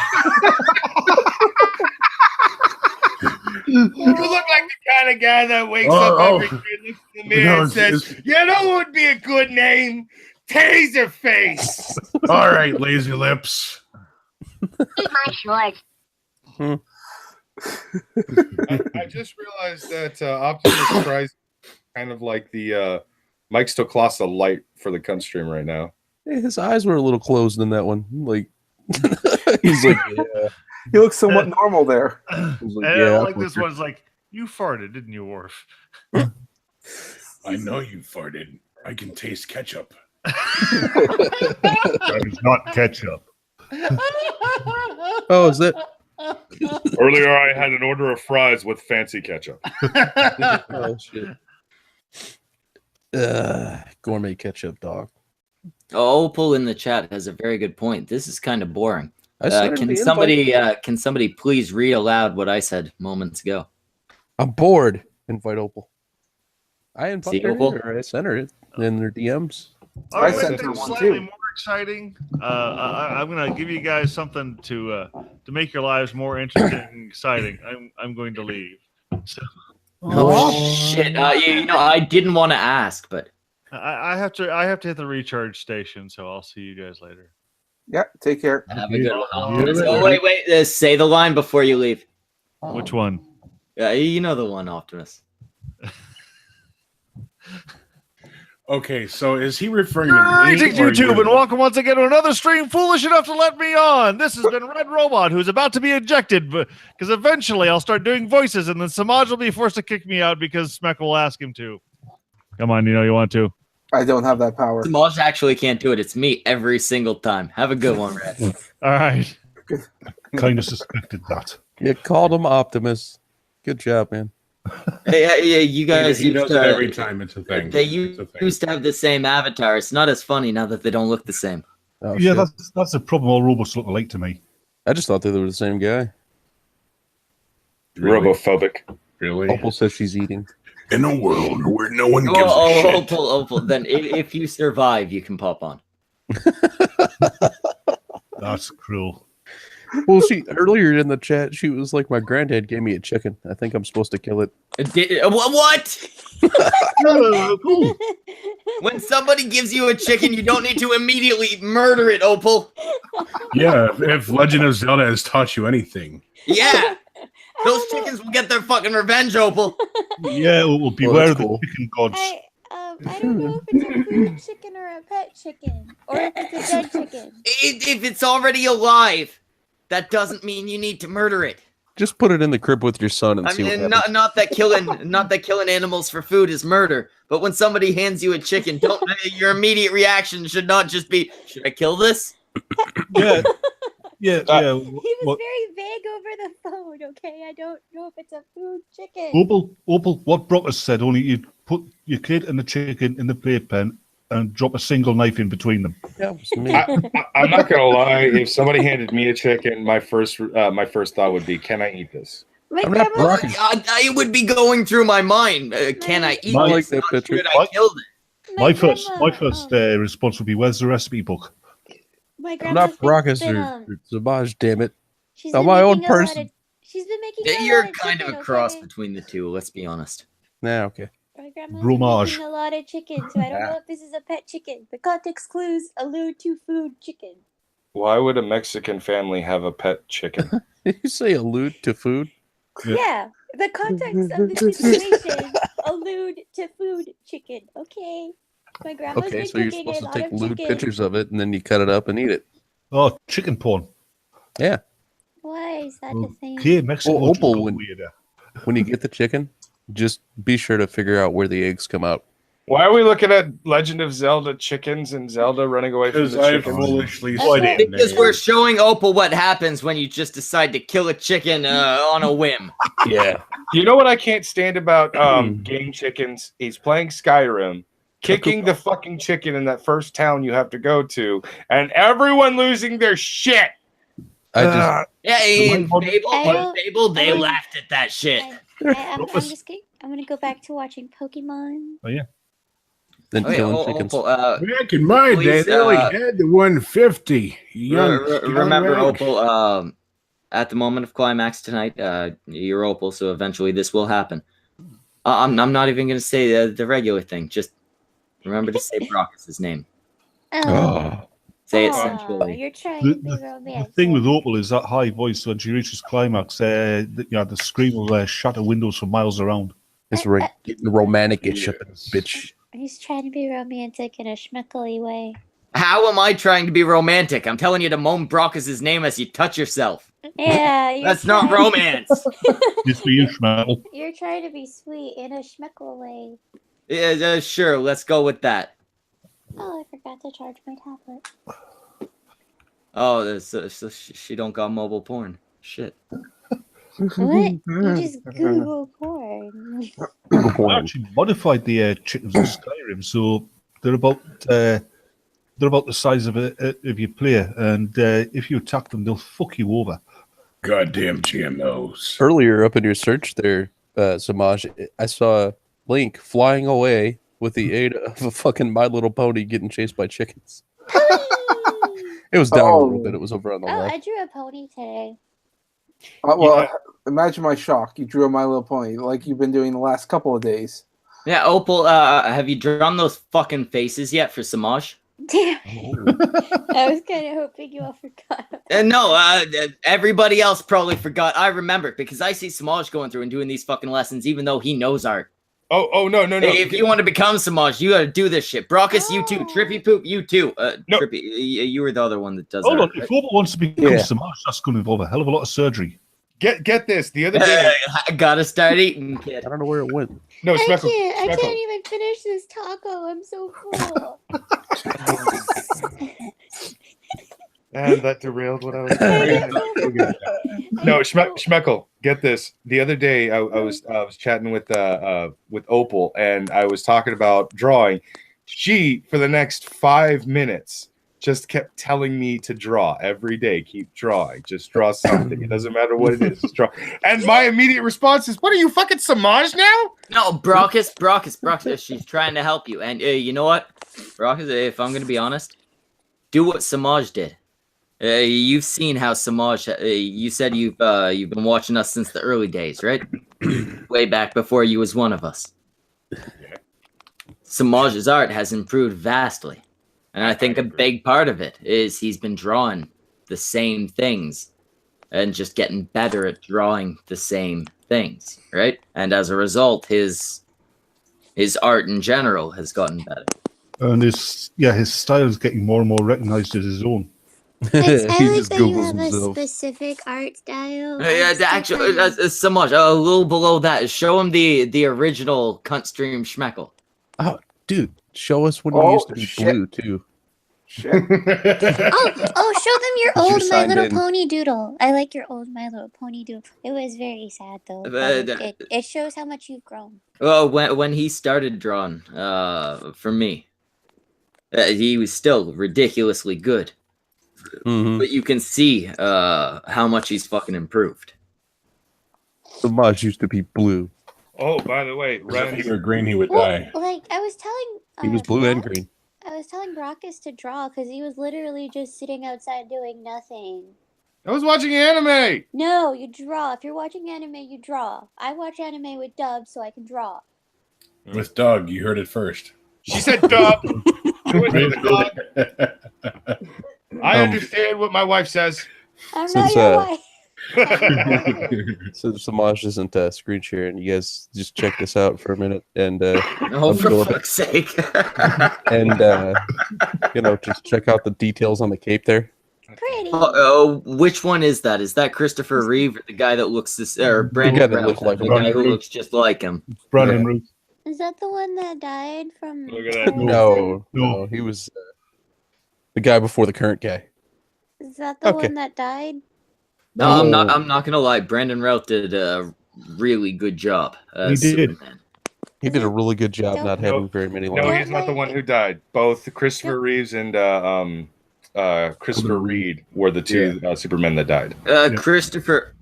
You look like the kind of guy that wakes up every day, looks in the mirror, and says, "You know what would be a good name? Taserface." All right, lazy lips. My shorts. I just realized that Optimus Prime is kind of like the Mike Stoklasa light for the cunt stream right now. Yeah, his eyes were a little closed in that one. Like he's like, yeah. He looks somewhat normal there. He's like, And yeah, like this one's like, you farted, didn't you, Worf? I know you farted. I can taste ketchup. That is not ketchup. Oh, is that? Earlier, I had an order of fries with fancy ketchup. Oh shit. Gourmet ketchup, dog. Opal in the chat has a very good point. This is kind of boring. I said Can somebody please read aloud what I said moments ago? I'm bored. Invite Opal. I See, invited her. Opal? Or I sent her it in their DMs. All right, I sent her something one slightly too. more exciting. I'm going to give you guys something to make your lives more interesting and exciting. I'm going to leave. So, Shit! I didn't want to ask, but I have to hit the recharge station. So I'll see you guys later. Yeah, take care. have a good one. Yeah. Optimus. Oh wait! Say the line before you leave. Which one? You know the one, Optimus. Okay, so is he referring to Greetings, me? Or YouTube, you? and welcome once again to another stream foolish enough to let me on. This has been Red Robot, who's about to be ejected, because eventually I'll start doing voices, and then Samaj will be forced to kick me out because Smek will ask him to. Come on, you want to. I don't have that power. Samaj actually can't do it. It's me every single time. Have a good one, Red. All right. Kind of suspected that. You called him Optimus. Good job, man. Hey, you guys He used does to, it every time. It's a thing. They It's a thing. used to have the same avatar. It's not as funny now that they don't look the same. Oh, Yeah, shit. that's the problem. All robots look alike to me. I just thought they were the same guy. Really? Robophobic. Really? Opal says she's eating. In a world where no one gives a Oh, shit. Opal. Then if you survive, you can pop on. That's cruel. Well, she earlier in the chat, she was like, "My granddad gave me a chicken. I think I'm supposed to kill it." What? When somebody gives you a chicken, you don't need to immediately murder it, Opal. Yeah, if Legend of Zelda has taught you anything. Yeah. Those chickens will get their fucking revenge, Opal. Yeah, well, beware of the chicken gods. I don't know if it's a food chicken or a pet chicken, or if it's a dead chicken. If it's already alive, that doesn't mean you need to murder it. Just put it in the crib with your son and I see what mean, happens. not that killing animals for food is murder, but when somebody hands you a chicken, your immediate reaction should not just be, should I kill this? Yeah, yeah. He was very vague over the phone, okay? I don't know if it's a food chicken. Opal, what Brock has said, only you put your kid and the chicken in the playpen and drop a single knife in between them. Yeah, it was me. I'm not gonna lie. If somebody handed me a chicken, my first thought would be, "Can I eat this?" My I'm not grandma, rocking. It would be going through my mind. Can I eat I this? like that Not picture. should I kill it? My first grandma, response would be, "Where's the recipe book?" my I'm grandma's not Brockus been, or Zabaj, damn it. she's I'm been my own making a lot person. she's been making a You're lot of kind chicken, of a cross okay? between the two, let's be honest. Nah, okay. My grandma's Bromage. been making a lot of chicken, so I don't know if this is a pet chicken. The context clues allude to food chicken. Why would a Mexican family have a pet chicken? Did you say allude to food? Yeah, the context of the situation allude to food chicken. Okay, my grandma's Okay, been so you're cooking supposed a to lot take of lewd chicken. pictures of it and then you cut it up and eat it. Oh, chicken porn. Yeah. Why is that the thing? Okay, Mexico. Well, Opal, got when- weirder. When you get the chicken, just be sure to figure out where the eggs come out. Why are we looking at Legend of Zelda chickens and Zelda running away from Because the I chickens? foolishly That's said right. Because we're showing Opal what happens when you just decide to kill a chicken on a whim. Yeah. You know what I can't stand about game chickens? He's playing Skyrim, kicking the fucking chicken in that first town you have to go to, and everyone losing their shit. I just Yeah, in I Fable, they don't- laughed at that shit. I'm gonna go back to watching Pokemon. then Okay, killing chickens. Opal, Back in my day, please, they only had the 150. Young remember, scallywag. Opal, at the moment of climax tonight, you're Opal, so eventually this will happen. I'm not even going to say the regular thing. Just remember to say Brockus' name. Oh. Say it Aw, sensually. You're trying The, to be the romantic. thing with Opal is that high voice when she reaches climax. The scream will shatter windows for miles around. It's right, getting romantic-ish up in this bitch. He's trying to be romantic in a schmeckly way. How am I trying to be romantic? I'm telling you to moan Brockus' name as you touch yourself. Yeah, you're That's not trying- romance. It's for you, Schmel. You're trying to be sweet in a schmeckle way. Yeah, sure, let's go with that. Oh, I forgot to charge my tablet. Oh, so she don't got mobile porn. Shit. What? You just Google porn. I actually modified the chickens in Skyrim, so they're about the size of your player, and if you attack them, they'll fuck you over. Goddamn GMOs. Earlier up in your search there, Samaj, I saw Link flying away with the aid of a fucking My Little Pony getting chased by chickens. It was down a little bit. It was over on the Oh, left. I drew a pony today. Imagine my shock. You drew a My Little Pony like you've been doing the last couple of days. Yeah, Opal, have you drawn those fucking faces yet for Samaj? Damn. I was kind of hoping you all forgot. No, everybody else probably forgot. I remember because I see Samaj going through and doing these fucking lessons, even though he knows art. Oh no. If you want to become Samaj, you gotta do this shit. Brockus, you too. Trippy Poop, you too. No. Trippy, you were the other one that does Hold art. on, if Robert wants to become Samaj, that's going to involve a hell of a lot of surgery. Get this. The other day, I gotta start eating, kid. I don't know where it went. No, I Speckle. can't even finish this taco. I'm so full. And that derailed what I was saying. No, Schmeckle, get this. The other day, I was chatting with Opal, and I was talking about drawing. She, for the next 5 minutes, just kept telling me to draw every day. Keep drawing. Just draw something. It doesn't matter what it is. Just draw. And my immediate response is, "What are you, fucking Samaj now?" No, Brockus. She's trying to help you. And you know what, Brockus? If I'm gonna be honest, do what Samaj did. You've seen how Samaj. You said you've been watching us since the early days, right? Way back before you was one of us. Samaj's art has improved vastly, and I think a big part of it is he's been drawing the same things and just getting better at drawing the same things, right? And as a result, his art in general has gotten better. And his style is getting more and more recognized as his own. I like that you have a specific art style. Yeah, actually, Samaj, a little below that. Show him the original Cunt Stream Schmeckle. Oh, dude, show us when you used to be blue too. Show them your You old My signed Little in. Pony doodle. I like your old My Little Pony doodle. It was very sad though. But it shows how much you've grown. Well, when he started drawing, for me, he was still ridiculously good. Mm-hmm. But you can see how much he's fucking improved. Samaj used to be blue. Oh, by the way, If he were green, he would Well, die. like I was telling, He was blue and Brock- green. I was telling Brockus to draw because he was literally just sitting outside doing nothing. I was watching anime. No, you draw. If you're watching anime, you draw. I watch anime with dubs so I can draw. With Doug, you heard it first. She said, "Dub." I understand what my wife says. I'm Since, not your wife. Since Samaj isn't screen sharing, you guys just check this out for a minute and Oh, for fuck's sake! and just check out the details on the cape there. Pretty. Which one is that? Is that Christopher Reeve, or the guy that looks this, or Brandon guy that Routh, looks like the him. guy who looks just like him? Brandon Root. Is that the one that died from? Look at that. No, he was the guy before the current guy. Is that the Okay. one that died? No, I'm not gonna lie. Brandon Routh did a really good job. He did. Superman. He did a really good job Don't- not having very many No, lines. he's not the one who died. Both Christopher Reeves and Christopher Reed were the two Supermen that died. Christopher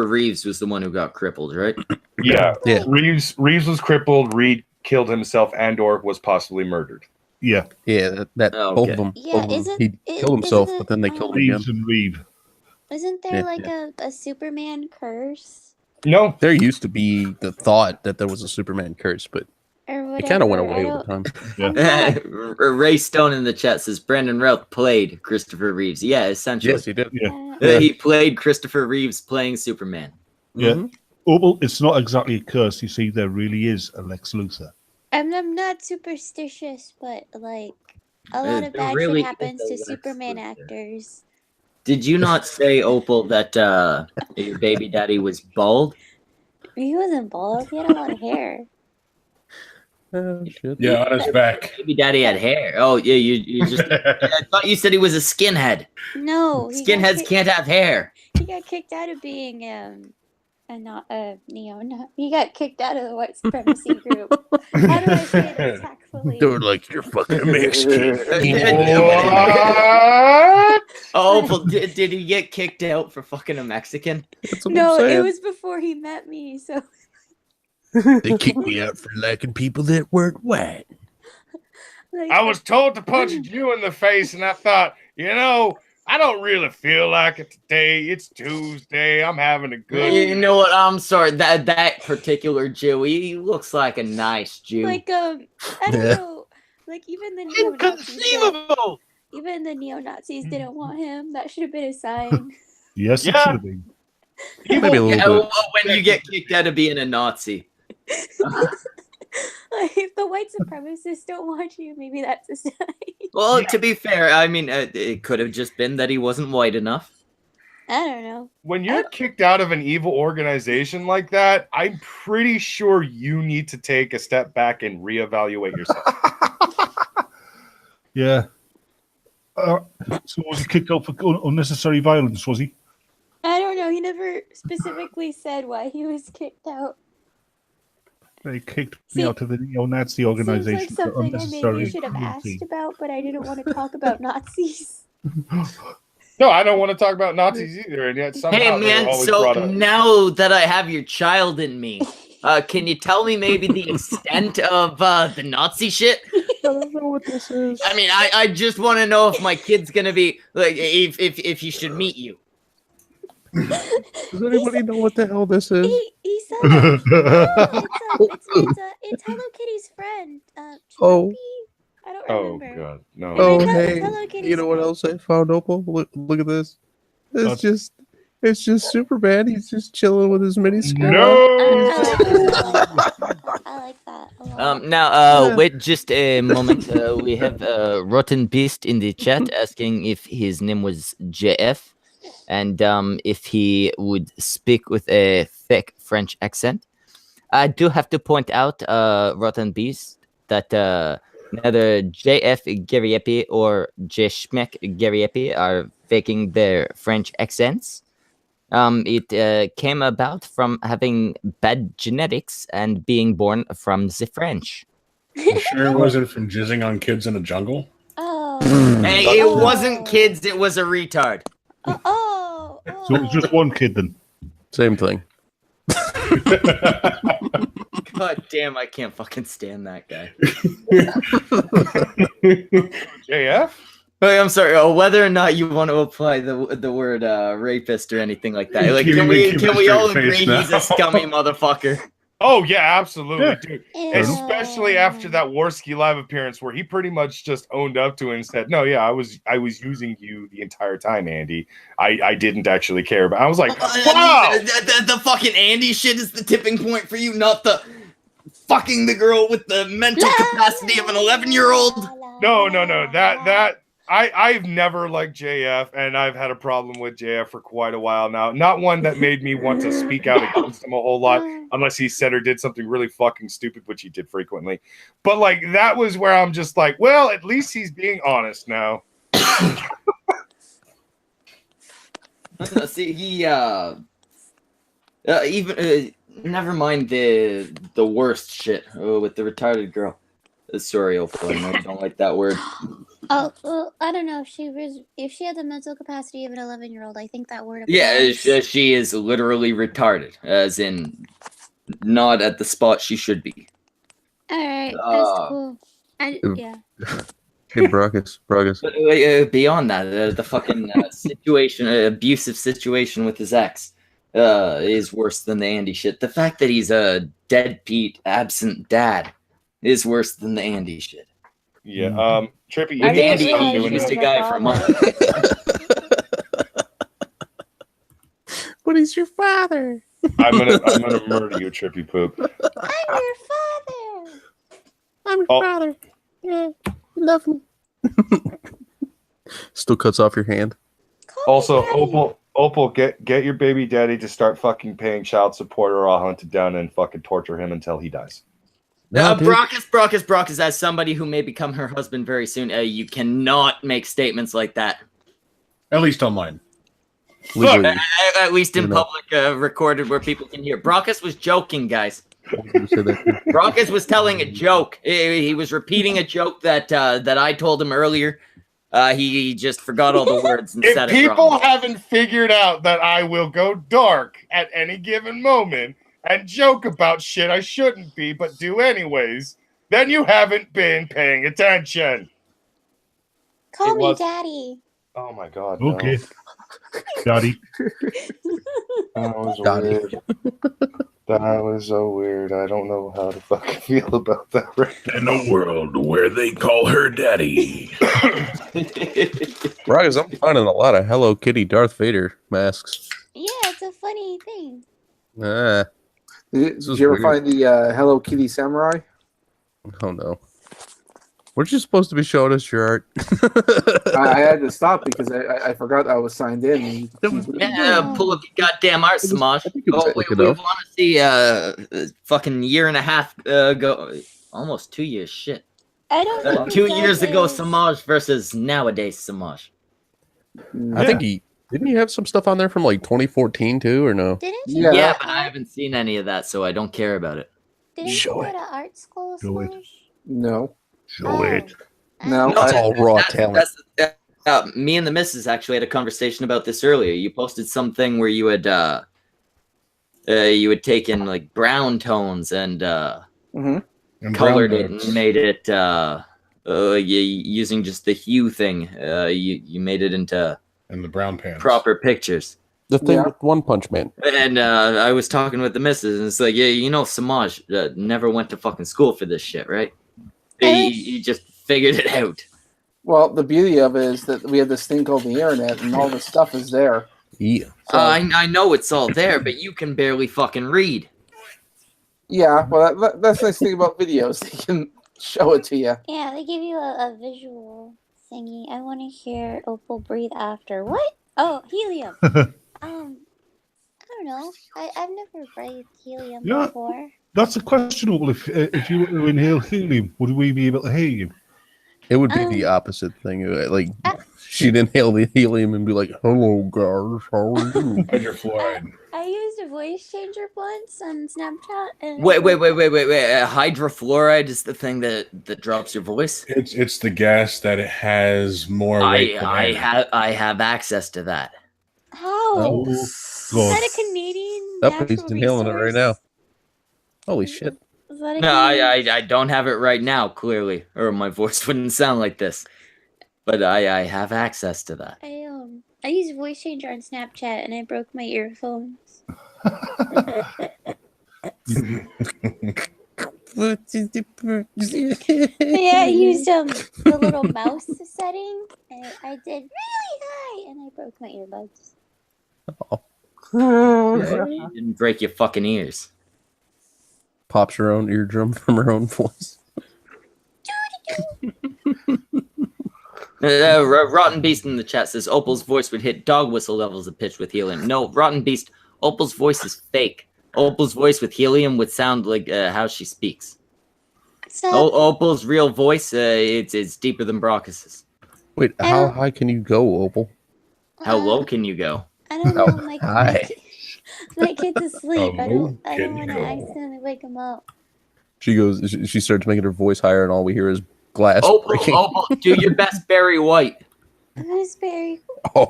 Reeves was the one who got crippled, right? Yeah. Yeah. Reeves was crippled. Reed killed himself and/or was possibly murdered. Yeah. Yeah, that Oh, both okay. of them. Yeah, both of them. isn't- He it- killed himself, isn't but then they it, killed him again. Reeves and Reed. Isn't there Yeah, like a Superman curse No. There used to be the thought that there was a Superman curse, but or whatever? it kind of went I away don't- over time. I'm not- Ray Stone in the chat says Brandon Routh played Christopher Reeves. Yeah, essentially. Yes, he did. He played Christopher Reeves playing Superman. Yeah. Mhm. Well, it's not exactly a curse. You see, there really is a Lex Luthor. I'm not superstitious, but like a lot of there bad really shit is happens a to Lex Superman Luthor. actors. Did you not say, Opal, that your baby daddy was bald? He wasn't bald. He had a lot of hair. Oh, shit. Yeah, on his back. Baby daddy had hair. Oh, yeah, you just... I thought you said he was a skinhead. No, Skinheads can't have hair. He got kicked out of being not a neo-Nazi. He got kicked out of the white supremacy group. How do I say this tactfully? They were like, "You're fucking Mexican." Oh, but did he get kicked out for fucking a Mexican? That's what No, I'm saying. it was before he met me. So They kicked me out for liking people that weren't white. like, I was told to punch you in the face, and I thought, I don't really feel like it today. It's Tuesday. I'm having a good. You know what? I'm sorry. That particular Jew, he looks like a nice Jew. like I don't know. Like even the Inconceivable. even the neo-Nazis didn't want him. That should have been a sign. Yes, it Yeah. should have been. Maybe a little bit. When you get kicked out of being a Nazi. Like, if the white supremacists don't want you, maybe that's a sign. Well, to be fair, I mean, it could have just been that he wasn't white enough. I don't know. When you're kicked out of an evil organization like that, I'm pretty sure you need to take a step back and reevaluate yourself. Yeah. So was he kicked out for unnecessary violence? Was he? I don't know. He never specifically said why he was kicked out. They kicked See, me out of the neo-Nazi Seems organization like for something I unnecessary maybe should have cruelty. asked about, but I didn't want to talk about Nazis. No, I don't want to talk about Nazis either, and yet somehow Hey, they're man, always so brought up. now that I have your child in me, can you tell me maybe the extent of the Nazi shit? I don't know what this is. I mean, I just want to know if my kid's gonna be like, if he should meet you. Does anybody know what the hell this is? He said it's Hello Kitty's friend. Oh. I don't Oh remember. god, no. Oh, It's hey, Hello Kitty's you know what friend. else I found, Opal? Look at this. What? It's just Superman. He's just chilling with his mini skirt. No. I like that a lot. Now, wait just a moment. We have Rotten Beast in the chat asking if his name was JF and if he would speak with a thick French accent. I do have to point out, Rotten Beast, that neither JF Gariepi or J. Schmeck Gariepi are faking their French accents. It came about from having bad genetics and being born from the French. You sure it wasn't from jizzing on kids in a jungle? Oh. Hey, it wasn't kids, it was a retard. Oh. So it was just one kid then. Same thing. God damn, I can't fucking stand that guy. JF? Hey, I'm sorry. Whether or not you want to apply the word rapist or anything like that, like, You can make him we a all straight agree face he's now. a scummy motherfucker? Oh yeah, absolutely, dude. Ew. Especially after that Warski live appearance where he pretty much just owned up to it and said, "No, yeah, I was using you the entire time, Andy. I didn't actually care." But I was like, "Wow." The fucking Andy shit is the tipping point for you, not the fucking the girl with the mental capacity of an 11-year-old. No. That I've never liked JF, and I've had a problem with JF for quite a while now. Not one that made me want to speak out against him a whole lot, unless he said or did something really fucking stupid, which he did frequently. But like that was where I'm just like, well, at least he's being honest now. See, he even never mind the worst shit with the retarded girl. Sorry, Opal, I know you don't like that word. Oh, well, I don't know if she had the mental capacity of an 11-year-old. I think that word Yeah, applies. she is literally retarded, as in not at the spot she should be. All right, that's cool. Yeah. Hey, Brockus. But beyond that, the fucking situation, abusive situation with his ex, is worse than the Andy shit. The fact that he's a deadbeat, absent dad is worse than the Andy shit. Yeah, Trippy, I you didn't Andy, realize he she was was the a guy from father. But he's your father. I'm gonna murder you, Trippy Poop. I'm your father. I'm your Oh. father. Yeah, you love me. Still cuts off your hand. Also, Opal, get your baby daddy to start fucking paying child support, or I'll hunt him down and fucking torture him until he dies. Brockus, as somebody who may become her husband very soon, you cannot make statements like that. At least online. Legally, At least in You know. public, recorded where people can hear. Brockus was joking, guys. I was gonna say that too. Brockus was telling a joke. He was repeating a joke that I told him earlier. He just forgot all the words and If said it people wrong. haven't figured out that I will go dark at any given moment and joke about shit I shouldn't be, but do anyways, then you haven't been paying attention. Call It me was- daddy. Oh my god. No. Okay. Daddy. That was Daddy. weird. That was so weird. I don't know how to fucking feel about that right now. In a world where they call her daddy. Right, I'm finding a lot of Hello Kitty Darth Vader masks. Yeah, it's a funny thing. Ah, Did This is you ever weird. find the Hello Kitty Samurai? oh no. Weren't you supposed to be showing us your art? I had to stop because I forgot I was signed in. Yeah, pull up your goddamn art, Samaj. I think it was Oh, quick we enough. want to see fucking year and a half ago, almost 2 years. Shit, I don't know. what 2 that years ago, is. Samaj versus nowadays Samaj. I think didn't he have some stuff on there from like 2014 too, or no? Didn't Yeah. you? Yeah, go but to I art- haven't seen any of that, so I don't care about it. Didn't Show you it. go to art school? Show it. Smosh? No. Show it. No. That's all raw That's- talent. me and the missus actually had a conversation about this earlier. You posted something where you had taken like brown tones and Mhm. And colored brown it notes. and made it using just the hue thing. You made it into And the brown pants. proper pictures. The thing Yeah. with One Punch Man. And I was talking with the missus, and it's like, yeah, you know, Samaj never went to fucking school for this shit, right? He just figured it out. Well, the beauty of it is that we have this thing called the internet, and all this stuff is there. Yeah. So, I know it's all there, but you can barely fucking read. yeah, well, that's the nice thing about videos; they can show it to you. Yeah, they give you a visual thingy. I want to hear Opal breathe after. What? Oh, helium. I don't know. I've never breathed helium Yeah. before. That's a questionable. If you were to inhale helium, would we be able to hear you? It would be the opposite thing. Like she'd inhale the helium and be like, "Hello, guys, how are you?" Hydrofluoride. I used a voice changer once on Snapchat. And Wait. Hydrofluoride is the thing that drops your voice. It's the gas that it has more weight than air. I have access to that. How? Oh, Is God. that a Canadian oh, natural he's inhaling it right now. resource? Holy shit! Is that a No, Canadian- I don't have it right now, clearly, or my voice wouldn't sound like this. But I have access to that. I used voice changer on Snapchat and I broke my earphones. Yeah, I used the little mouse setting and I did really high and I broke my earbuds. You didn't break your fucking ears. Pops her own eardrum from her own voice. Rotten Beast in the chat says Opal's voice would hit dog whistle levels of pitch with helium. No, Rotten Beast, Opal's voice is fake. Opal's voice with helium would sound like how she speaks. So Opal's real voice, it's deeper than Brockus's. Wait, how high can you go, Opal? How low can you go? I don't know. How My high? kid's asleep. How I low don't can want you to go? accidentally wake him up. She goes. She starts making her voice higher, and all we hear is glass breaking. Opal, do your best Barry White. Who's Barry? She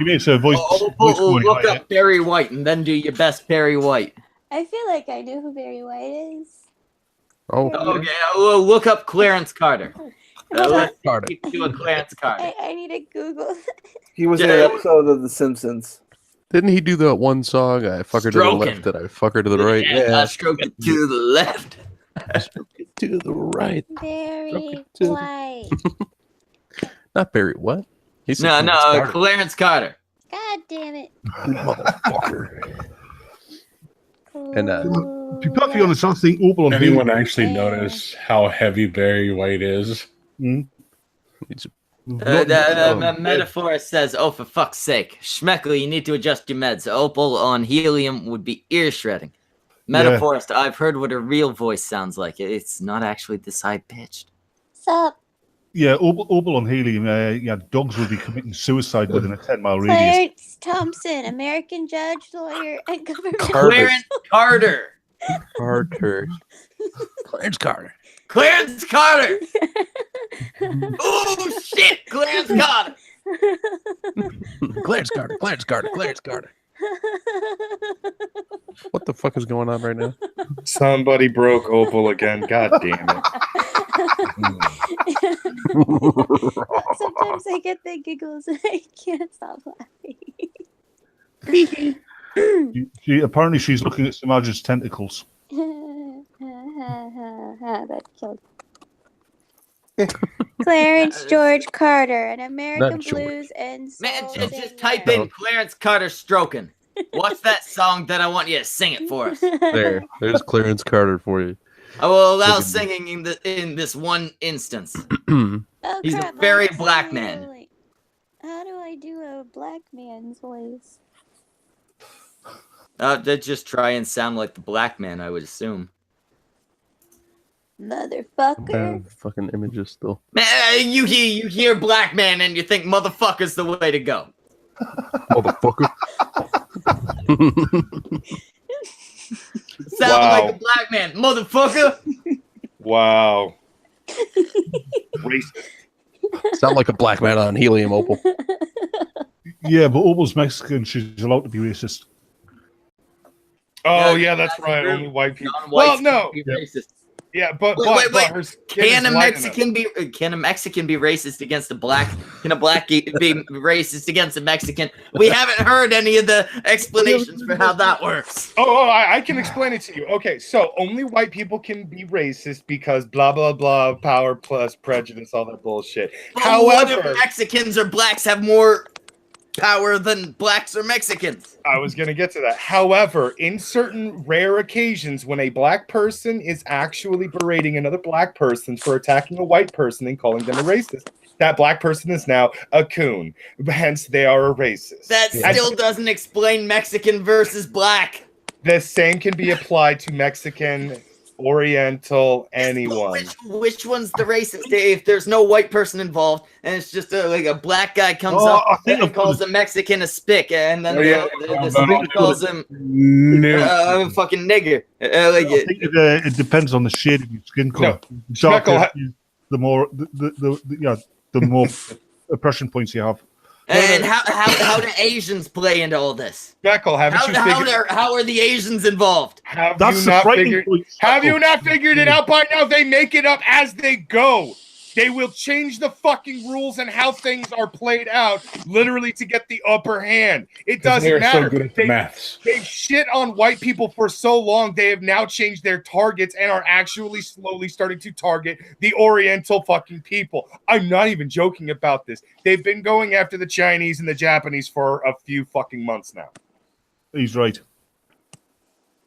makes her voice. voice Opal, going look higher. up Barry White and then do your best Barry White. I feel like I know who Barry White is. Oh, Okay, well, look up Clarence Carter. Hold on. Let's Carter. do a Clarence Carter. I need to Google. He was in an episode of The Simpsons. didn't he do that one song? I fuck her to the Stroking. left, and I fuck her to the right. I Yeah, stroke it to the left. to the right. Barry to the- White. Not Barry. What? He said No, Clarence Carter. Clarence Carter. God damn it. Motherfucker. And, Cool. To be perfectly honest, I think Opal on Anyone helium. actually notice how heavy Barry White is? It's- The metaphor says, oh, for fuck's sake. Schmeckle, you need to adjust your meds. Opal on helium would be ear shredding. Metaphorist, I've heard what a real voice sounds like. It's not actually this high pitched. Sup? Yeah, Opal and Helium. Yeah, dogs will be committing suicide within a 10-mile radius. Clarence Thompson, American judge, lawyer, and government. Clarence Carter. Carter. Clarence Carter. Clarence Carter. Oh shit, Clarence Carter. Clarence Carter. Clarence Carter. Clarence Carter. What the fuck is going on right now? Somebody broke Opal again. God damn it. Sometimes I get the giggles and I can't stop laughing. Apparently she's looking at Samaja's tentacles. That killed. Clarence George Carter, an American blues and soul Man, singer. just type in Clarence Carter stroking. Watch that song that I want you to sing it for us. There's Clarence Carter for you. I will allow singing in this one instance. Oh, He's crap, a very I'm black sorry, man. really. How do I do a black man's voice? They'd just try and sound like the black man, I would assume. Motherfucker. Fucking images still. Man, you hear black man and you think motherfucker's the way to go. Motherfucker. Sound like a black man, motherfucker. Wow. Racist. Sound like a black man on Helium, Opal. Yeah, but Opal's Mexican. She's allowed to be racist. Oh, yeah, that's right. true. Only white people. Non-whites Well, no. can be racist. Yeah, but Wait. her skin Can is a light Mexican be racist against a black? Can a black be racist against a Mexican? We haven't heard any of the explanations for how that works. I can explain it to you. Okay, so only white people can be racist because blah blah blah, power plus prejudice, all that bullshit. But what if Mexicans or blacks have more power than blacks or Mexicans? I was going to get to that. However, in certain rare occasions, when a black person is actually berating another black person for attacking a white person and calling them a racist, that black person is now a coon. Hence, they are a racist. That still doesn't explain Mexican versus black. The same can be applied to Mexican, Oriental, anyone. Which one's the racist? If there's no white person involved and it's just like a black guy comes up and calls a Mexican a spick, and then the spick calls him a fucking nigger. I think it depends on the shade of your skin color. Darker, the more the more oppression points you have. And how do Asians play into all this? Beckle, how are the Asians involved? Have you not figured it out by now? They make it up as they go. They will change the fucking rules and how things are played out, literally to get the upper hand. It doesn't matter. So good at the maths. They shit on white people for so long. They have now changed their targets and are actually slowly starting to target the Oriental fucking people. I'm not even joking about this. They've been going after the Chinese and the Japanese for a few fucking months now. He's right.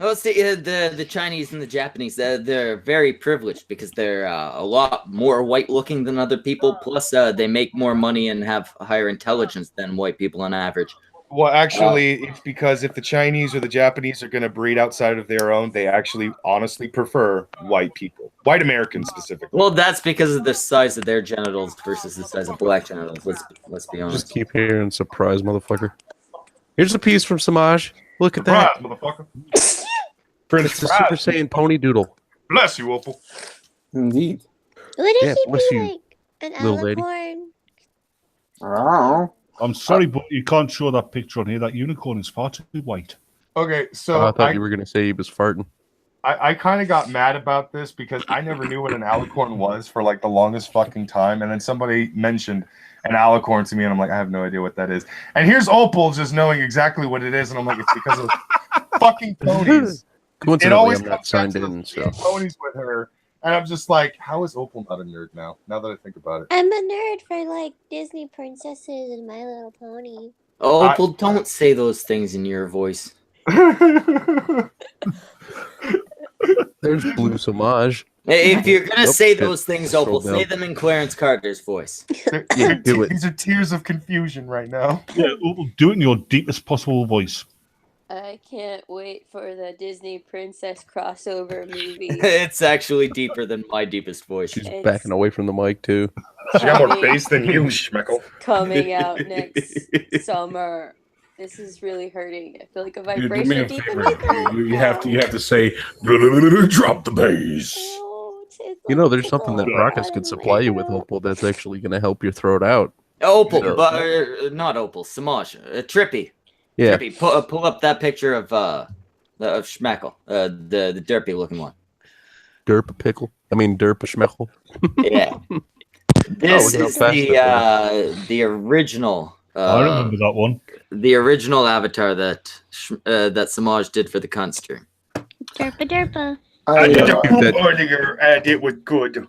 Well, see, the Chinese and the Japanese, they're very privileged because they're a lot more white-looking than other people. Plus, they make more money and have higher intelligence than white people on average. Well, actually, it's because if the Chinese or the Japanese are going to breed outside of their own, they actually honestly prefer white people. White Americans specifically. Well, that's because of the size of their genitals versus the size of black genitals. Let's be honest. Just keep hearing surprise, motherfucker. Here's a piece from Samaj. Look at that. Motherfucker. It's the Super Saiyan Pony Doodle. Bless you, Opal. Indeed. Wouldn't he bless be you, like an little lady. alicorn? Oh. I'm sorry, but you can't show that picture on here. That unicorn is far too white. Okay, so I thought you were going to say he was farting. I kind of got mad about this because I never knew what an alicorn was for like the longest fucking time. And then somebody mentioned an alicorn to me and I'm like, I have no idea what that is. And here's Opal just knowing exactly what it is. And I'm like, it's because of fucking ponies. Coincidentally, I'm not signed in, so. Ponies with her. And I'm just like, how is Opal not a nerd now? Now that I think about it. I'm a nerd for like Disney princesses and My Little Pony. Oh, Opal, don't say those things in your voice. There's Blue Samaj. Hey, if you're gonna say those things, Opal, say them in Clarence Carter's voice. Yeah, do it. These are tears of confusion right now. Yeah, do it in your deepest possible voice. I can't wait for the Disney princess crossover movie. It's actually deeper than my deepest voice. She's backing away from the mic, too. She got more bass than you, Schmeckle. Coming out next summer. This is really hurting. I feel like a Dude, do me vibration a deep in favor. my throat. You have to say drop the bass. Oh, it's You know, like there's something that tickling Raucus bottom could of supply my you with, throat. Opal, that's actually going to help your throat out. Opal, So- but not Opal. Samaj, Trippy. Yeah. Trippy, pull up that picture of Schmeckle, the derpy looking one. Derp pickle. I mean, derp schmeckle. Yeah. This look how is fast the original. I remember that one. The original avatar that Samaj did for the cunt stream. Derpa derpa. I did I, a poop earlier and it was good.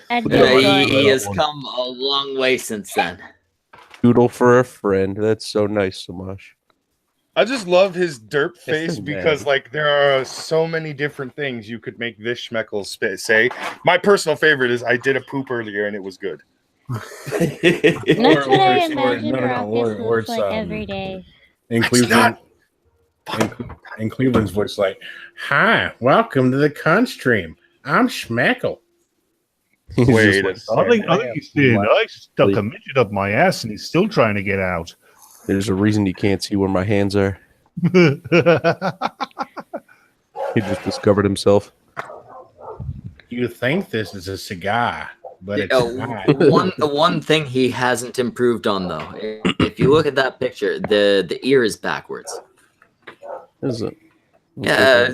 And Yeah, He has one. come a long way since then. Doodle for a friend. That's so nice, Samaj. I just love his derp face so because, bad. like, there are so many different things you could make this Schmeckle say. My personal favorite is I did a poop earlier and it was good. That's what I imagine or Raucus or looks it's, like every day. In That's Cleveland, not- in Cleveland's voice, like, "Hi, welcome to the con stream. I'm Schmeckle." He's Wait just a like, I think he's saying I stuck a midget up my ass and he's still trying to get out. there's a reason you can't see where my hands are. He just discovered himself. You think this is a cigar, but it's not. One thing he hasn't improved on though, if you look at that picture, the ear is backwards. Is it? Yeah,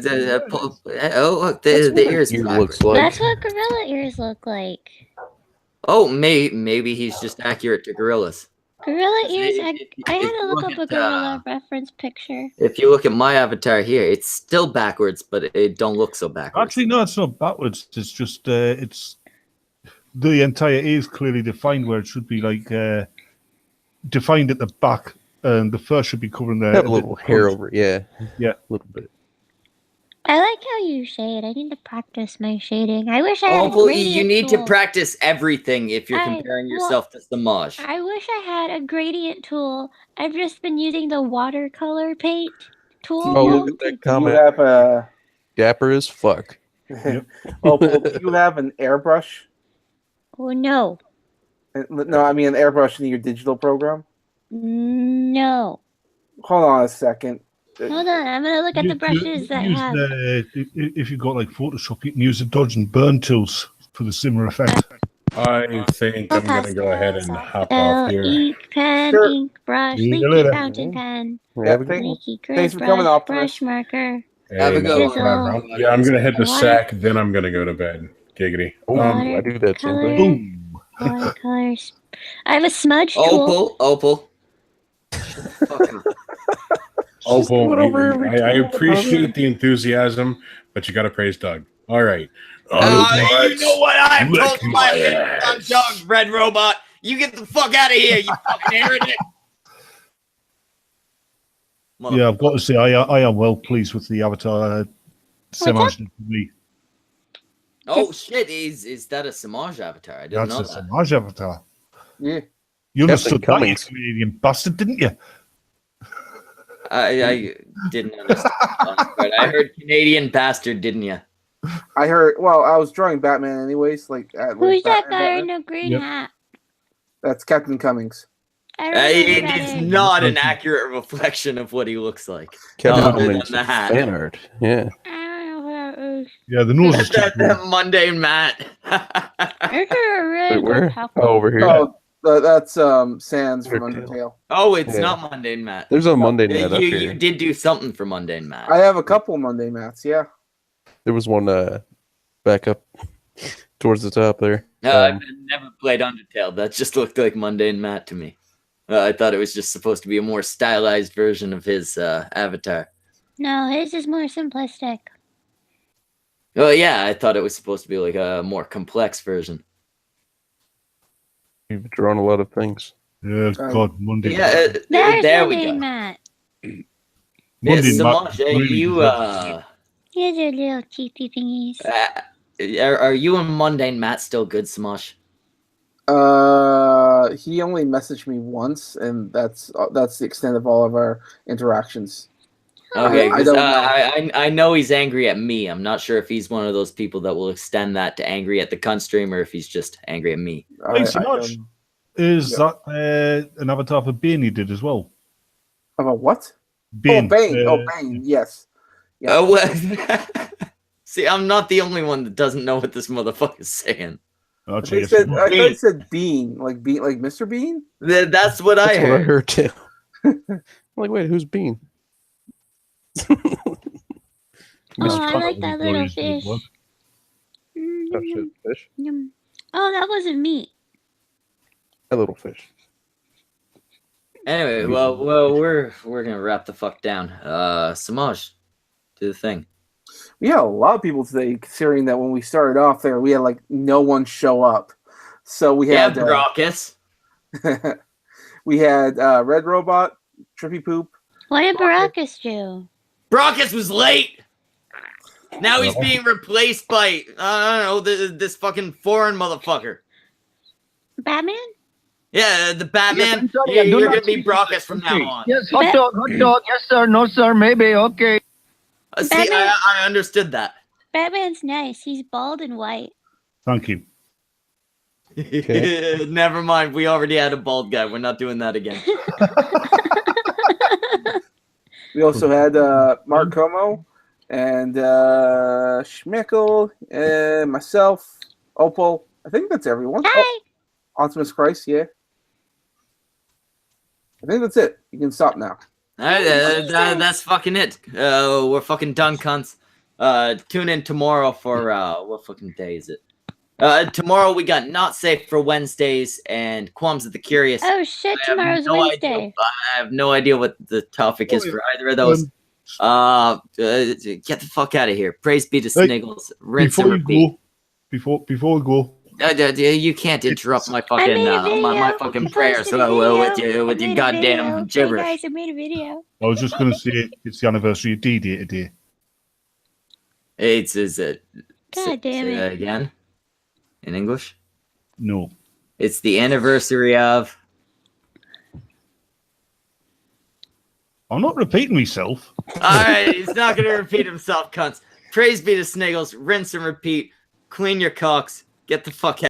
look, the ear is Ear backwards. looks like. That's what gorilla ears look like. Oh, maybe he's just accurate to gorillas. Gorilla If- ears. if- I had if to you look look up a at, gorilla reference picture. If you look at my avatar here, it's still backwards, but it don't look so backwards. Actually, no, it's not backwards. It's just it's the entire ear is clearly defined where it should be like defined at the back, and the fur should be covering the Have a little hair over it. Yeah. Yeah. A little bit. I like how you shade. I need to practice my shading. I wish I had a Opal, gradient you need tool. to practice everything if you're I- comparing well, yourself to Samaj. I wish I had a gradient tool. I've just been using the watercolor paint tool. Oh, now look at that to- you comment. have a. Dapper as fuck. Opal, do you have an airbrush? Oh, no. No, I mean an airbrush in your digital program. No. Hold on a second. Hold on. I'm going to look at the brushes that use have. if you've got like Photoshop, you can use the dodge and burn tools for the simmer effect. I think I'm gonna go ahead and hop off here. Ink pen, Sure. ink brush, See you leaky later. fountain pen, Have a good thank- one. leaky thanks grid for coming, brush, Optimus. brush marker. Have a good one. whatever. Yeah, I'm gonna hit the Water- sack, then I'm gonna go to bed. Giggity. Oh, I do that same Watercolor. thing. Boom. Watercolors. I have a smudge Oh, tool. Opal. Fucking- Opal, doing over every I time. appreciate the enthusiasm, but you gotta praise Doug. All right. you know what? I've Lick told my my opinion on ass. Doug, Red Robot. You get the fuck out of here, you fucking heretic. Yeah, I've got to say, I am well pleased with the avatar. Samaj did for me. Oh shit, is that a Samaj avatar? I didn't That's know a that. Samaj avatar. Yeah. You understood that, you Cummings. Canadian bastard, didn't you? I didn't understand. But I heard Canadian bastard, didn't you? I heard. Well, I was drawing Batman anyways. Like, Who's that Batman, guy in Batman. the green Yep. hat? That's Captain Cummings. I don't know who It that is is. not an accurate reflection of what he looks like. Kevin Other than Cummings the hat. fan art. Yeah. I don't know who that is. Yeah, the nose is that mundane Matt. This is a really Wait, where? good taco. Oh, over here. Oh, that's Sans from Undertale. Undertale. Oh, it's Yeah. not mundane Matt. There's a Monday night up You here. did do something for mundane Matt. I have a couple Monday mats. Yeah. There was one back up towards the top there. I've never played Undertale. That just looked like mundane Matt to me. I thought it was just supposed to be a more stylized version of his avatar. No, his is more simplistic. Oh yeah, I thought it was supposed to be like a more complex version. You've drawn a lot of things. Yeah, God, Monday. Yeah, There's there we Monday go. Matt. Yeah, Monday Samaj, really you deserves Here's your little cheapy thingies. are you and mundane Matt still good, Samaj? He only messaged me once, and that's the extent of all of our interactions. Okay, I 'cause, don't know. I know he's angry at me. I'm not sure if he's one of those people that will extend that to angry at the cunt stream, or if he's just angry at me. Thanks so much. don't- Is Yeah. that an avatar for Bane you did as well? About what? Bane. Bane. Yes. Yeah. Oh, well. See, I'm not the only one that doesn't know what this motherfucker's saying. Oh, I thought geez. it said Bean, like Mr. Bean. That's what I That's what I heard. heard too. I'm like, wait, who's Bean? Oh, I like that little fish. Oh, shit, fish. Yum. Oh, that wasn't meat. A little fish. Anyway, well, we're gonna wrap the fuck down. Samaj, do the thing. We had a lot of people today, considering that when we started off there, we had like no one show up. So we Yeah, had Brockus. we had Red Robot, Trippy Poop. What did Baracus do? Brockus was late. Now he's being replaced by I don't know this fucking foreign motherfucker. Batman? Yeah, the Batman. I'm sorry, I do You're not gonna be see- Brockus from now on. Yes, hot dog, hot dog. Yes, sir. No, sir. Maybe. Okay. See, Batman- I understood that. Batman's nice. He's bald and white. Thank you. Never mind. We already had a bald guy. We're not doing that again. We also had Mark Como and Schmickel and myself, Opal. I think that's everyone. Hi. Oh, Optimus Christ, yeah. I think that's it. You can stop now. All right, that's fucking it. We're fucking done, cunts. Tune in tomorrow for what fucking day is it? Tomorrow we got Not Safe for Wednesdays and Qualms of the Curious. Oh shit! I have Tomorrow's no Wednesday. idea- I have no idea what the topic is for either of those. Get the fuck out of here. Praise be to Hey, Sniggles. Rinse and repeat. Before we go, You can't interrupt my fucking made a video. my fucking I prayers posted a video. with I your made a goddamn video. gibberish. Hey guys, I made a video. I was just going to say it's the anniversary of D-Day today. It's is it? God damn say it. that again in English. No. It's the anniversary of. I'm not repeating myself. All right, he's not going to repeat himself, cunts. Praise be to Sniggles. Rinse and repeat. Clean your cocks. Get the fuck out.